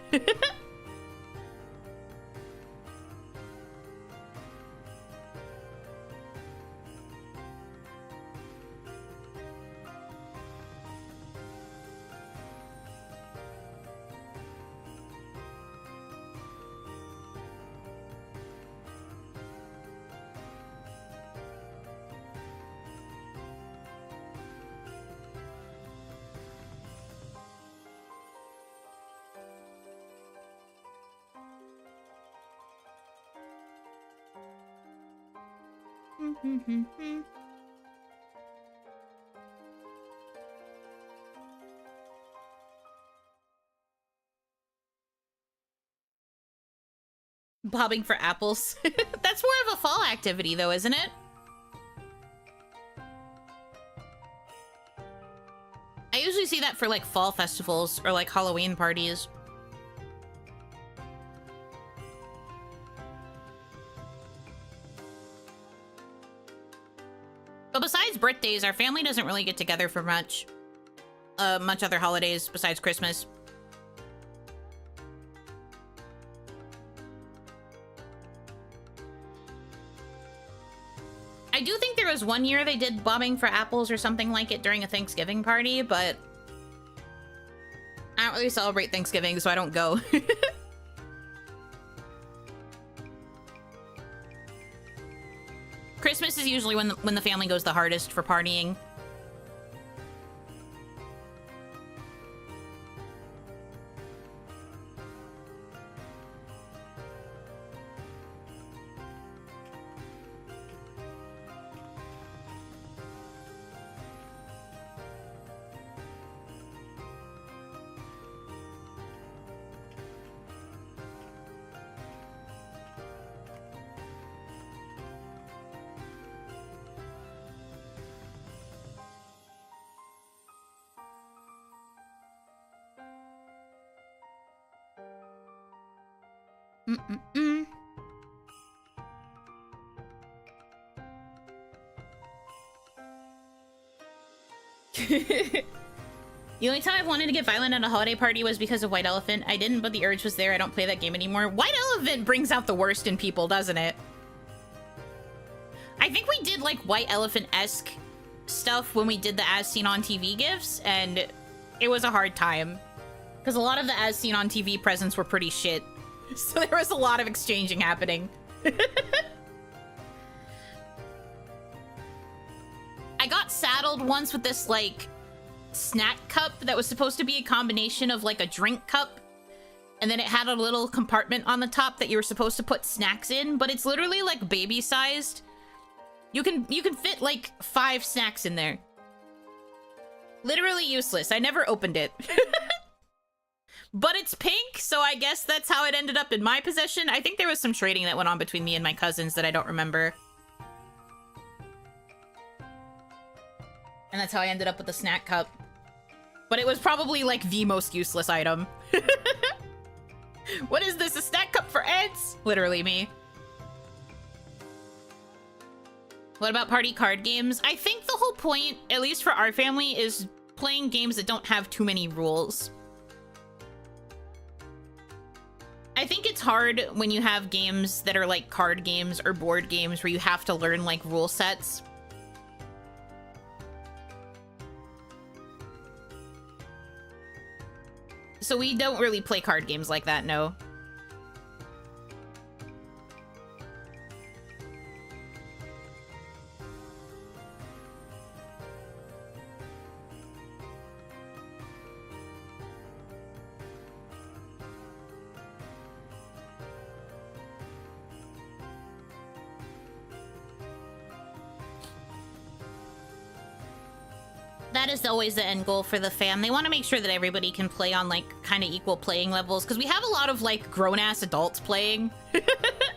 Bobbing for apples. That's more of a fall activity, though, isn't it? I usually see that for, like, fall festivals or, like, Halloween parties. But besides birthdays, our family doesn't really get together for much other holidays besides Christmas. I do think there was one year they did bobbing for apples or something like it during a Thanksgiving party, but I don't really celebrate Thanksgiving, so I don't go. Christmas is usually when the family goes the hardest for partying. The only time I've wanted to get violent at a holiday party was because of White Elephant. I didn't, but the urge was there. I don't play that game anymore. White Elephant brings out the worst in people, doesn't it? I think we did like White Elephant-esque stuff when we did the As Seen on TV gifts, and it was a hard time. Because a lot of the As Seen on TV presents were pretty shit. So there was a lot of exchanging happening. I got saddled once with this, like, snack cup that was supposed to be a combination of, like, a drink cup. And then it had a little compartment on the top that you were supposed to put snacks in. But it's literally, like, baby-sized. You can fit, like, 5 snacks in there. Literally useless. I never opened it. But it's pink, so I guess that's how it ended up in my possession. I think there was some trading that went on between me and my cousins that I don't remember. And that's how I ended up with the snack cup. But it was probably, like, the most useless item. What is this? A snack cup for ants? Literally me. What about party card games? I think the whole point, at least for our family, is playing games that don't have too many rules. I think it's hard when you have games that are like card games or board games where you have to learn like rule sets. So we don't really play card games like that, no. That is always the end goal for the fam. They want to make sure that everybody can play on, like, kind of equal playing levels. Because we have a lot of, like, grown-ass adults playing.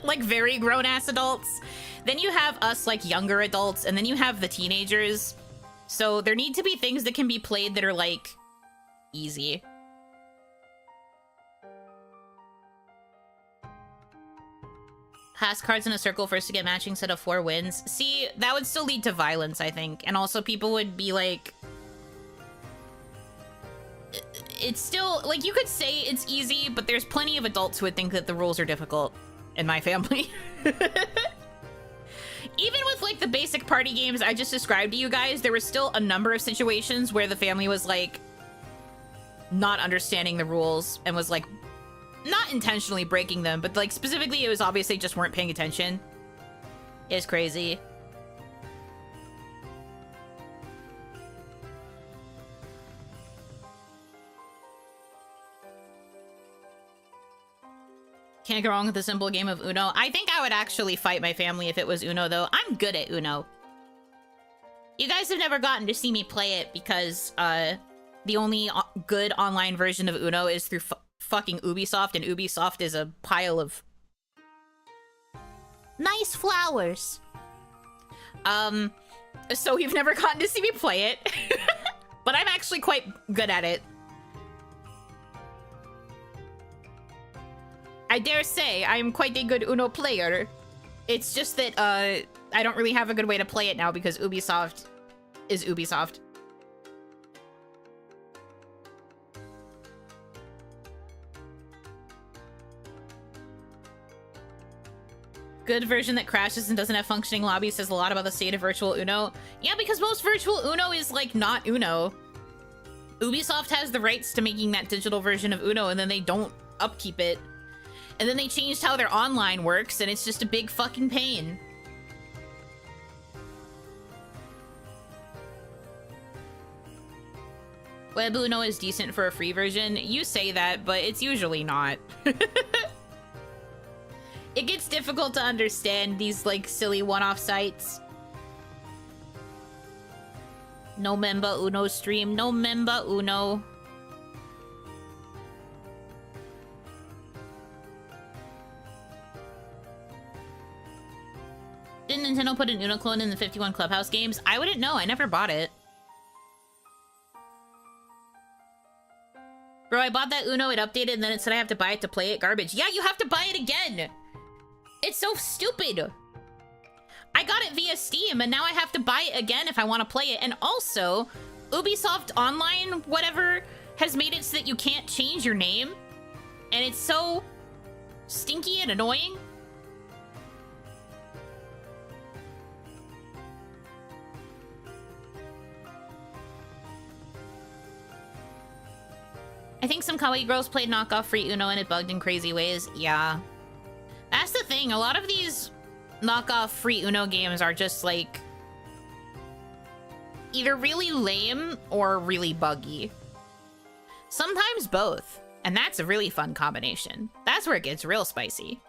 Like, very grown-ass adults. Then you have us, like, younger adults. And then you have the teenagers. So there need to be things that can be played that are, like, easy. Pass cards in a circle first to get matching set of 4 wins. See, that would still lead to violence, I think. And also people would be like... It's still... Like, you could say it's easy, but there's plenty of adults who would think that the rules are difficult in my family. Even with, like, the basic party games I just described to you guys, there was still a number of situations where the family was, like, not understanding the rules and was, like, not intentionally breaking them, but, like, specifically it was obvious they just weren't paying attention. It's crazy. Can't go wrong with the simple game of Uno. I think I would actually fight my family if it was Uno, though. I'm good at Uno. You guys have never gotten to see me play it because, the only good online version of Uno is through fucking Ubisoft, and Ubisoft is a pile of nice flowers. So you've never gotten to see me play it. But I'm actually quite good at it. I dare say I'm quite a good Uno player. It's just that, I don't really have a good way to play it now because Ubisoft is Ubisoft. Good version that crashes and doesn't have functioning lobbies says a lot about the state of virtual Uno. Yeah, because most virtual Uno is, like, not Uno. Ubisoft has the rights to making that digital version of Uno, and then they don't upkeep it. And then they changed how their online works, and it's just a big fucking pain. Web Uno is decent for a free version. You say that, but it's usually not. It gets difficult to understand these, like, silly one-off sites. No member Uno stream. No member Uno. Didn't Nintendo put an Uno clone in the 51 Clubhouse games? I wouldn't know. I never bought it. Bro, I bought that Uno, it updated, and then it said I have to buy it to play it. Garbage. Yeah, you have to buy it again! It's so stupid! I got it via Steam, and now I have to buy it again if I want to play it. And also, Ubisoft Online, whatever, has made it so that you can't change your name. And it's so stinky and annoying. I think some kawaii girls played knockoff free Uno and it bugged in crazy ways. Yeah. That's the thing. A lot of these knockoff free Uno games are just like either really lame or really buggy. Sometimes both. And that's a really fun combination. That's where it gets real spicy.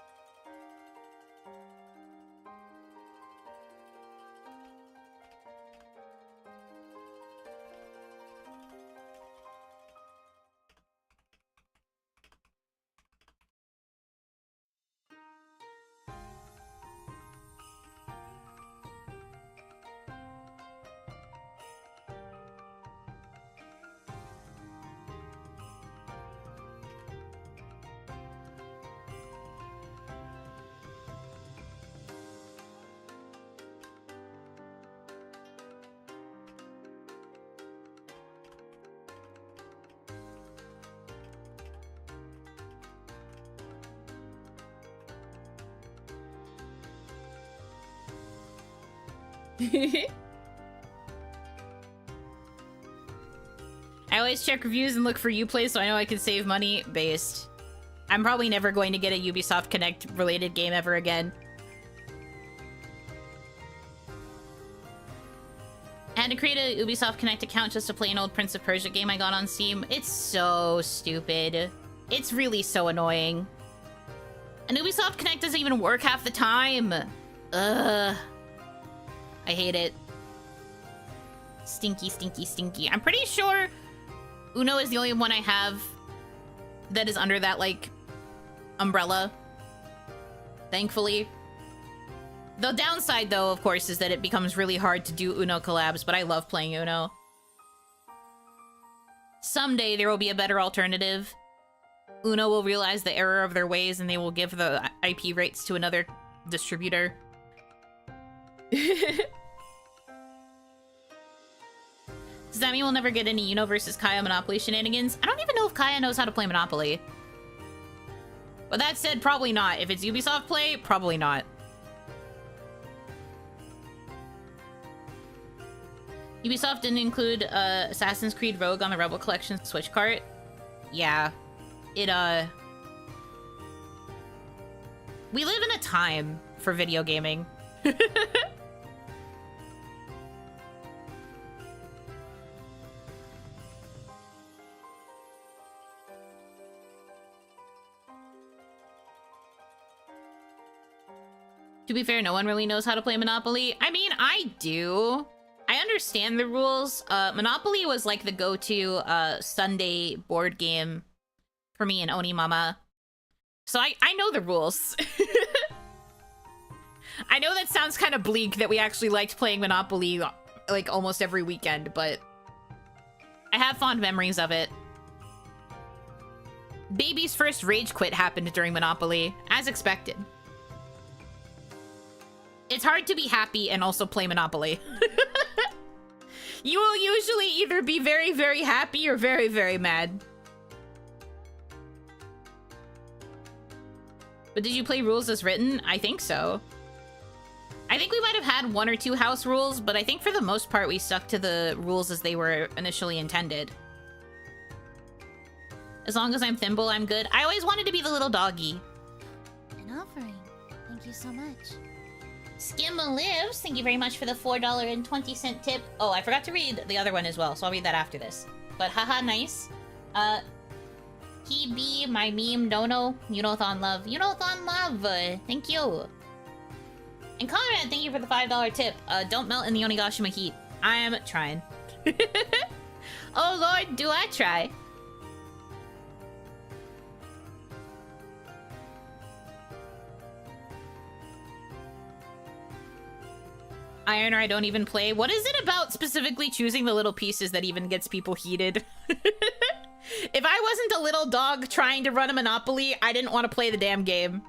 I always check reviews and look for Uplay so I know I can save money. Based. I'm probably never going to get a Ubisoft Connect related game ever again. I had to create a Ubisoft Connect account just to play an old Prince of Persia game I got on Steam. It's so stupid. It's really so annoying. And Ubisoft Connect doesn't even work half the time. Ugh. I hate it. Stinky, stinky, stinky. I'm pretty sure Uno is the only one I have that is under that, like, umbrella. Thankfully. The downside, though, of course, is that it becomes really hard to do Uno collabs, but I love playing Uno. Someday there will be a better alternative. Uno will realize the error of their ways and they will give the IP rights to another distributor. Does that mean we'll never get any Yuno versus Kaya Monopoly shenanigans? I don't even know if Kaya knows how to play Monopoly. But that said, probably not. If it's Ubisoft play, probably not. Ubisoft didn't include Assassin's Creed Rogue on the Rebel Collection Switch cart. Yeah. It, we live in a time for video gaming. To be fair, no one really knows how to play Monopoly. I mean, I do. I understand the rules. Monopoly was like the go-to Sunday board game for me and Onimama. So I know the rules. I know that sounds kind of bleak that we actually liked playing Monopoly like almost every weekend, but I have fond memories of it. Baby's first rage quit happened during Monopoly, as expected. It's hard to be happy and also play Monopoly. You will usually either be very, very happy or very, very mad. But did you play rules as written? I think so. I think we might have had one or two house rules, but I think for the most part we stuck to the rules as they were initially intended. As long as I'm thimble, I'm good. I always wanted to be the little doggy. An offering. Thank you so much. Skimma Lives, thank you very much for the $4.20 tip. Oh, I forgot to read the other one as well, so I'll read that after this. But haha, nice. He be my meme dono. Yunothon love. Yunothon love. Thank you. And Conrad, thank you for the $5 tip. Don't melt in the Onigashima heat. I am trying. Oh lord, do I try. Iron or I don't even play. What is it about specifically choosing the little pieces that even gets people heated? If I wasn't a little dog trying to run a Monopoly, I didn't want to play the damn game.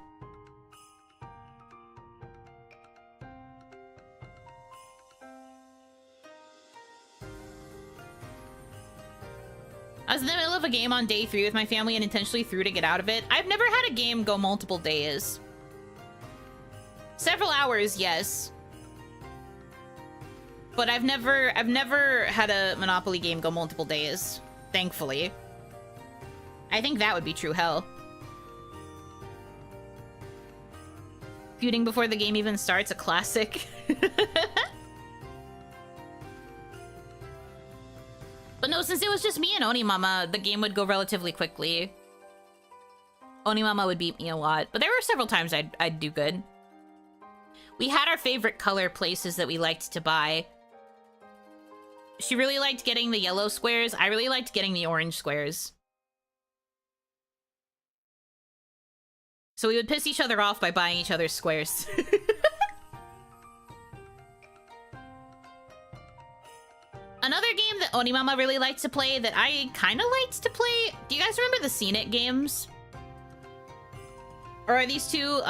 I was in the middle of a game on day 3 with my family and intentionally threw to get out of it. I've never had a game go multiple days. Several hours, yes. But I've never had a Monopoly game go multiple days, thankfully. I think that would be true hell. Feuding before the game even starts, a classic. But no, since it was just me and Onimama, the game would go relatively quickly. Onimama would beat me a lot, but there were several times I'd do good. We had our favorite color places that we liked to buy. She really liked getting the yellow squares. I really liked getting the orange squares. So we would piss each other off by buying each other's squares. Another game that Onimama really liked to play that I kind of liked to play... Do you guys remember the Scene It games? Or are these two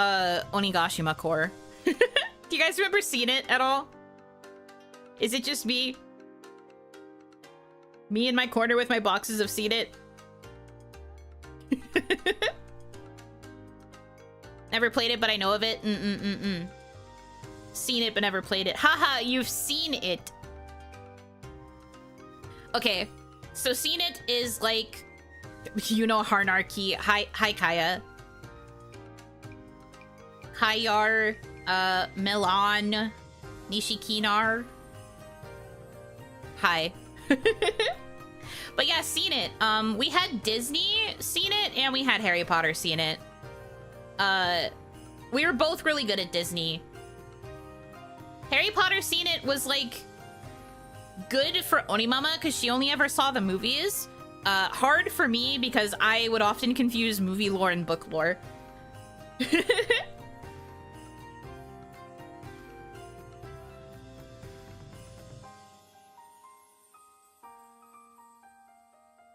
Onigashima core? Do you guys remember Scene It at all? Is it just me? Me in my corner with my boxes of Scene It? Never played it, but I know of it. Seen it, but never played it. Haha, you've seen it. Okay, so Seen It is like, you know, Hanaki. Hi Kaya. Kayar, Milan, Nishikinar. Hi. But yeah, Seen It. We had Disney Seen It, and we had Harry Potter Seen It. We were both really good at Disney. Harry Potter Seen It was like good for Onimama because she only ever saw the movies. Hard for me because I would often confuse movie lore and book lore.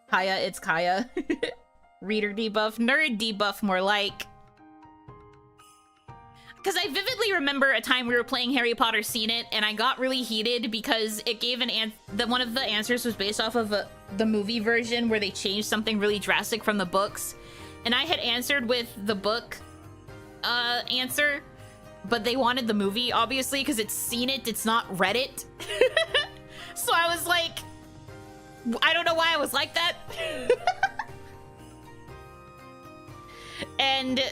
Kaya, it's Kaya. Reader debuff, nerd debuff, more like. Because I vividly remember a time we were playing Harry Potter Seen It, and I got really heated because it gave one of the answers was based off of the movie version where they changed something really drastic from the books. And I had answered with the book answer, but they wanted the movie, obviously, because it's Seen It, it's not read it. So I was like, I don't know why I was like that. And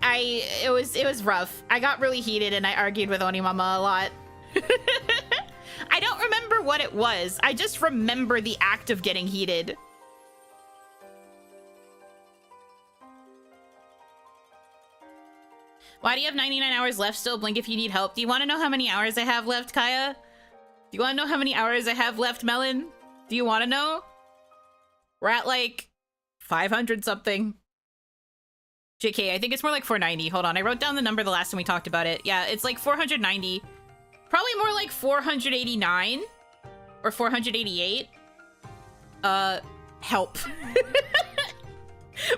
it was rough. I got really heated and I argued with Onimama a lot. I don't remember what it was. I just remember the act of getting heated. Why do you have 99 hours left still? Blink if you need help. Do you want to know how many hours I have left, Kaya? Do you want to know how many hours I have left, Melon? Do you want to know? We're at like 500 something. JK, I think it's more like 490. Hold on, I wrote down the number the last time we talked about it. Yeah, it's like 490. Probably more like 489 or 488. Help.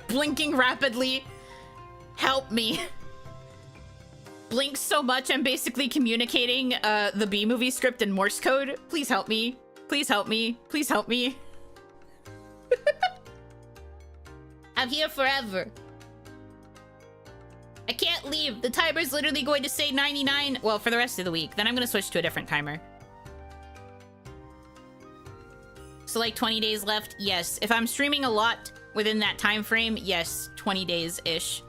Blinking rapidly. Help me. Blinks so much I'm basically communicating the B-movie script in Morse code. Please help me. Please help me. Please help me. I'm here forever. I can't leave. The timer's literally going to say 99. Well, for the rest of the week. Then I'm going to switch to a different timer. So like 20 days left? Yes. If I'm streaming a lot within that time frame, yes, 20 days-ish.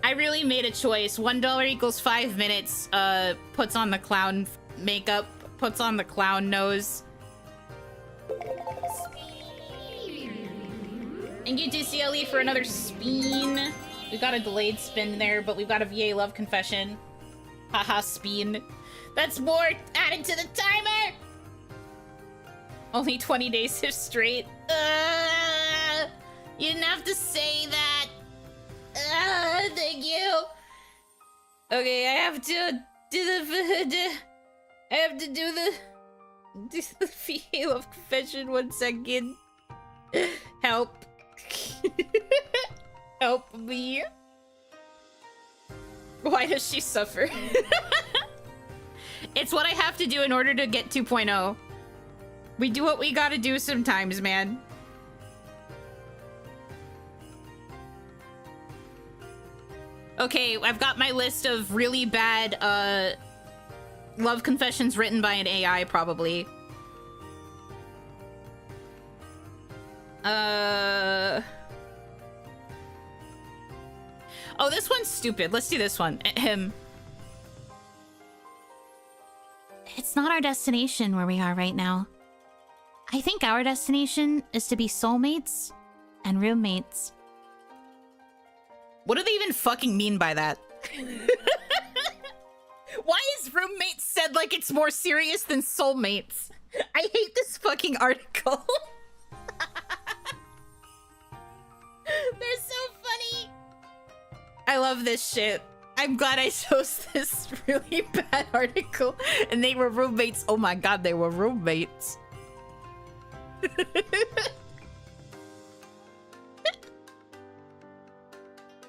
I really made a choice. $1 equals 5 minutes. Puts on the clown makeup. Puts on the clown nose. Thank you, DCLE, for another spin. We got a delayed spin there, but we've got a VA love confession. Haha, spin. That's more added to the timer! Only 20 days if straight. You didn't have to say that. Thank you. Okay, I have to do the... I have to do the VA love confession 1 second. Help. Help me. Why does she suffer? It's what I have to do in order to get 2.0. We do what we gotta do sometimes, man. Okay, I've got my list of really bad love confessions written by an AI, probably. Oh, this one's stupid. Let's do this one. It's not our destination where we are right now. I think our destination is to be soulmates and roommates. What do they even fucking mean by that? Why is roommates said like it's more serious than soulmates? I hate this fucking article. They're so funny. I love this shit. I'm glad I chose this really bad article. And they were roommates. Oh my god, they were roommates.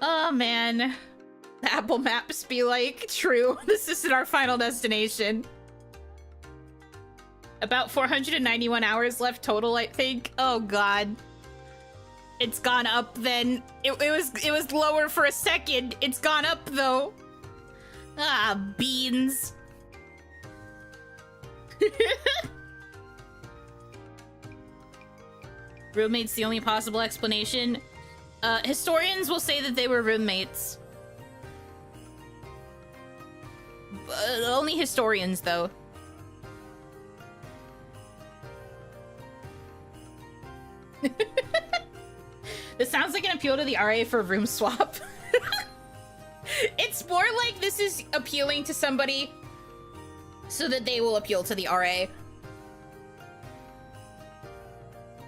Oh man. The Apple Maps be like, true, this isn't our final destination. About 491 hours left total, I think. Oh god. It's gone up then. It was lower for a second. It's gone up though. Ah, beans. Roommates the only possible explanation. Historians will say that they were roommates. Only historians, though. This sounds like an appeal to the RA for a room swap. It's more like this is appealing to somebody so that they will appeal to the RA.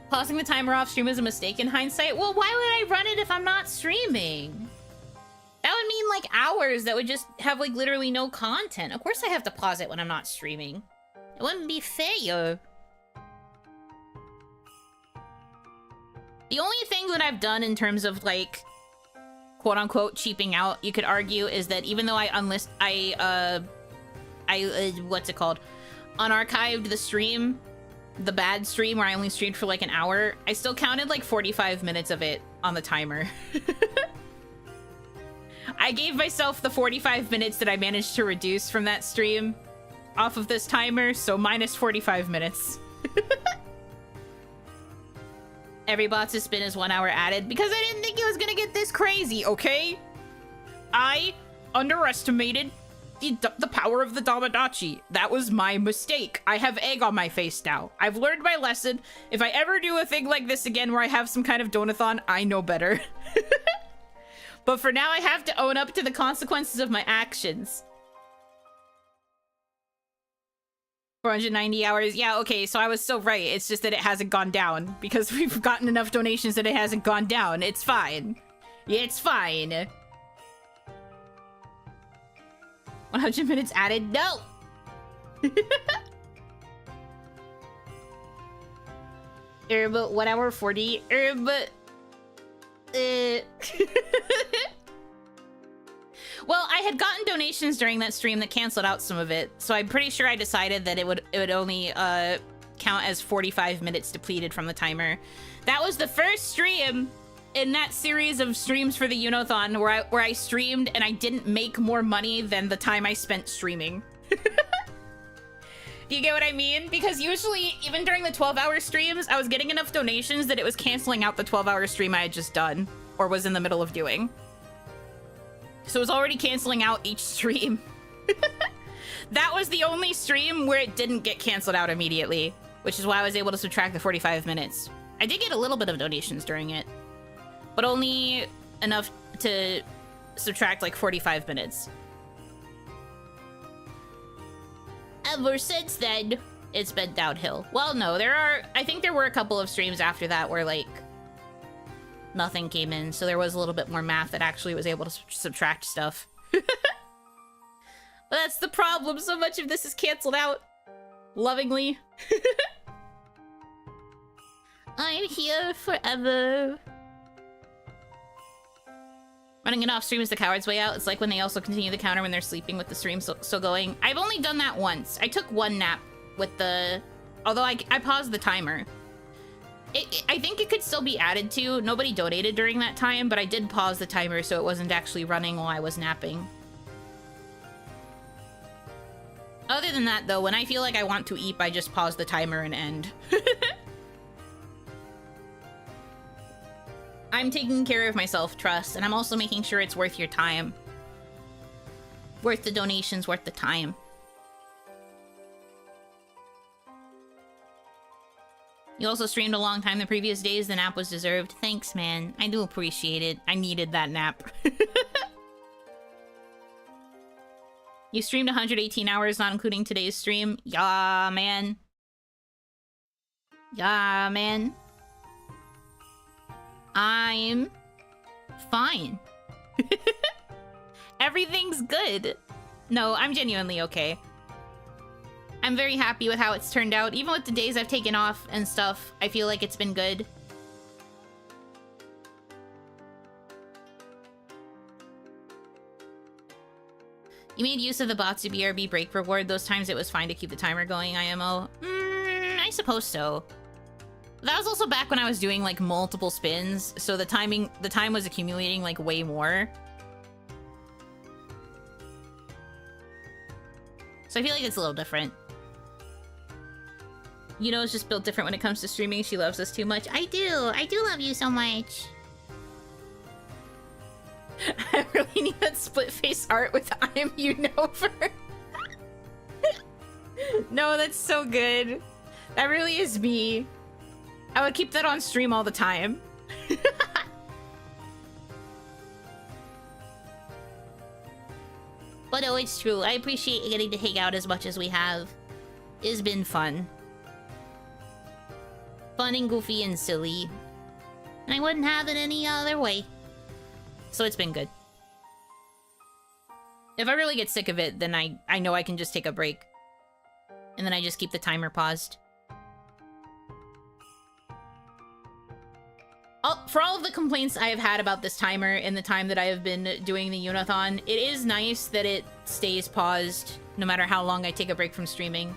Pausing the timer off stream is a mistake in hindsight. Well, why would I run it if I'm not streaming? That would mean like hours that would just have like literally no content. Of course I have to pause it when I'm not streaming. It wouldn't be fair. The only thing that I've done in terms of like quote unquote cheaping out, you could argue, is that even though I what's it called? Unarchived the stream, the bad stream where I only streamed for like an hour, I still counted like 45 minutes of it on the timer. I gave myself the 45 minutes that I managed to reduce from that stream off of this timer, so minus 45 minutes. Every bot to spin is 1 hour added because I didn't think it was gonna get this crazy, okay? I underestimated the power of the Damadachi. That was my mistake. I have egg on my face now. I've learned my lesson. If I ever do a thing like this again where I have some kind of donathon, I know better. But for now, I have to own up to the consequences of my actions. 490 hours. Yeah, okay, so I was still right. It's just that it hasn't gone down because we've gotten enough donations that it hasn't gone down. It's fine. It's fine. 100 minutes added? No! But 1 hour 40. Well, I had gotten donations during that stream that canceled out some of it, so I'm pretty sure I decided that it would only count as 45 minutes depleted from the timer. That was the first stream in that series of streams for the Yunothon where I streamed and I didn't make more money than the time I spent streaming. Do you get what I mean? Because usually, even during the 12-hour streams, I was getting enough donations that it was canceling out the 12-hour stream I had just done, or was in the middle of doing. So it was already canceling out each stream. That was the only stream where it didn't get canceled out immediately, which is why I was able to subtract the 45 minutes. I did get a little bit of donations during it, but only enough to subtract like 45 minutes. Ever since then, it's been downhill. Well, no, I think there were a couple of streams after that where like nothing came in, so there was a little bit more math that actually was able to subtract stuff. But that's the problem. So much of this is canceled out. Lovingly. I'm here forever. Running it off stream is the coward's way out. It's like when they also continue the counter when they're sleeping with the stream still going. I've only done that once. I took one nap with the... Although I paused the timer. I think it could still be added to. Nobody donated during that time, but I did pause the timer so it wasn't actually running while I was napping. Other than that, though, when I feel like I want to eat, I just pause the timer and end. I'm taking care of myself, trust, and I'm also making sure it's worth your time. Worth the donations, worth the time. You also streamed a long time the previous days. The nap was deserved. Thanks, man. I do appreciate it. I needed that nap. You streamed 118 hours, not including today's stream. Yeah, man. Yeah, man. I'm fine. Everything's good. No, I'm genuinely okay. I'm very happy with how it's turned out. Even with the days I've taken off and stuff, I feel like it's been good. You made use of the Batsu BRB break reward. Those times it was fine to keep the timer going, IMO. I suppose so. That was also back when I was doing like multiple spins, so the time was accumulating like way more. So I feel like it's a little different. Yuno's just built different when it comes to streaming. She loves us too much. I do love you so much. I really need that split face art with I'm Yuno for. No, that's so good. That really is me. I would keep that on stream all the time. But no, it's true. I appreciate getting to hang out as much as we have. It's been fun. Fun and goofy and silly. And I wouldn't have it any other way. So it's been good. If I really get sick of it, then I know I can just take a break. And then I just keep the timer paused. For all of the complaints I have had about this timer in the time that I have been doing the Yunothon, it is nice that it stays paused no matter how long I take a break from streaming.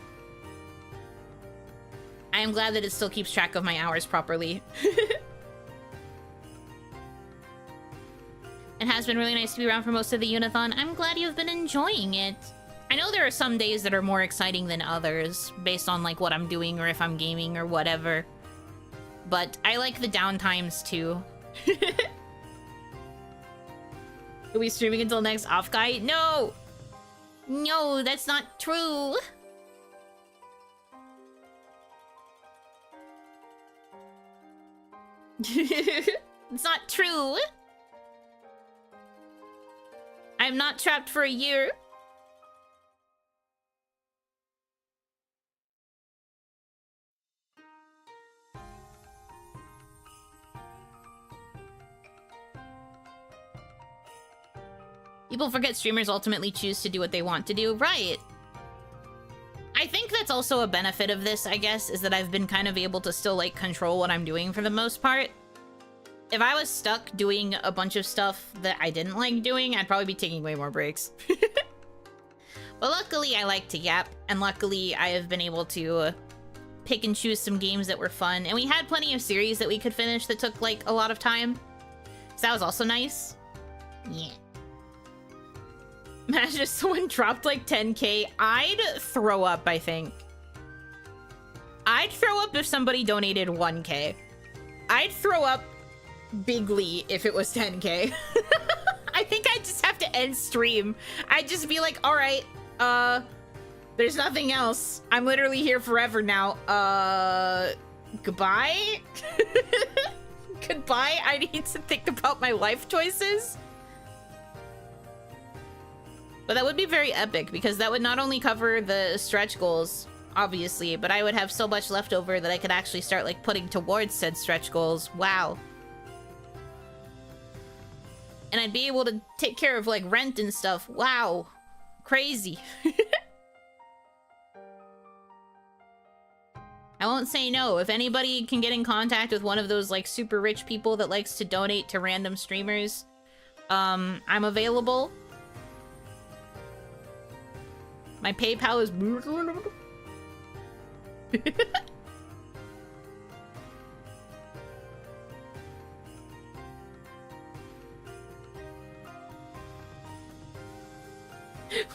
I am glad that it still keeps track of my hours properly. It has been really nice to be around for most of the Yunothon. I'm glad you've been enjoying it. I know there are some days that are more exciting than others, based on like what I'm doing or if I'm gaming or whatever. But I like the downtimes too. Are we streaming until next off guy? No! No, that's not true! It's not true! I'm not trapped for a year. People forget streamers ultimately choose to do what they want to do. Right. I think that's also a benefit of this, I guess, is that I've been kind of able to still, like, control what I'm doing for the most part. If I was stuck doing a bunch of stuff that I didn't like doing, I'd probably be taking way more breaks. But luckily, I like to yap, and luckily, I have been able to pick and choose some games that were fun. And we had plenty of series that we could finish that took, like, a lot of time. So that was also nice. Yeah. Imagine if someone dropped like 10k. I'd throw up, I think. I'd throw up if somebody donated 1k. I'd throw up bigly if it was 10k. I think I'd just have to end stream. I'd just be like, alright, there's nothing else. I'm literally here forever now. Goodbye? Goodbye? I need to think about my life choices. But that would be very epic, because that would not only cover the stretch goals, obviously, but I would have so much left over that I could actually start, like, putting towards said stretch goals. Wow. And I'd be able to take care of, like, rent and stuff. Wow. Crazy. I won't say no. If anybody can get in contact with one of those, like, super rich people that likes to donate to random streamers, I'm available. My PayPal is...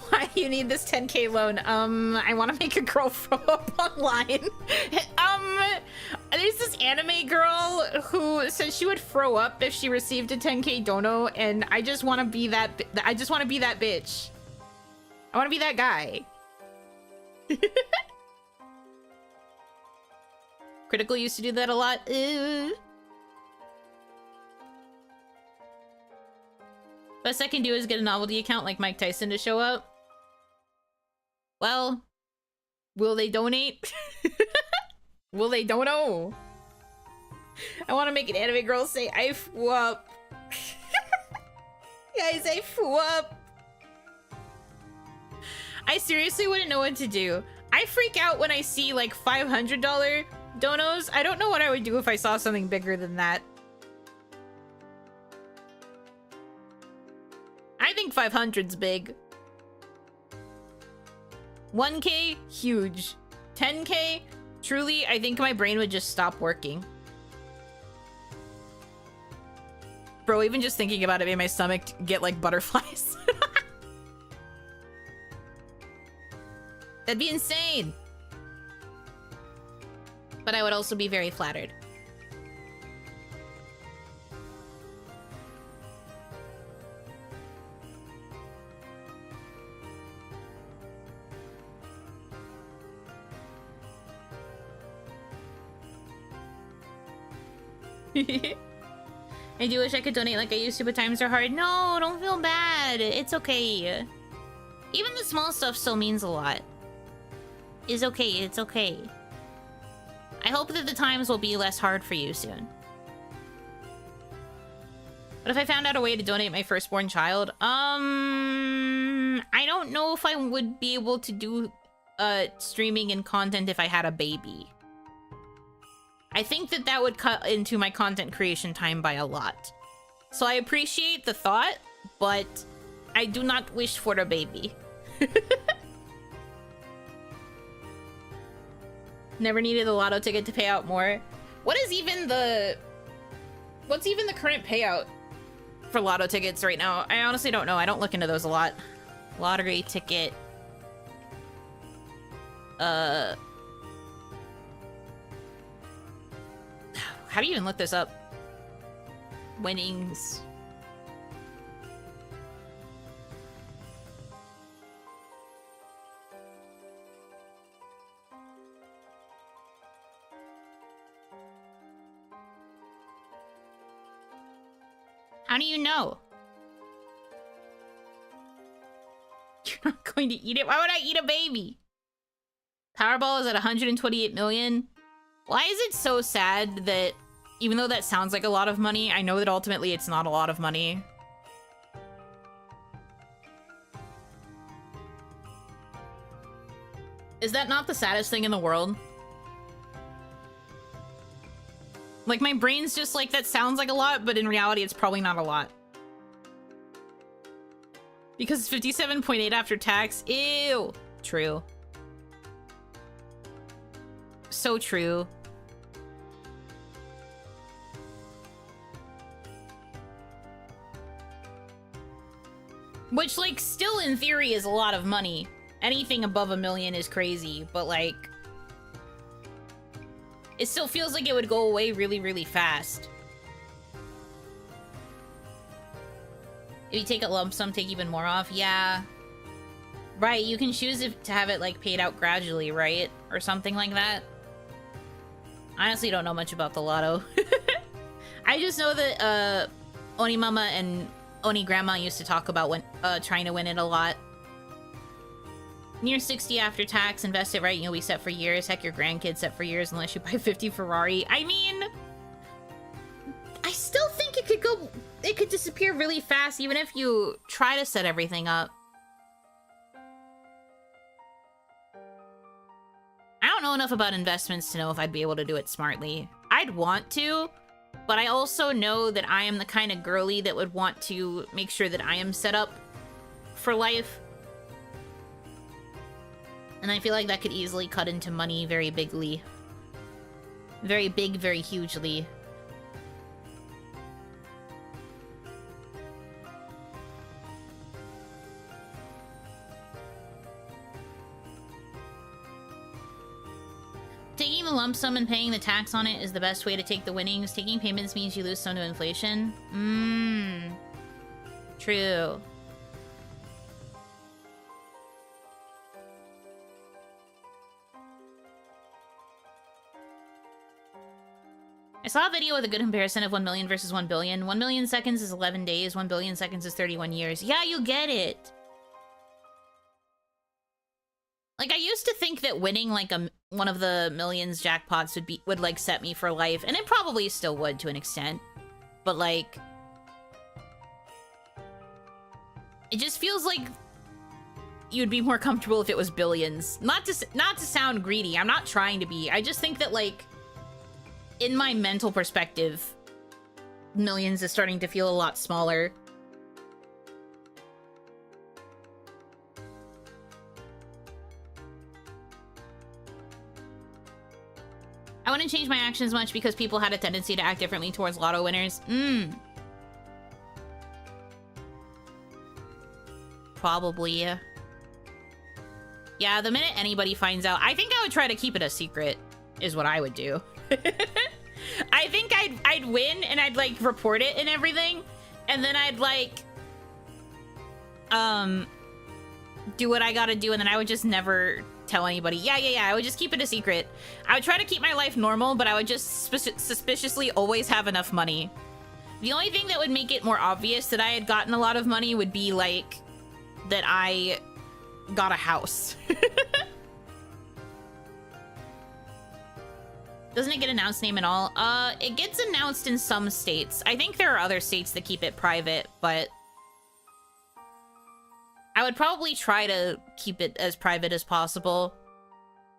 Why you need this 10K loan? I want to make a girl throw up online. There's this anime girl who said she would throw up if she received a 10K dono, and I just want to be that. I just want to be that bitch. I want to be that guy. Critical used to do that a lot. Best I can do is get a novelty account like Mike Tyson to show up. Well, will they donate? Will they dono? I want to make an anime girl say, I flew up. Guys, I flew up. I seriously wouldn't know what to do. I freak out when I see like $500 donos. I don't know what I would do if I saw something bigger than that. I think 500's big. 1K, huge. 10K, truly, I think my brain would just stop working. Bro, even just thinking about it made my stomach get like butterflies. That'd be insane. But I would also be very flattered. I do wish I could donate like I used to, but times are hard. No, don't feel bad. It's okay. Even the small stuff still means a lot. It's okay, it's okay. I hope that the times will be less hard for you soon. But if I found out a way to donate my firstborn child, I don't know if I would be able to do streaming and content if I had a baby. I think that that would cut into my content creation time by a lot. So I appreciate the thought, but I do not wish for a baby. Never needed the lotto ticket to pay out more. What's even the current payout for lotto tickets right now? I honestly don't know. I don't look into those a lot. Lottery ticket. How do you even look this up? Winnings. How do you know? You're not going to eat it? Why would I eat a baby? Powerball is at 128 million. Why is it so sad that, even though that sounds like a lot of money, I know that ultimately it's not a lot of money. Is that not the saddest thing in the world? Like, my brain's just like, that sounds like a lot, but in reality, it's probably not a lot. Because 57.8 after tax? Ew. True. So true. Which, like, still in theory is a lot of money. Anything above $1 million is crazy, but, like, it still feels like it would go away really, really fast. If you take a lump sum, take even more off. Yeah. Right, you can choose to have it, like, paid out gradually, right? Or something like that. I honestly don't know much about the lotto. I just know that, Oni Mama and Oni Grandma used to talk about trying to win it a lot. Near 60 after tax, invest it right, you'll be set for years. Heck, your grandkids set for years unless you buy 50 Ferrari. I mean, I still think it could disappear really fast even if you try to set everything up. I don't know enough about investments to know if I'd be able to do it smartly. I'd want to, but I also know that I am the kind of girly that would want to make sure that I am set up for life. And I feel like that could easily cut into money very bigly. Very big, very hugely. taking the lump sum and paying the tax on it is the best way to take the winnings. Taking payments means you lose some to inflation. True. I saw a video with a good comparison of 1 million versus 1 billion. 1 million seconds is 11 days, 1 billion seconds is 31 years. Yeah, you get it. Like, I used to think that winning, like, one of the millions jackpots would, like, set me for life. And it probably still would, to an extent. But, like... it just feels like... you'd be more comfortable if it was billions. Not to sound greedy, I'm not trying to be. I just think that, like... in my mental perspective, millions is starting to feel a lot smaller. I wouldn't change my actions much because people had a tendency to act differently towards lotto winners. Probably. Yeah, the minute anybody finds out, I think I would try to keep it a secret, is what I would do. I think I'd win and I'd like report it and everything, and then I'd like do what I gotta do, and then I would just never tell anybody. Yeah, I would just keep it a secret. I would try to keep my life normal, but I would just suspiciously always have enough money. The only thing that would make it more obvious that I had gotten a lot of money would be like that I got a house. Doesn't it get announced name at all? It gets announced in some states. I think there are other states that keep it private, but I would probably try to keep it as private as possible.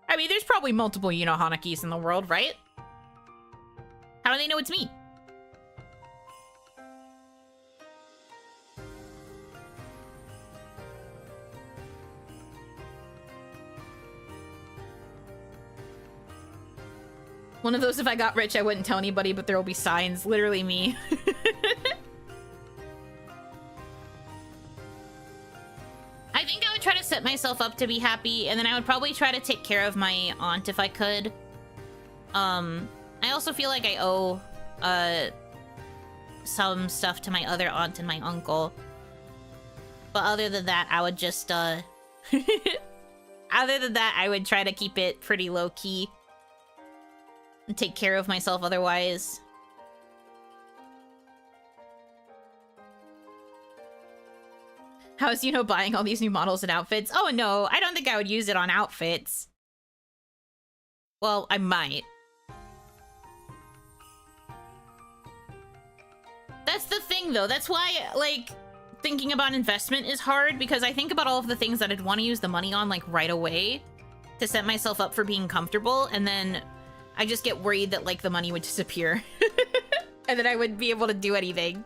I mean, there's probably multiple Yuno Hanakis in the world, right? How do they know it's me? One of those, if I got rich, I wouldn't tell anybody, but there will be signs. Literally me. I think I would try to set myself up to be happy, and then I would probably try to take care of my aunt if I could. I also feel like I owe some stuff to my other aunt and my uncle. But other than that, I would just other than that, I would try to keep it pretty low-key. And take care of myself otherwise. How is Yuno buying all these new models and outfits? Oh no, I don't think I would use it on outfits. Well, I might. That's the thing though, that's why, like, thinking about investment is hard, because I think about all of the things that I'd want to use the money on, like, right away to set myself up for being comfortable, and then I just get worried that, like, the money would disappear. And then I wouldn't be able to do anything.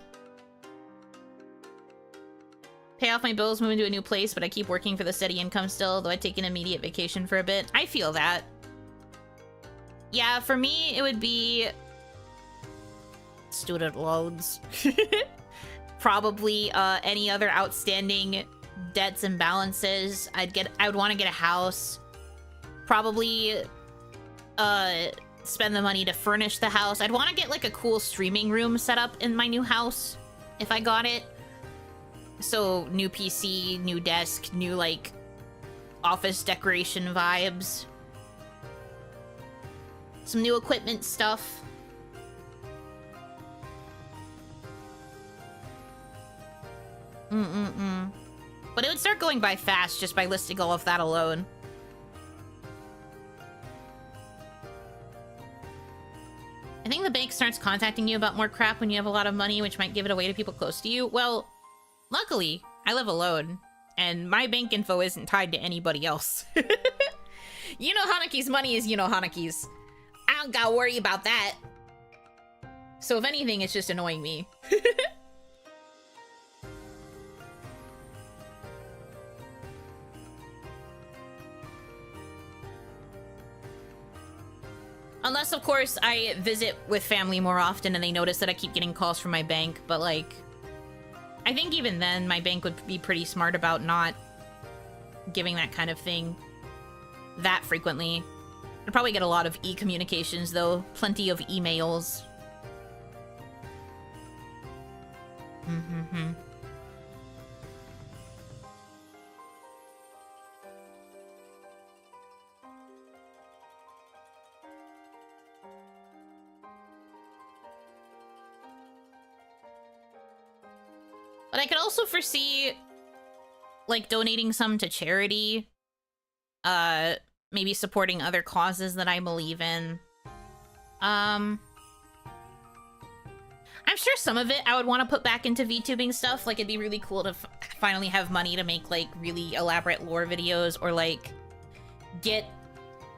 Pay off my bills, move into a new place, but I keep working for the steady income still, though I'd take an immediate vacation for a bit. I feel that. Yeah, for me, it would be student loans. Probably any other outstanding debts and balances. I would want to get a house. Probably spend the money to furnish the house. I'd want to get like a cool streaming room set up in my new house if I got it. So new PC, new desk, new like office decoration vibes. Some new equipment stuff. But it would start going by fast just by listing all of that alone. I think the bank starts contacting you about more crap when you have a lot of money, which might give it away to people close to you. Well, luckily, I live alone, and my bank info isn't tied to anybody else. Yuno Hanaki's money is Yuno Hanaki's. I don't gotta worry about that. So if anything, it's just annoying me. Unless, of course, I visit with family more often and they notice that I keep getting calls from my bank, but, like, I think even then my bank would be pretty smart about not giving that kind of thing that frequently. I'd probably get a lot of e-communications, though. Plenty of emails. Mm-hmm. But I could also foresee, like, donating some to charity. Maybe supporting other causes that I believe in. I'm sure some of it I would want to put back into VTubing stuff. Like, it'd be really cool to finally have money to make, like, really elaborate lore videos, or, like, get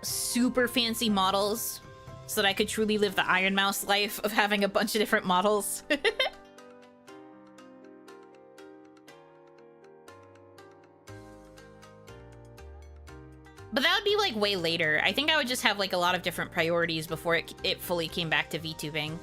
super fancy models so that I could truly live the Iron Mouse life of having a bunch of different models. But that would be, like, way later. I think I would just have, like, a lot of different priorities before it fully came back to VTubing.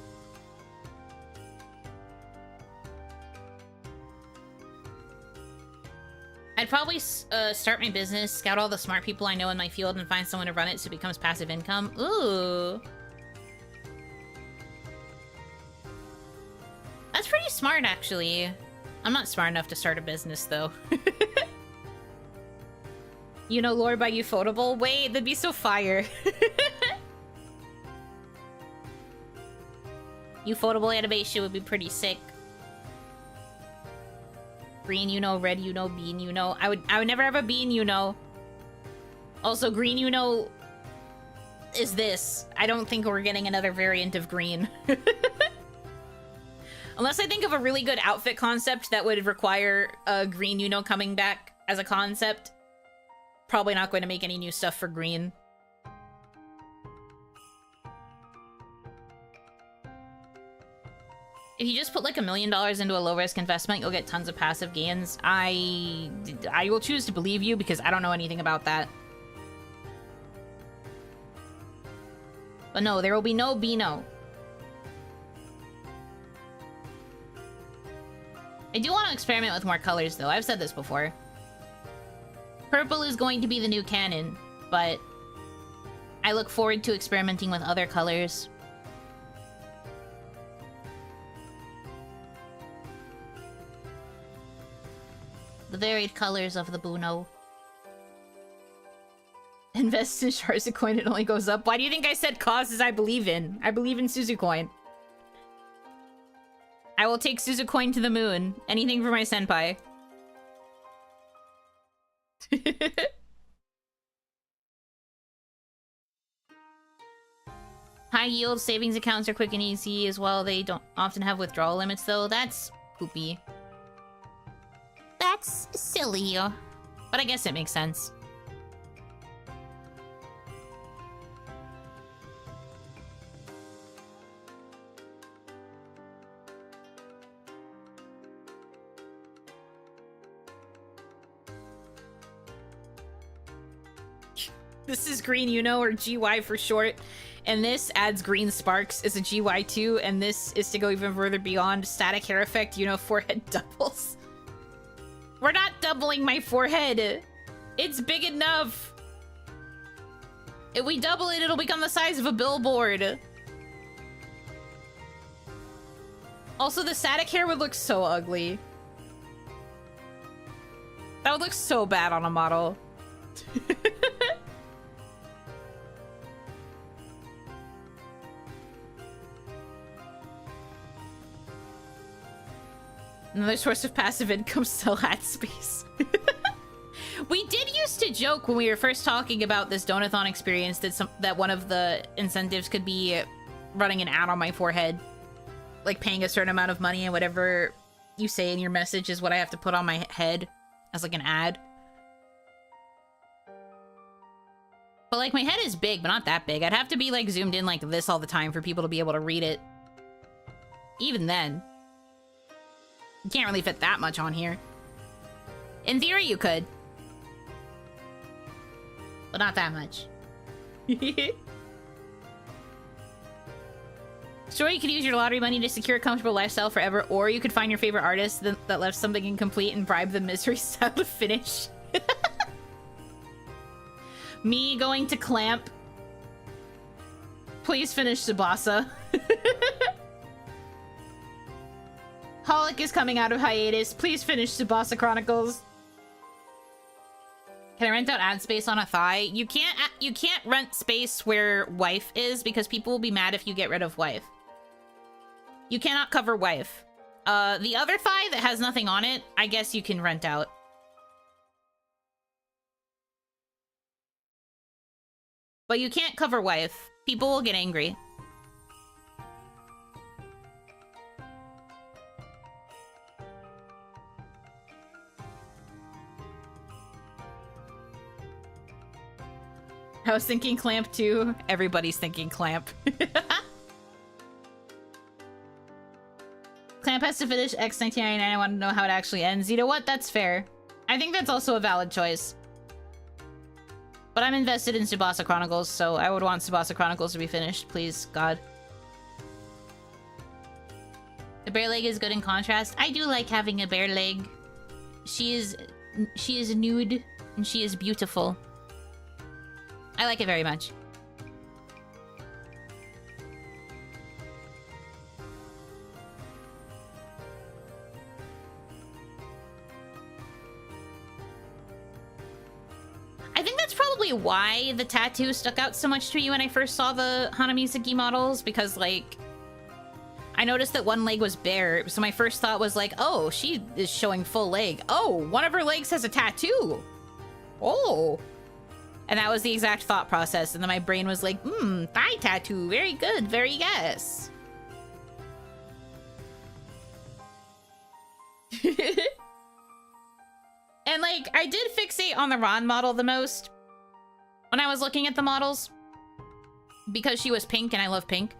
I'd probably start my business, scout all the smart people I know in my field, and find someone to run it so it becomes passive income. Ooh. That's pretty smart, actually. I'm not smart enough to start a business, though. You know lore by Ufotable? Wait, that'd be so fire. Ufotable animation would be pretty sick. Green Yuno, red Yuno, bean Yuno. I would never have a bean Yuno. Also, green Yuno is this. I don't think we're getting another variant of green. Unless I think of a really good outfit concept that would require a green Yuno coming back as a concept. Probably not going to make any new stuff for green. If you just put like $1 million into a low-risk investment, you'll get tons of passive gains. I will choose to believe you because I don't know anything about that. But no, there will be no Beano. I do want to experiment with more colors, though. I've said this before. Purple is going to be the new canon, but I look forward to experimenting with other colors. The varied colors of the Buno. Invest in Sharzucoin, it only goes up. Why do you think I said causes I believe in? I believe in Suzucoin. I will take Suzucoin to the moon. Anything for my senpai. High yield savings accounts are quick and easy as well. They don't often have withdrawal limits, though. That's poopy. That's silly. But I guess it makes sense. This is green Yuno, or GY for short, and this adds green sparks as a GY2, and this is to go even further beyond static hair effect. Yuno forehead doubles. We're not doubling my forehead. It's big enough. If we double it, it'll become the size of a billboard. Also, the static hair would look so ugly. That would look so bad on a model. Another source of passive income, sell ad space. We did used to joke when we were first talking about this donathon experience that one of the incentives could be running an ad on my forehead. Like paying a certain amount of money, and whatever you say in your message is what I have to put on my head as like an ad. But like my head is big, but not that big. I'd have to be like zoomed in like this all the time for people to be able to read it. Even then. You can't really fit that much on here. In theory, you could. But not that much. Sure, you could use your lottery money to secure a comfortable lifestyle forever, or you could find your favorite artist that left something incomplete and bribe the misery style to finish. Me going to Clamp Please finish Tsubasa. Holic is coming out of hiatus. Please finish Tsubasa Chronicles. Can I rent out ad space on a thigh? You can't rent space where wife is because people will be mad if you get rid of wife. You cannot cover wife. The other thigh that has nothing on it, I guess you can rent out. But you can't cover wife. People will get angry. I was thinking clamp too. Everybody's thinking clamp. Clamp has to finish X1999. I want to know how it actually ends. You know what? That's fair. I think that's also a valid choice. But I'm invested in Tsubasa Chronicles, so I would want Tsubasa Chronicles to be finished, please, God. The bear leg is good in contrast. I do like having a bear leg. She is nude and she is beautiful. I like it very much. I think that's probably why the tattoo stuck out so much to me when I first saw the Hanamisaki models, because, like, I noticed that one leg was bare, so my first thought was like, oh, she is showing full leg. Oh, one of her legs has a tattoo. Oh. And that was the exact thought process, and then my brain was like, thigh tattoo, very good, very yes. And, like, I did fixate on the Ron model the most when I was looking at the models, because she was pink and I love pink.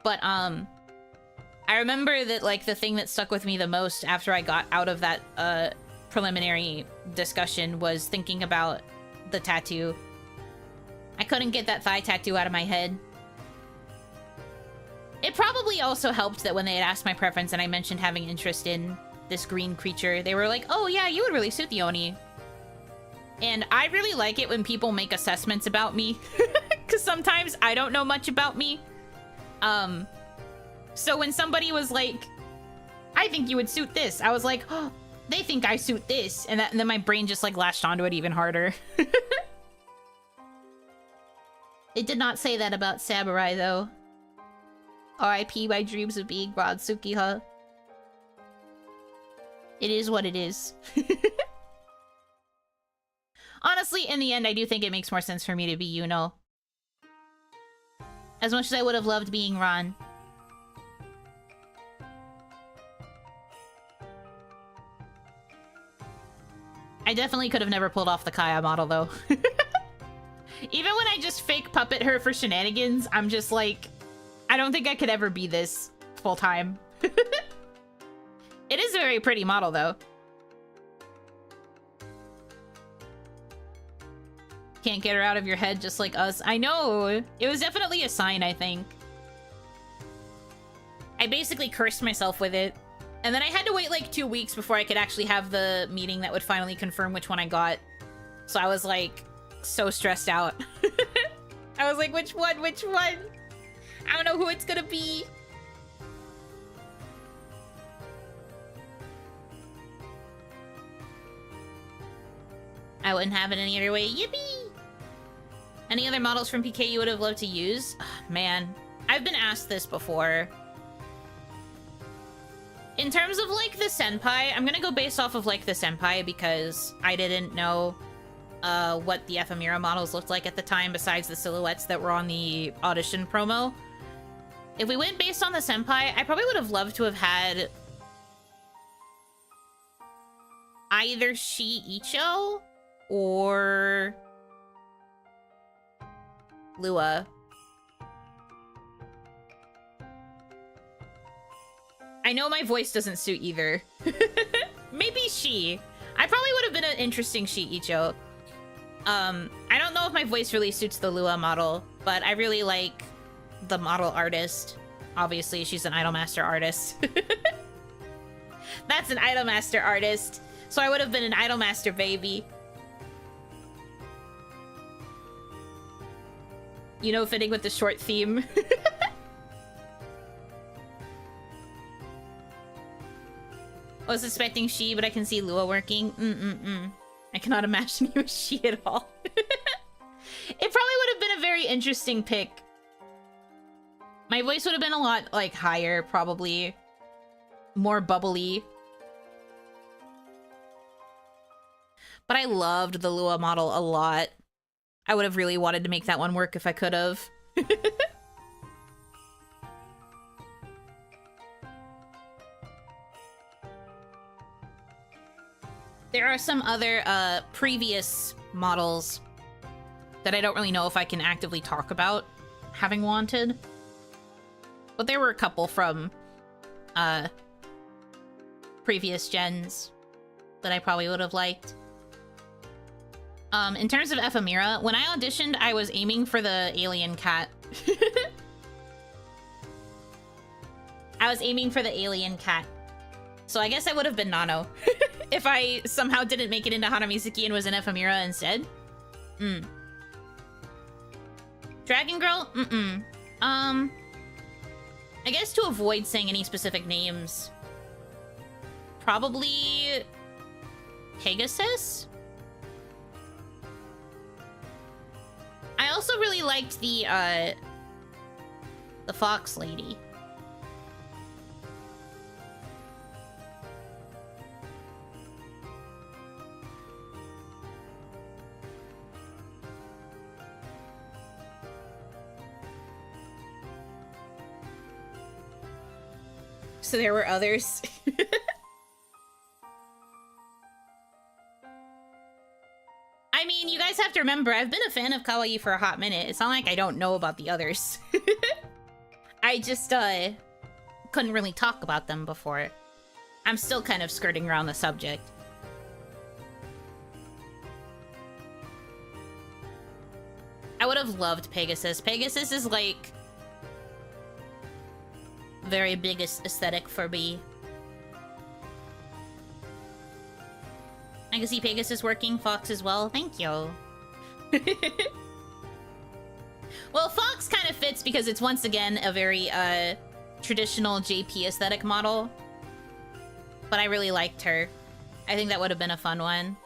But, I remember that, like, the thing that stuck with me the most after I got out of that, preliminary discussion was thinking about the tattoo. I couldn't get that thigh tattoo out of my head. It probably also helped that when they had asked my preference and I mentioned having interest in this green creature, they were like, oh yeah, you would really suit the Oni. And I really like it when people make assessments about me, because sometimes I don't know much about me. So when somebody was like, I think you would suit this, I was like, oh, they think I suit this. And then my brain just, like, latched onto it even harder. It did not say that about Samurai, though. R.I.P. my dreams of being Rod Tsukiha. It is what it is. Honestly, in the end, I do think it makes more sense for me to be Yuno. As much as I would have loved being Ron. I definitely could have never pulled off the Kaya model, though. Even when I just fake puppet her for shenanigans, I'm just like, I don't think I could ever be this full-time. It is a very pretty model, though. Can't get her out of your head just like us. I know! It was definitely a sign, I think. I basically cursed myself with it. And then I had to wait like 2 weeks before I could actually have the meeting that would finally confirm which one I got. So I was like, so stressed out. I was like, which one? Which one? I don't know who it's gonna be. I wouldn't have it any other way. Yippee! Any other models from PK you would have loved to use? Oh, man, I've been asked this before. In terms of, like, the Senpai, I'm gonna go based off of, like, the Senpai because I didn't know what the Ephemera models looked like at the time besides the silhouettes that were on the audition promo. If we went based on the Senpai, I probably would have loved to have had either Icho or Lua. I know my voice doesn't suit either. Maybe she. I probably would have been an interesting Icho. I don't know if my voice really suits the Lua model, but I really like the model artist. Obviously, she's an Idolmaster artist. That's an Idolmaster artist. So I would have been an Idolmaster baby. You know, fitting with the short theme. I was expecting she, but I can see Lua working. I cannot imagine you as she at all. It probably would have been a very interesting pick. My voice would have been a lot, like, higher, probably. More bubbly. But I loved the Lua model a lot. I would have really wanted to make that one work if I could have. There are some other previous models that I don't really know if I can actively talk about having wanted. But there were a couple from previous gens that I probably would have liked. In terms of Ephemera, when I auditioned, I was aiming for the alien cat. I was aiming for the alien cat. So I guess I would have been Nano if I somehow didn't make it into Hanamizuki and was an Ephemera instead. Dragon Girl? I guess to avoid saying any specific names, probably Pegasus? I also really liked the fox lady. So there were others. I mean, you guys have to remember, I've been a fan of Kawaii for a hot minute. It's not like I don't know about the others. I just, couldn't really talk about them before. I'm still kind of skirting around the subject. I would have loved Pegasus. Pegasus is, like, very biggest aesthetic for me. I can see Pegasus working, Fox as well. Thank you. Well, Fox kind of fits because it's once again a very traditional JP aesthetic model. But I really liked her. I think that would have been a fun one.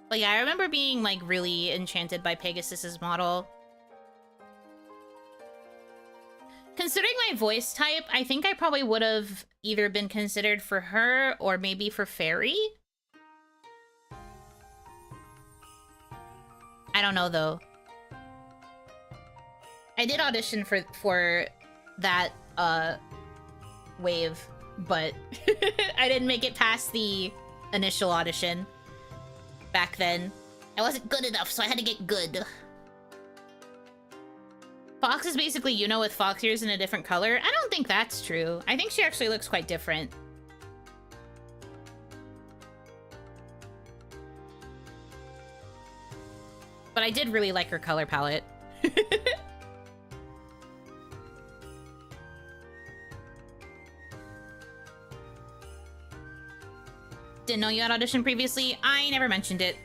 But yeah, I remember being like really enchanted by Pegasus's model. Considering my voice type, I think I probably would have either been considered for her or maybe for Fairy. I don't know though. I did audition for that wave, but I didn't make it past the initial audition back then. I wasn't good enough, so I had to get good. Fox is basically Yuno with fox ears in a different color. I don't think that's true. I think she actually looks quite different. But I did really like her color palette. Didn't know you had auditioned previously. I never mentioned it.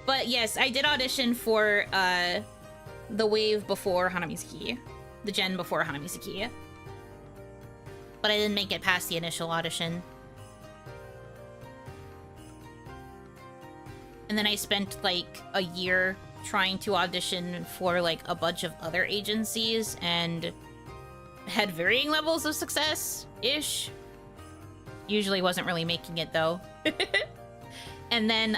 But yes, I did audition for the wave before Hanamizuki. The gen before Hanamizuki. But I didn't make it past the initial audition. And then I spent like a year trying to audition for like a bunch of other agencies and had varying levels of success-ish. Usually wasn't really making it though. And then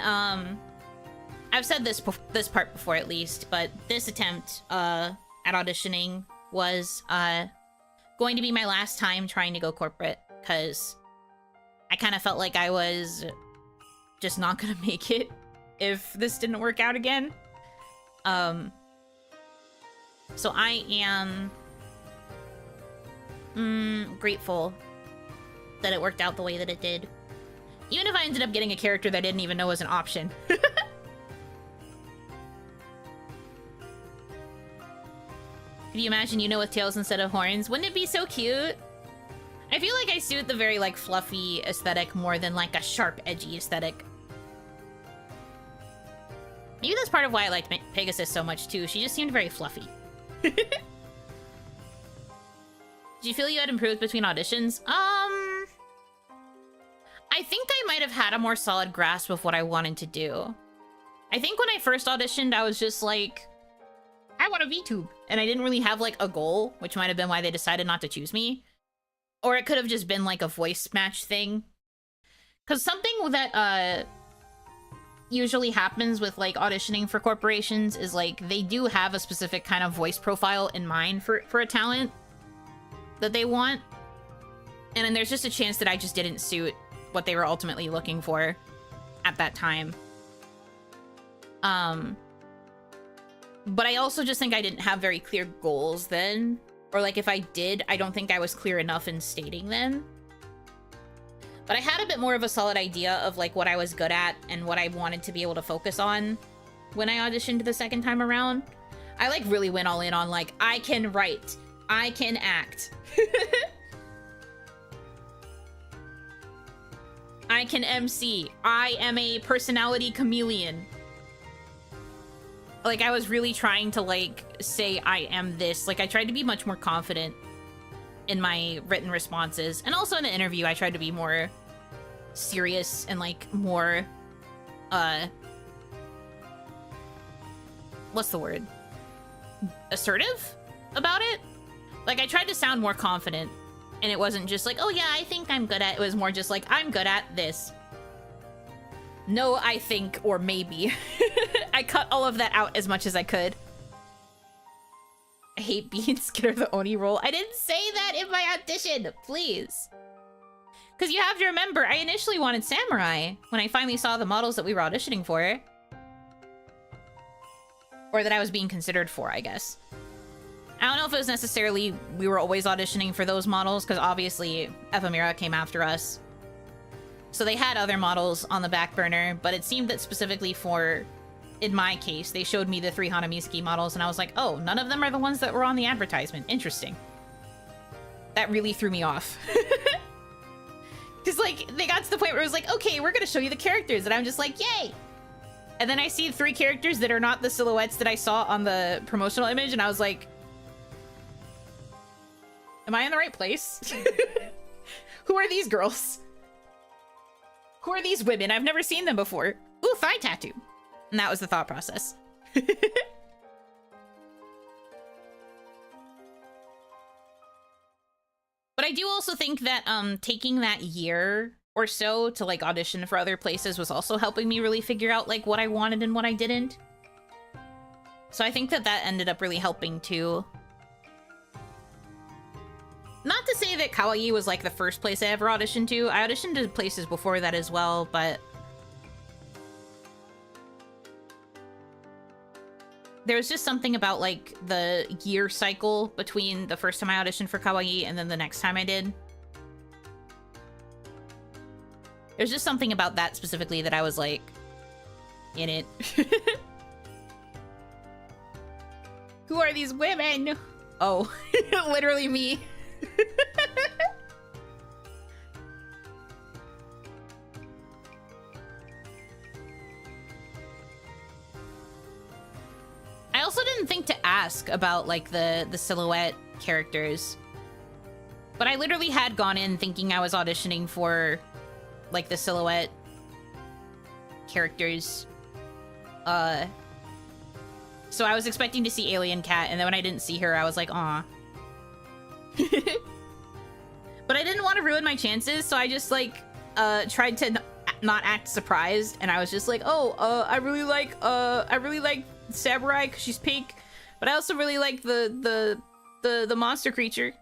I've said this part before at least, but this attempt at auditioning was going to be my last time trying to go corporate, because I kind of felt like I was just not gonna make it if this didn't work out again. So I am grateful that it worked out the way that it did. Even if I ended up getting a character that I didn't even know was an option. If you imagine Yuno with tails instead of horns, wouldn't it be so cute? I feel like I suit the very, like, fluffy aesthetic more than, like, a sharp, edgy aesthetic. Maybe that's part of why I liked Pegasus so much, too. She just seemed very fluffy. Did you feel you had improved between auditions? I think I might have had a more solid grasp of what I wanted to do. I think when I first auditioned, I was just like, I want a VTube. And I didn't really have, like, a goal, which might have been why they decided not to choose me. Or it could have just been, like, a voice match thing. Because something that, usually happens with, like, auditioning for corporations is, like, they do have a specific kind of voice profile in mind for a talent that they want. And then there's just a chance that I just didn't suit what they were ultimately looking for at that time. But I also just think I didn't have very clear goals then. Or, like, if I did, I don't think I was clear enough in stating them. But I had a bit more of a solid idea of, like, what I was good at and what I wanted to be able to focus on when I auditioned the second time around. I, like, really went all in on, like, I can write. I can act. I can MC. I am a personality chameleon. Like, I was really trying to, like, say I am this. Like, I tried to be much more confident in my written responses. And also in the interview, I tried to be more serious and, like, more, what's the word? Assertive about it? Like, I tried to sound more confident. And it wasn't just like, oh yeah, I think I'm good at... It was more just like, I'm good at this. No, I think, or maybe. I cut all of that out as much as I could. I hate being scared of the Oni role. I didn't say that in my audition, please. Because you have to remember, I initially wanted Samurai when I finally saw the models that we were auditioning for. Or that I was being considered for, I guess. I don't know if it was necessarily we were always auditioning for those models, because obviously Ephemera came after us. So they had other models on the back burner, but it seemed that specifically for, in my case, they showed me the 3 Hanamizuki models, and I was like, oh, none of them are the ones that were on the advertisement. Interesting. That really threw me off. Because, like, they got to the point where it was like, okay, we're going to show you the characters, and I'm just like, yay! And then I see 3 characters that are not the silhouettes that I saw on the promotional image, and I was like, am I in the right place? Who are these girls? Who are these women? I've never seen them before. Ooh, thigh tattoo. And that was the thought process. But I do also think that taking that year or so to, like, audition for other places was also helping me really figure out, like, what I wanted and what I didn't. So I think that that ended up really helping too. Not to say that Kawaii was, like, the first place I ever auditioned to. I auditioned to places before that as well, but... there was just something about, like, the year cycle between the first time I auditioned for Kawaii and then the next time I did. There's just something about that specifically that I was, like, in it. Who are these women? Oh, literally me. I also didn't think to ask about, like, the silhouette characters. But I literally had gone in thinking I was auditioning for, like, the silhouette characters. So I was expecting to see Alien Cat, and then when I didn't see her, I was like, aw. But I didn't want to ruin my chances, so I just, like, tried to not act surprised, and I was just like, oh, I really like Samurai because she's pink, but I also really like the monster creature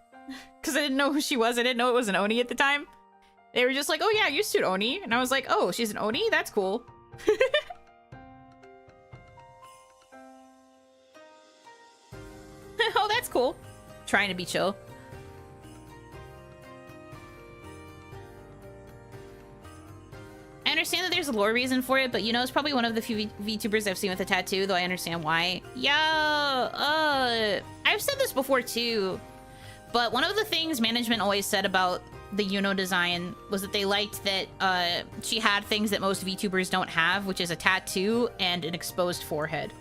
because I didn't know who she was. I didn't know it was an Oni at the time. They were just like, oh yeah, you suit Oni, and I was like, oh, she's an Oni? That's cool. Oh, that's cool. Trying to be chill. I understand that there's a lore reason for it, but you know, it's probably one of the few VTubers I've seen with a tattoo, though I understand why. Yeah, I've said this before too, but one of the things management always said about the Yuno design was that they liked that she had things that most VTubers don't have, which is a tattoo and an exposed forehead.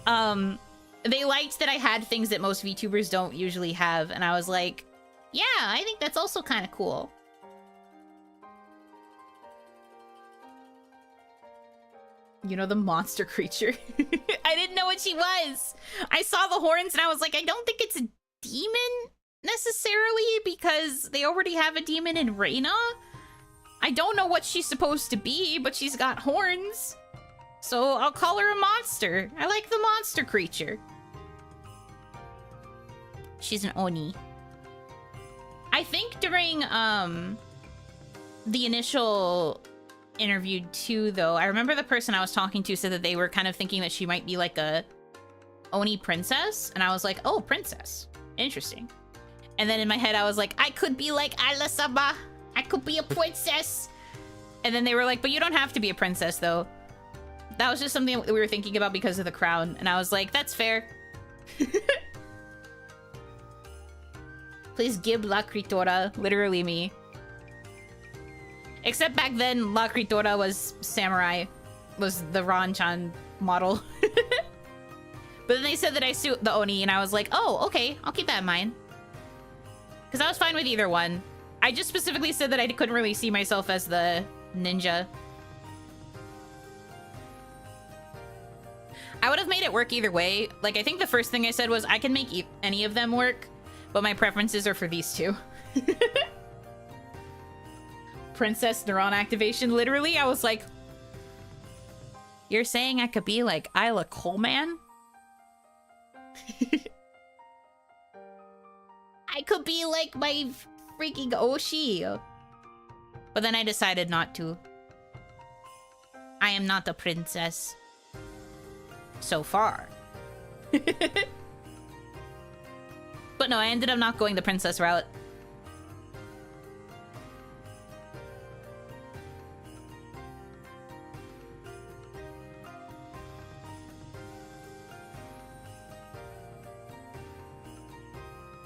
They liked that I had things that most VTubers don't usually have, and I was like, yeah, I think that's also kind of cool. You know, the monster creature. I didn't know what she was. I saw the horns and I was like, I don't think it's a demon necessarily because they already have a demon in Reina. I don't know what she's supposed to be, but she's got horns. So I'll call her a monster. I like the monster creature. She's an Oni. I think during the initial interview too, though, I remember the person I was talking to said that they were kind of thinking that she might be like a Oni princess, and I was like, oh, princess, interesting. And then in my head I was like, I could be like Isla-sama, I could be a princess. And then they were like, but you don't have to be a princess though. That was just something that we were thinking about because of the crown, and I was like, that's fair. Please give La Critora, literally me. Except back then, La Critora was samurai, was the Ran-chan model. But then they said that I suit the Oni, and I was like, oh, okay, I'll keep that in mind. Because I was fine with either one. I just specifically said that I couldn't really see myself as the ninja. I would have made it work either way. Like, I think the first thing I said was, I can make any of them work, but my preferences are for these two. Princess neuron activation, literally. I was like, you're saying I could be like Isla Coleman? I could be like my freaking Oshi. But then I decided not to. I am not a princess. So far. But no, I ended up not going the princess route.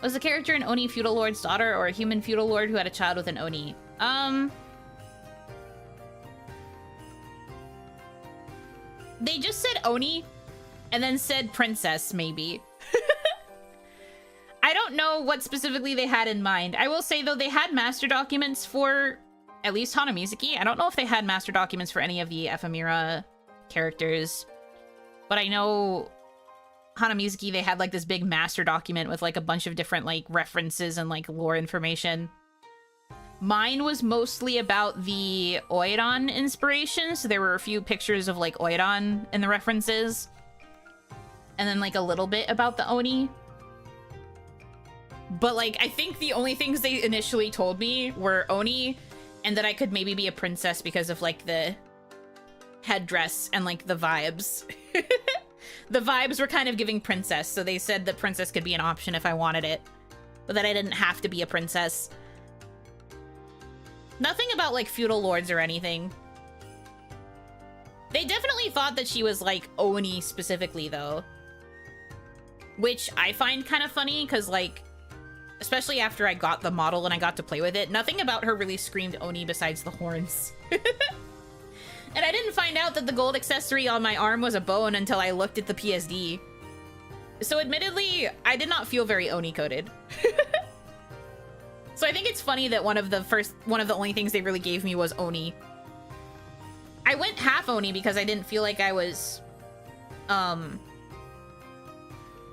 Was the character an Oni feudal lord's daughter or a human feudal lord who had a child with an Oni? They just said Oni and then said princess, maybe. I don't know what specifically they had in mind. I will say, though, they had master documents for at least Hana Mizuki. I don't know if they had master documents for any of the Ephemera characters, but I know Hana Mizuki, they had like this big master document with like a bunch of different like references and like lore information. Mine was mostly about the Oiran inspiration, so there were a few pictures of like Oiran in the references. And then like a little bit about the Oni. But like, I think the only things they initially told me were Oni, and that I could maybe be a princess because of like the headdress and like the vibes. The vibes were kind of giving princess, so they said that princess could be an option if I wanted it, but that I didn't have to be a princess. Nothing about like feudal lords or anything. They definitely thought that she was like Oni specifically though, which I find kind of funny because like, especially after I got the model and I got to play with it, nothing about her really screamed Oni besides the horns. And I didn't find out that the gold accessory on my arm was a bone until I looked at the PSD. So admittedly, I did not feel very Oni-coded. So I think it's funny that one of the only things they really gave me was Oni. I went half Oni because I didn't feel like I was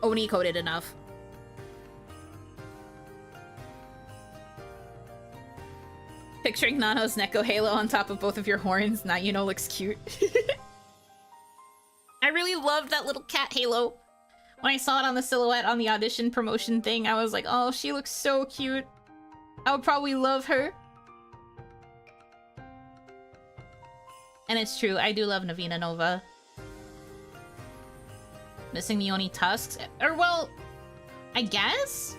Oni-coded enough. Picturing Nano's Neko halo on top of both of your horns. Now you know looks cute. I really loved that little cat halo. When I saw it on the silhouette on the audition promotion thing, I was like, oh, she looks so cute. I would probably love her. And it's true, I do love Navina Nova. Missing the Oni tusks? Or, well, I guess?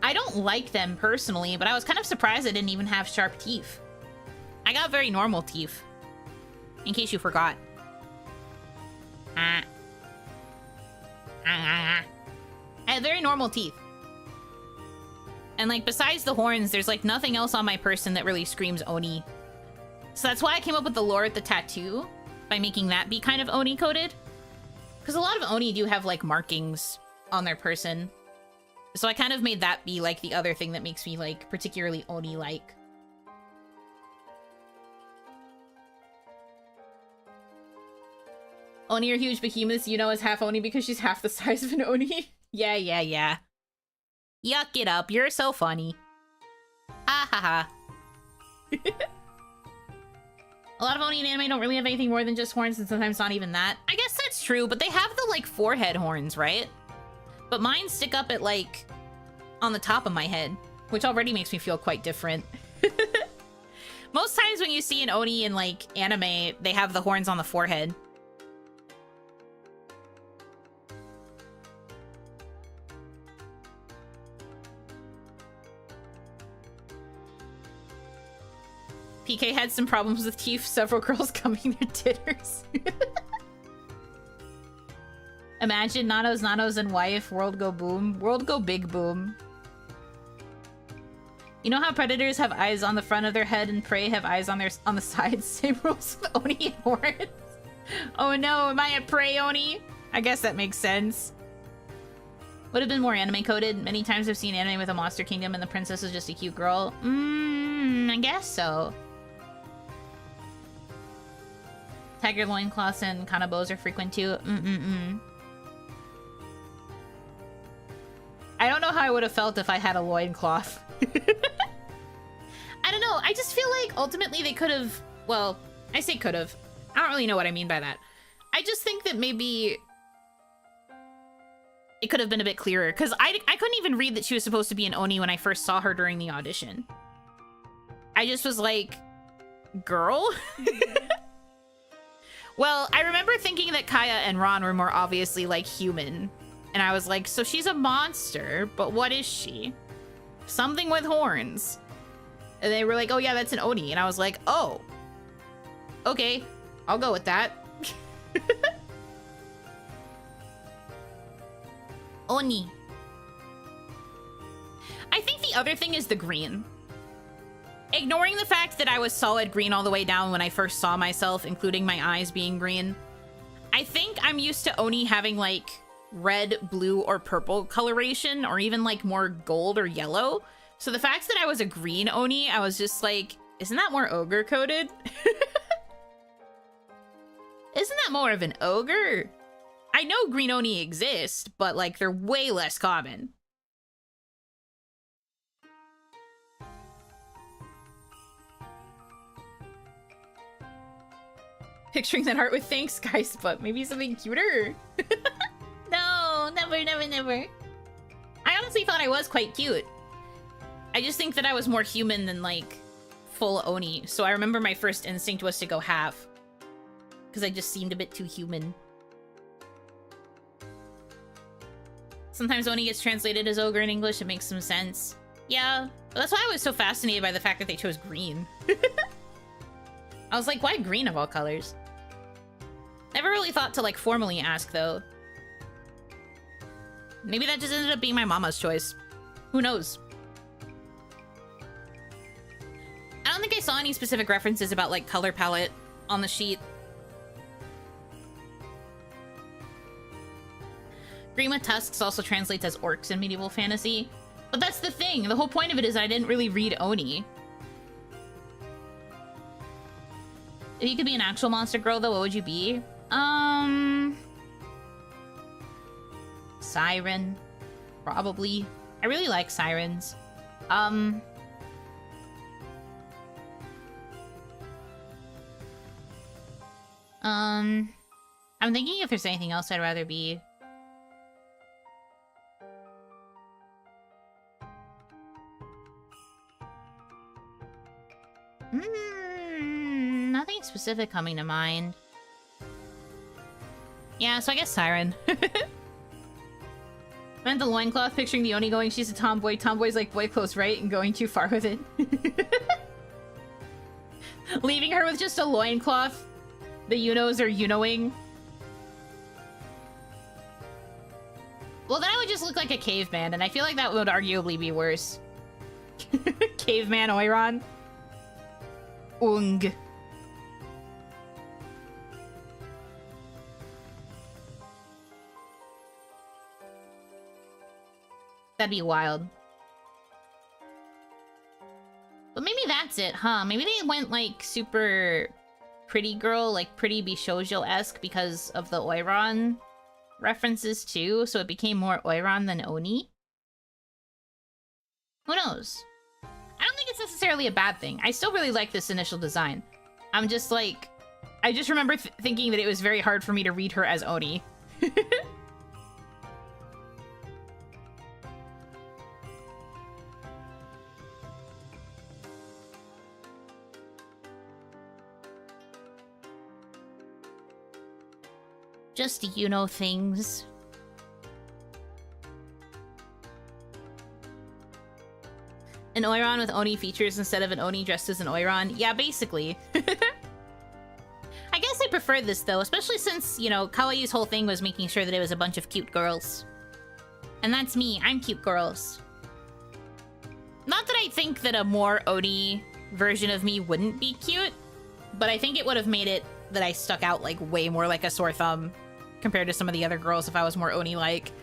I don't like them personally, but I was kind of surprised I didn't even have sharp teeth. I got very normal teeth. In case you forgot. I had very normal teeth. And like besides the horns, there's like nothing else on my person that really screams Oni. So that's why I came up with the lore with the tattoo, by making that be kind of Oni coded. Because a lot of Oni do have like markings on their person. So I kind of made that be like the other thing that makes me like particularly Oni-like. Oni are huge behemoths. Yuno is half Oni because she's half the size of an Oni. Yeah. Yuck it up. You're so funny. Ah ha ha. A lot of Oni in anime don't really have anything more than just horns, and sometimes not even that. I guess that's true, but they have the, like, forehead horns, right? But mine stick up at, like, on the top of my head, which already makes me feel quite different. Most times when you see an Oni in, like, anime, they have the horns on the forehead. PK had some problems with teeth, several girls coming their titters. Imagine Nanos and wife, world go boom. World go big boom. You know how predators have eyes on the front of their head and prey have eyes on the sides? Same rules with Oni and horns. Oh no, am I a prey Oni? I guess that makes sense. Would have been more anime coded. Many times I've seen anime with a monster kingdom and the princess is just a cute girl. I guess so. Tiger loincloths and kanabos are frequent too. I don't know how I would have felt if I had a loincloth. I don't know. I just feel like ultimately they could have... Well, I say could have. I don't really know what I mean by that. I just think that maybe it could have been a bit clearer. Because I couldn't even read that she was supposed to be an Oni when I first saw her during the audition. I just was like, girl? Well, I remember thinking that Kaya and Ron were more obviously, like, human. And I was like, so she's a monster, but what is she? Something with horns. And they were like, oh yeah, that's an Oni. And I was like, oh. Okay, I'll go with that. Oni. I think the other thing is the green. Ignoring the fact that I was solid green all the way down when I first saw myself, including my eyes being green, I think I'm used to Oni having, like, red, blue, or purple coloration, or even, like, more gold or yellow. So the fact that I was a green Oni, I was just like, isn't that more ogre-coded? Isn't that more of an ogre? I know green Oni exist, but, like, they're way less common. Picturing that heart with thanks, guys, but maybe something cuter. No, never. I honestly thought I was quite cute. I just think that I was more human than, like, full Oni. So I remember my first instinct was to go half. Because I just seemed a bit too human. Sometimes Oni gets translated as ogre in English. It makes some sense. Yeah, but that's why I was so fascinated by the fact that they chose green. I was like, why green of all colors? Never really thought to, like, formally ask, though. Maybe that just ended up being my mama's choice. Who knows? I don't think I saw any specific references about, like, color palette on the sheet. Green with tusks also translates as orcs in medieval fantasy. But that's the thing. The whole point of it is I didn't really read Oni. If you could be an actual monster girl, though, what would you be? Siren. Probably. I really like sirens. I'm thinking if there's anything else I'd rather be. Nothing specific coming to mind. Yeah, so I guess Siren. Meant the loincloth, picturing the Oni going, she's a tomboy. Tomboy's like boy clothes, right? And going too far with it. Leaving her with just a loincloth. The Yunos are Yunoing. Well, then I would just look like a caveman, and I feel like that would arguably be worse. Caveman Oiron. Ung. That'd be wild. But maybe that's it, huh? Maybe they went, like, super pretty girl, like, pretty Bishoujo-esque because of the Oiron references, too, so it became more Oiron than Oni? Who knows? I don't think it's necessarily a bad thing. I still really like this initial design. I'm just, like... I just remember thinking that it was very hard for me to read her as Oni. Just Yuno things. An Oiron with Oni features instead of an Oni dressed as an Oiron. Yeah, basically. I guess I prefer this, though, especially since, you know, Kawaii's whole thing was making sure that it was a bunch of cute girls. And that's me. I'm cute girls. Not that I think that a more Oni version of me wouldn't be cute, but I think it would have made it that I stuck out, like, way more like a sore thumb compared to some of the other girls if I was more Oni-like.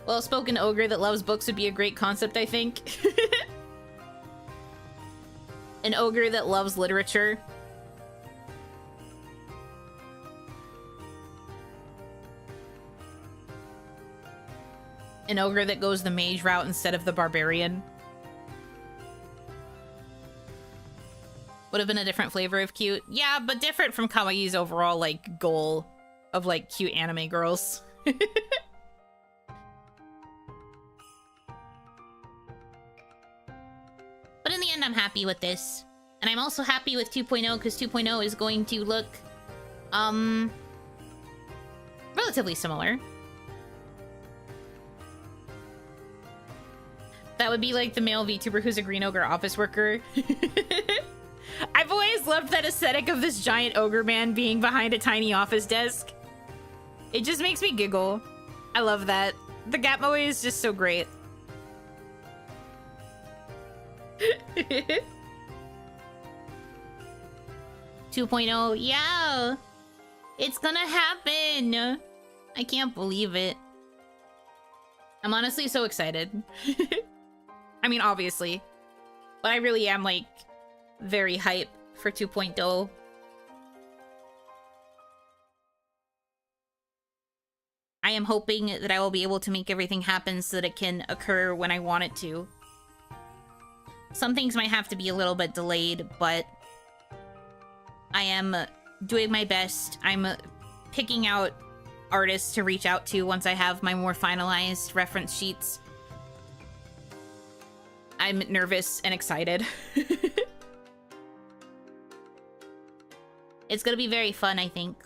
Well-spoken ogre that loves books would be a great concept, I think. An ogre that loves literature. An ogre that goes the mage route instead of the barbarian. Would have been a different flavor of cute. Yeah, but different from Kawaii's overall, like, goal of, like, cute anime girls. But in the end, I'm happy with this. And I'm also happy with 2.0, because 2.0 is going to look, relatively similar. That would be like the male VTuber who's a green ogre office worker. I've always loved that aesthetic of this giant ogre man being behind a tiny office desk. It just makes me giggle. I love that. The Gap Moe is just so great. 2.0, yeah! It's gonna happen! I can't believe it. I'm honestly so excited. I mean, obviously. But I really am, like, very hype for 2.0. I am hoping that I will be able to make everything happen so that it can occur when I want it to. Some things might have to be a little bit delayed, but I am doing my best. I'm picking out artists to reach out to once I have my more finalized reference sheets. I'm nervous and excited. It's gonna be very fun, I think.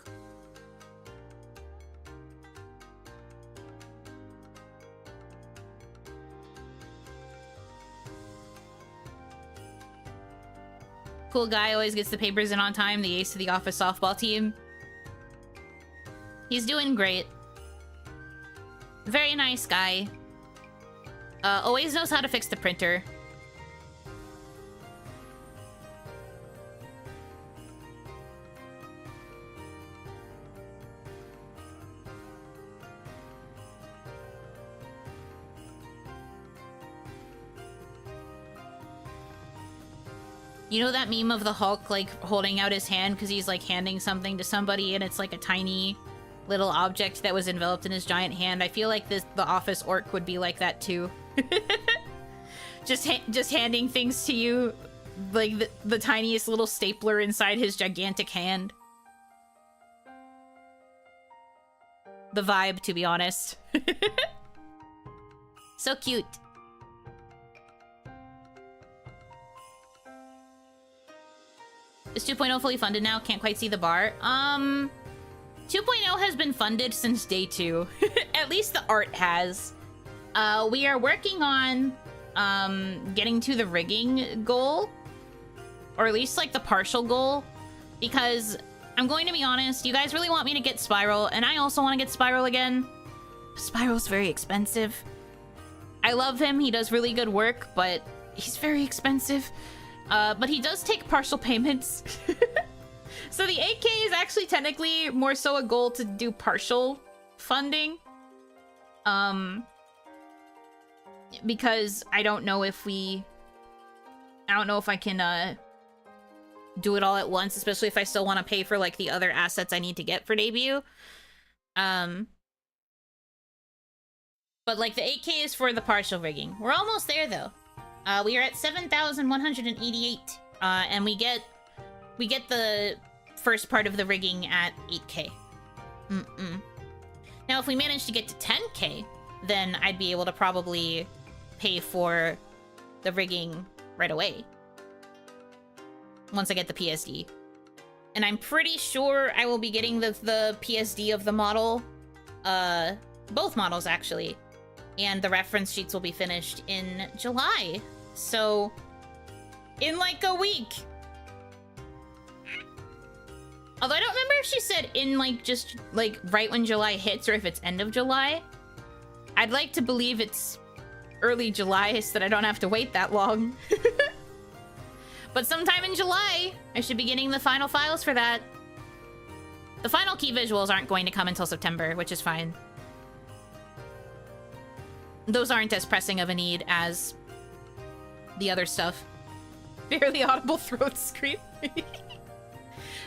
Cool guy, always gets the papers in on time, the ace of the office softball team. He's doing great. Very nice guy. Always knows how to fix the printer. You know that meme of the Hulk, like, holding out his hand because he's, like, handing something to somebody and it's, like, a tiny little object that was enveloped in his giant hand? I feel like the office orc would be like that, too. just handing things to you, like, the tiniest little stapler inside his gigantic hand. The vibe, to be honest. So cute. Is 2.0 fully funded now? Can't quite see the bar. 2.0 has been funded since day 2. At least the art has. We are working on getting to the rigging goal. Or at least, like, the partial goal. Because, I'm going to be honest, you guys really want me to get Spiral, and I also want to get Spiral again. Spiral's very expensive. I love him. He does really good work, but he's very expensive. But he does take partial payments. So the 8K is actually technically more so a goal to do partial funding. Because I don't know if I can do it all at once, especially if I still want to pay for like the other assets I need to get for debut. But like the 8K is for the partial rigging. We're almost there though. We are at 7,188, and we get the first part of the rigging at 8K. Now, if we manage to get to 10K, then I'd be able to probably pay for the rigging right away. Once I get the PSD. And I'm pretty sure I will be getting the PSD of the model. Both models, actually. And the reference sheets will be finished in July. So, in like a week. Although I don't remember if she said in like just like right when July hits or if it's end of July. I'd like to believe it's early July so that I don't have to wait that long. But sometime in July, I should be getting the final files for that. The final key visuals aren't going to come until September, which is fine. Those aren't as pressing of a need as the other stuff. Barely audible throat scream.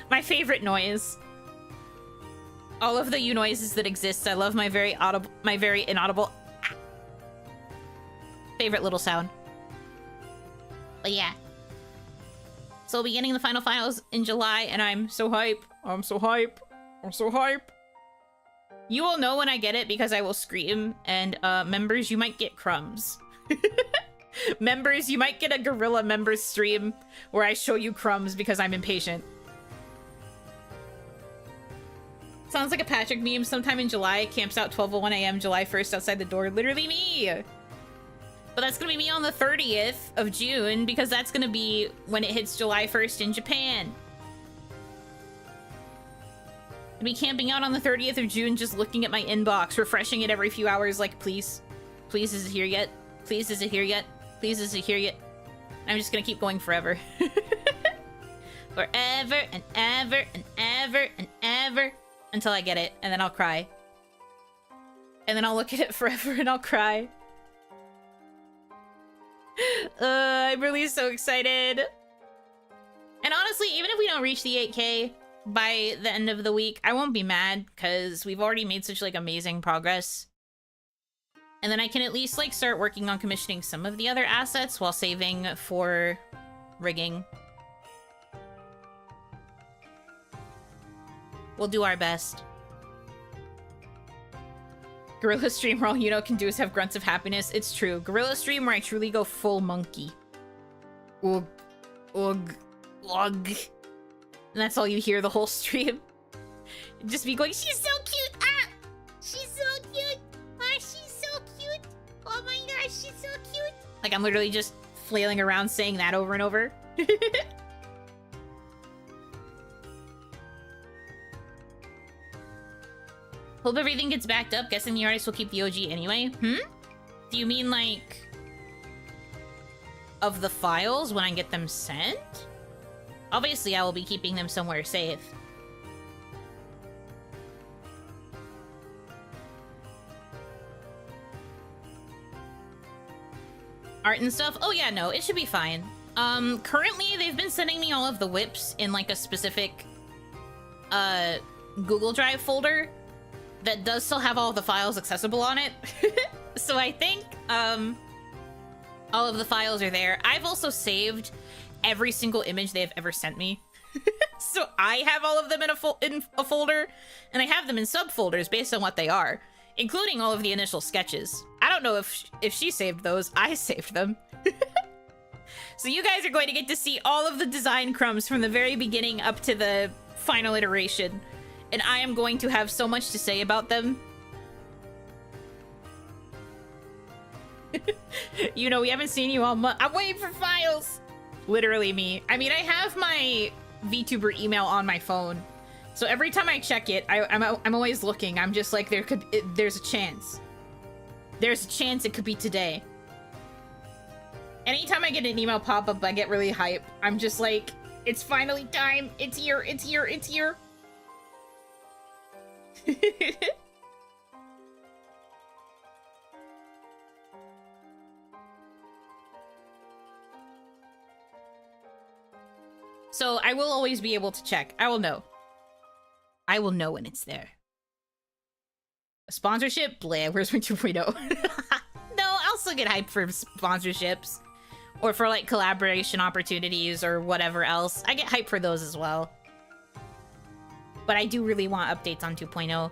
My favorite noise. All of the U noises that exist. I love my very inaudible favorite little sound. But yeah. So we'll be getting the final files in July, and I'm so hype. I'm so hype. I'm so hype. You will know when I get it because I will scream, and members, you might get crumbs. Members, you might get a Gorilla members stream where I show you crumbs because I'm impatient. Sounds like a Patrick meme. Sometime in July, camps out 12:01 a.m. July 1st outside the door. Literally me. But that's gonna be me on the 30th of June because that's gonna be when it hits July 1st in Japan. I'll be camping out on the 30th of June, just looking at my inbox, refreshing it every few hours, like, please, please, is it here yet? Please, is it here yet? Please, is it here yet? I'm just gonna keep going forever. Forever and ever and ever and ever until I get it, and then I'll cry. And then I'll look at it forever and I'll cry. I'm really so excited. And honestly, even if we don't reach the 8K by the end of the week, I won't be mad because we've already made such like amazing progress. And then I can at least like start working on commissioning some of the other assets while saving for rigging. We'll do our best. Gorilla stream where all Yuno can do is have grunts of happiness. It's true. Gorilla stream where I truly go full monkey. Ugh. Ugh. Ugh. And that's all you hear the whole stream. Just be going, she's so cute! Ah! She's so cute! Ah, she's so cute! Oh my gosh, she's so cute! Like, I'm literally just flailing around saying that over and over. Hope everything gets backed up. Guessing the artist will keep the OG anyway. Do you mean, like, of the files when I get them sent? Obviously, I will be keeping them somewhere safe. Art and stuff? Oh yeah, no, it should be fine. Currently, they've been sending me all of the whips in, like, a specific, Google Drive folder that does still have all the files accessible on it. So I think, all of the files are there. I've also saved every single image they've ever sent me. So I have all of them in a folder, and I have them in subfolders based on what they are, including all of the initial sketches. I don't know if she saved those. I saved them. So you guys are going to get to see all of the design crumbs from the very beginning up to the final iteration. And I am going to have so much to say about them. You know, we haven't seen you all month. I'm waiting for files. Literally me. I mean, I have my VTuber email on my phone. So every time I check it, I'm always looking. I'm just like, there's a chance. There's a chance it could be today. Anytime I get an email pop-up, I get really hype. I'm just like, it's finally time. It's here, it's here, it's here. So I will always be able to check. I will know. I will know when it's there. A sponsorship? Blah, where's my 2.0? No, I'll still get hyped for sponsorships. Or for, like, collaboration opportunities or whatever else. I get hyped for those as well. But I do really want updates on 2.0.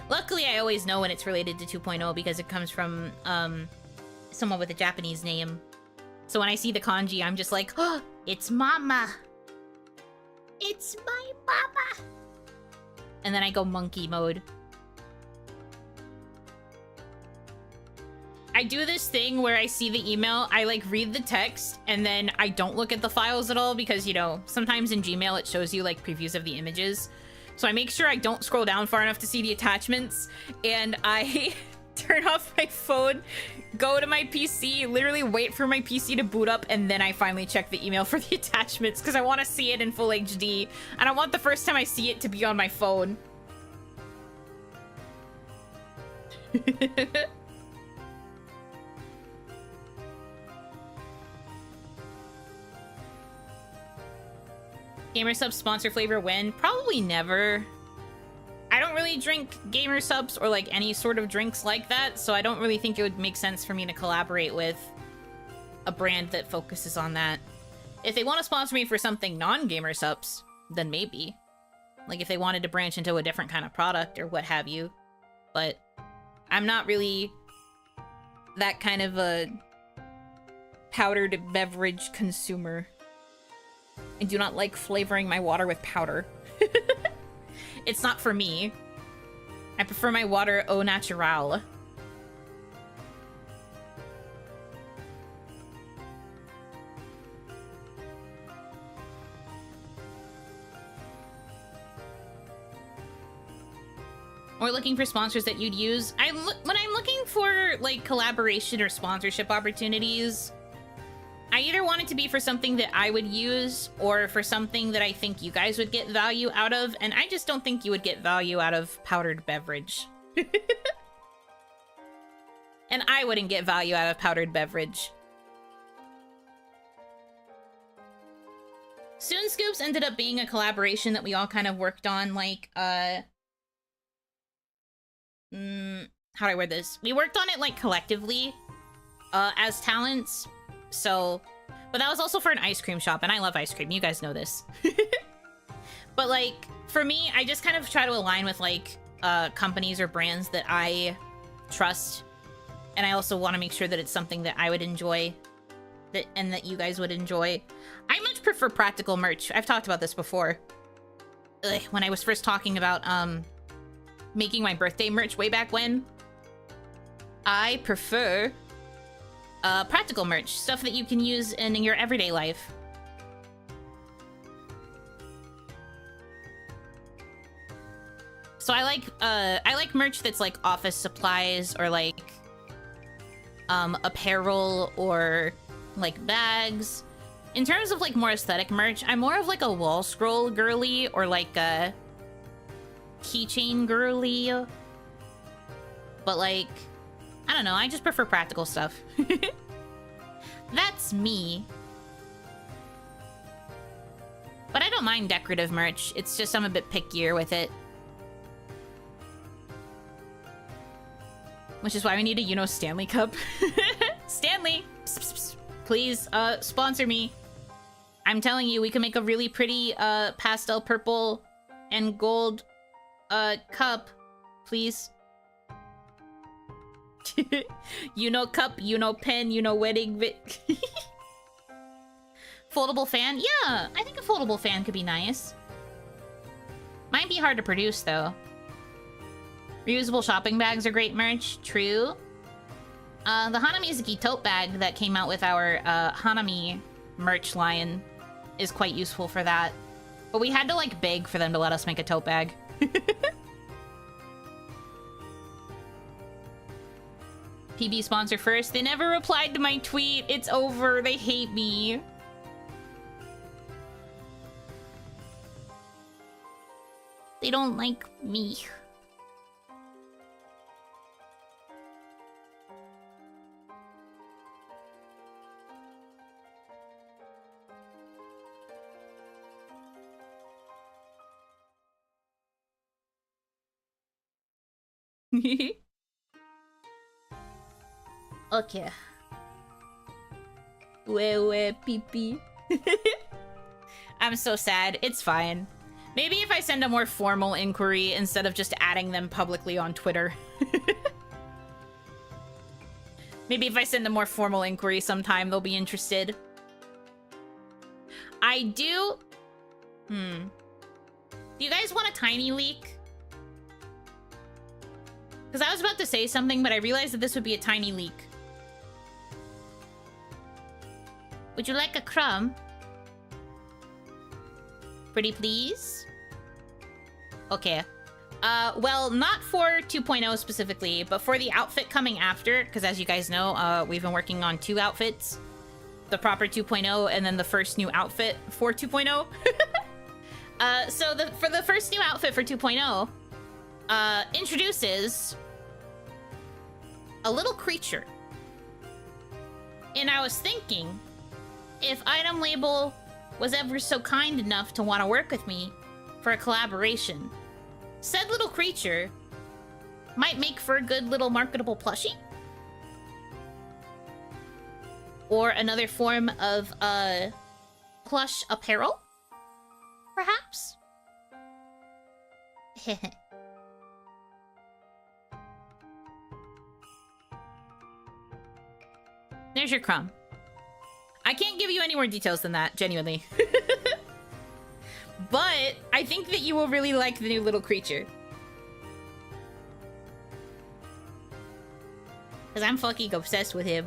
Luckily, I always know when it's related to 2.0 because it comes from, someone with a Japanese name. So when I see the kanji, I'm just like, oh, it's mama. It's my mama. And then I go monkey mode. I do this thing where I see the email, I like read the text, and then I don't look at the files at all because, you know, sometimes in Gmail it shows you like previews of the images. So I make sure I don't scroll down far enough to see the attachments, and I turn off my phone, go to my PC, literally wait for my PC to boot up, and then I finally check the email for the attachments because I want to see it in full HD, and I want the first time I see it to be on my phone. Gamer subs sponsor flavor when? Probably never. I don't really drink gamer subs or like any sort of drinks like that, so I don't really think it would make sense for me to collaborate with a brand that focuses on that. If they want to sponsor me for something non-gamer subs, then maybe. Like if they wanted to branch into a different kind of product or what have you. But I'm not really that kind of a powdered beverage consumer. I do not like flavoring my water with powder. It's not for me. I prefer my water au natural. Or looking for sponsors that you'd use. When I'm looking for like collaboration or sponsorship opportunities, I either want it to be for something that I would use or for something that I think you guys would get value out of, and I just don't think you would get value out of powdered beverage. And I wouldn't get value out of powdered beverage. Soon Scoops ended up being a collaboration that we all kind of worked on, like, how do I word this? We worked on it, like, collectively, as talents. So, but that was also for an ice cream shop, and I love ice cream. You guys know this. But, like, for me, I just kind of try to align with, like, companies or brands that I trust. And I also want to make sure that it's something that I would enjoy and that you guys would enjoy. I much prefer practical merch. I've talked about this before. When I was first talking about making my birthday merch way back when. I prefer practical merch, stuff that you can use in your everyday life. So I like merch that's like office supplies or like apparel or like bags. In terms of like more aesthetic merch, I'm more of like a wall scroll girly or like a keychain girly. But like, I don't know, I just prefer practical stuff. That's me. But I don't mind decorative merch. It's just I'm a bit pickier with it. Which is why we need a Yuno Stanley Cup. Stanley! Psst, psst, psst. Please, sponsor me. I'm telling you, we can make a really pretty, pastel purple and gold, cup. Please. Yuno cup, Yuno pen, Yuno wedding foldable fan? Yeah, I think a foldable fan could be nice. Might be hard to produce, though. Reusable shopping bags are great merch. True. The Hana Mizuki tote bag that came out with our Hanami merch line is quite useful for that. But we had to, like, beg for them to let us make a tote bag. PB sponsor first. They never replied to my tweet. It's over. They hate me. They don't like me. Okay. Wee pee pee. I'm so sad. It's fine. Maybe if I send a more formal inquiry instead of just adding them publicly on Twitter. Maybe if I send a more formal inquiry sometime, they'll be interested. I do... Do you guys want a tiny leak? Because I was about to say something, but I realized that this would be a tiny leak. Would you like a crumb? Pretty please? Okay. Well, not for 2.0 specifically, but for the outfit coming after, because as you guys know, we've been working on 2 outfits. The proper 2.0, and then the first new outfit for 2.0. So for the first new outfit for 2.0, introduces a little creature. And I was thinking, if Item Label was ever so kind enough to want to work with me for a collaboration, said little creature might make for a good little marketable plushie. Or another form of plush apparel, perhaps? There's your crumb. I can't give you any more details than that, genuinely. But I think that you will really like the new little creature. Because I'm fucking obsessed with him.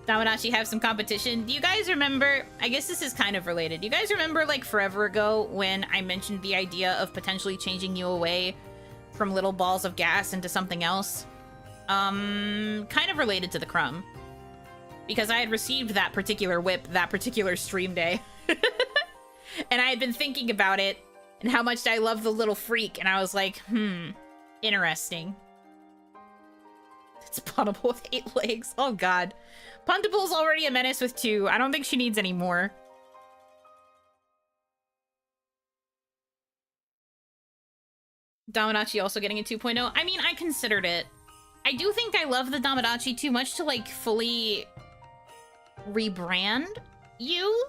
Daminachi have some competition. Do you guys remember, I guess this is kind of related. Do you guys remember like forever ago when I mentioned the idea of potentially changing you away from little balls of gas into something else? Kind of related to the crumb. Because I had received that particular whip that particular stream day. And I had been thinking about it and how much I love the little freak, and I was like, interesting. It's Puntable with 8 legs. Oh god. Puntable's already a menace with 2. I don't think she needs any more. Daminachi also getting a 2.0. I mean, I considered it. I do think I love the Daminachi too much to, like, fully rebrand you.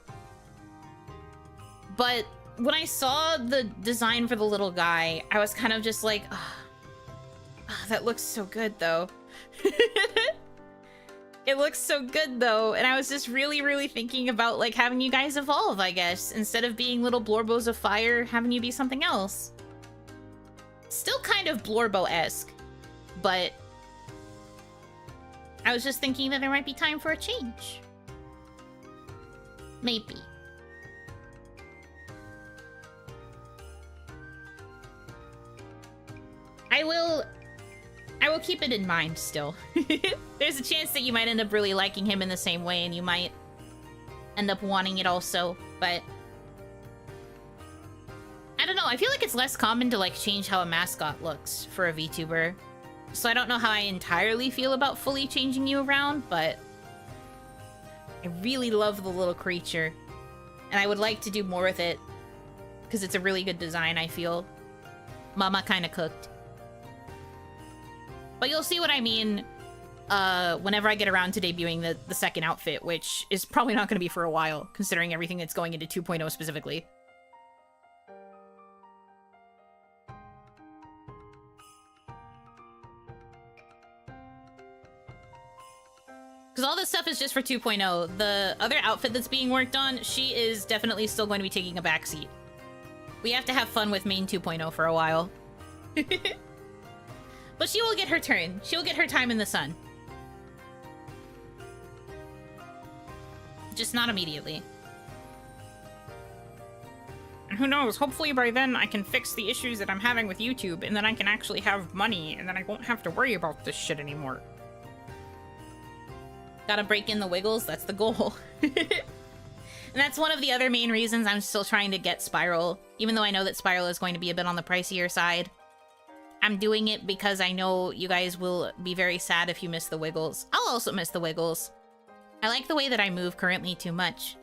But when I saw the design for the little guy, I was kind of just like, that looks so good, though. It looks so good, though. And I was just really, really thinking about, like, having you guys evolve, I guess. Instead of being little Blorbos of fire, having you be something else. Still kind of Blorbo-esque, but I was just thinking that there might be time for a change. Maybe. I will keep it in mind still. There's a chance that you might end up really liking him in the same way, and you might end up wanting it also, but I don't know. I feel like it's less common to, like, change how a mascot looks for a VTuber. So I don't know how I entirely feel about fully changing you around, but I really love the little creature. And I would like to do more with it, because it's a really good design, I feel. Mama kind of cooked. But you'll see what I mean whenever I get around to debuting the second outfit, which is probably not going to be for a while, considering everything that's going into 2.0 specifically. Because all this stuff is just for 2.0. The other outfit that's being worked on, she is definitely still going to be taking a backseat. We have to have fun with main 2.0 for a while. But she will get her turn. She'll get her time in the sun. Just not immediately. who knows, hopefully by then I can fix the issues that I'm having with YouTube, and then I can actually have money, and then I won't have to worry about this shit anymore. Gotta break in the wiggles, that's the goal. And that's one of the other main reasons I'm still trying to get Spiral, even though I know that Spiral is going to be a bit on the pricier side. I'm doing it because I know you guys will be very sad if you miss the wiggles. I'll also miss the wiggles. I like the way that I move currently too much.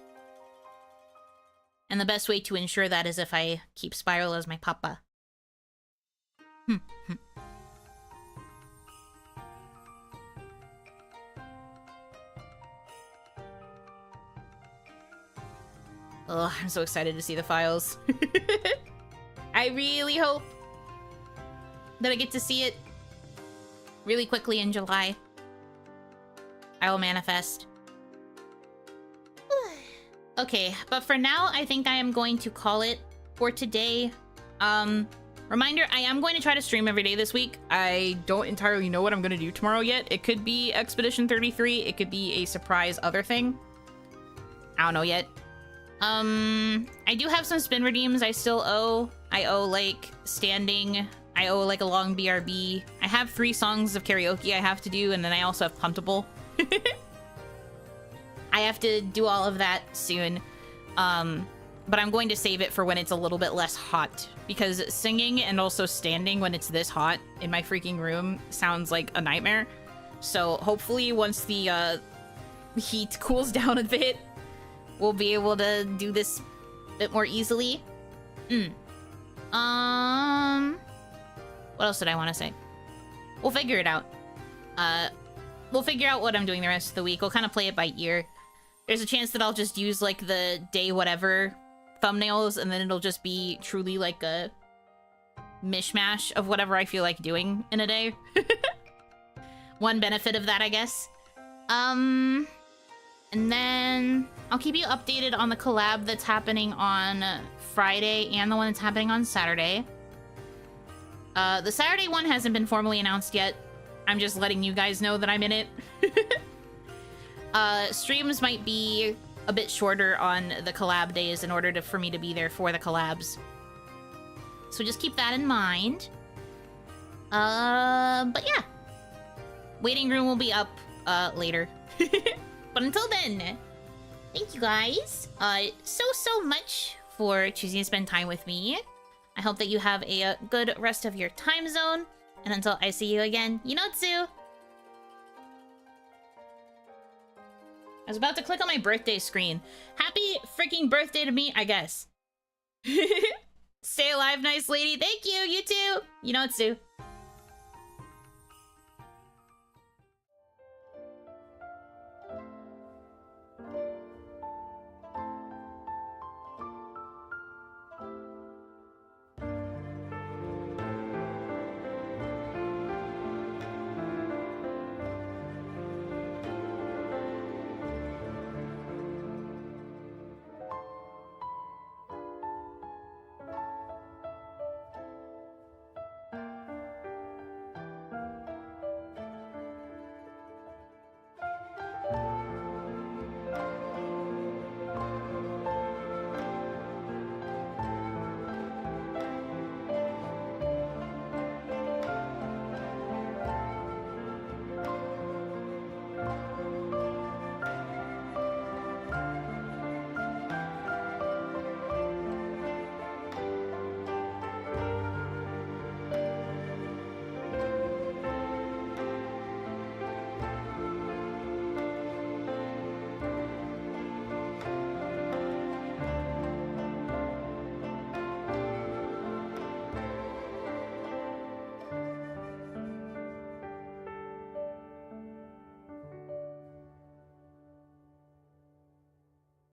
And the best way to ensure that is if I keep Spiral as my papa. Oh, I'm so excited to see the files. I really hope that I get to see it really quickly in July. I will manifest. Okay, but for now, I think I am going to call it for today. Reminder, I am going to try to stream every day this week. I don't entirely know what I'm going to do tomorrow yet. It could be Expedition 33. It could be a surprise other thing. I don't know yet. I do have some spin redeems I still owe. I owe, like, Standing. I owe, like, a long BRB. I have 3 songs of karaoke I have to do, and then I also have Puntable. I have to do all of that soon. But I'm going to save it for when it's a little bit less hot, because singing and also standing when it's this hot in my freaking room sounds like a nightmare. So hopefully once the heat cools down a bit, we'll be able to do this a bit more easily. What else did I want to say? We'll figure it out. We'll figure out what I'm doing the rest of the week. We'll kind of play it by ear. There's a chance that I'll just use, like, the day whatever thumbnails, and then it'll just be truly, like, a mishmash of whatever I feel like doing in a day. One benefit of that, I guess. And then I'll keep you updated on the collab that's happening on Friday and the one that's happening on Saturday. The Saturday one hasn't been formally announced yet. I'm just letting you guys know that I'm in it. Streams might be a bit shorter on the collab days in order for me to be there for the collabs. So just keep that in mind. But yeah. Waiting room will be up later. But until then, thank you guys so much for choosing to spend time with me. I hope that you have a good rest of your time zone. And until I see you again, Yunotsu! I was about to click on my birthday screen. Happy freaking birthday to me, I guess. Stay alive, nice lady. Thank you, you too. Yunotsu.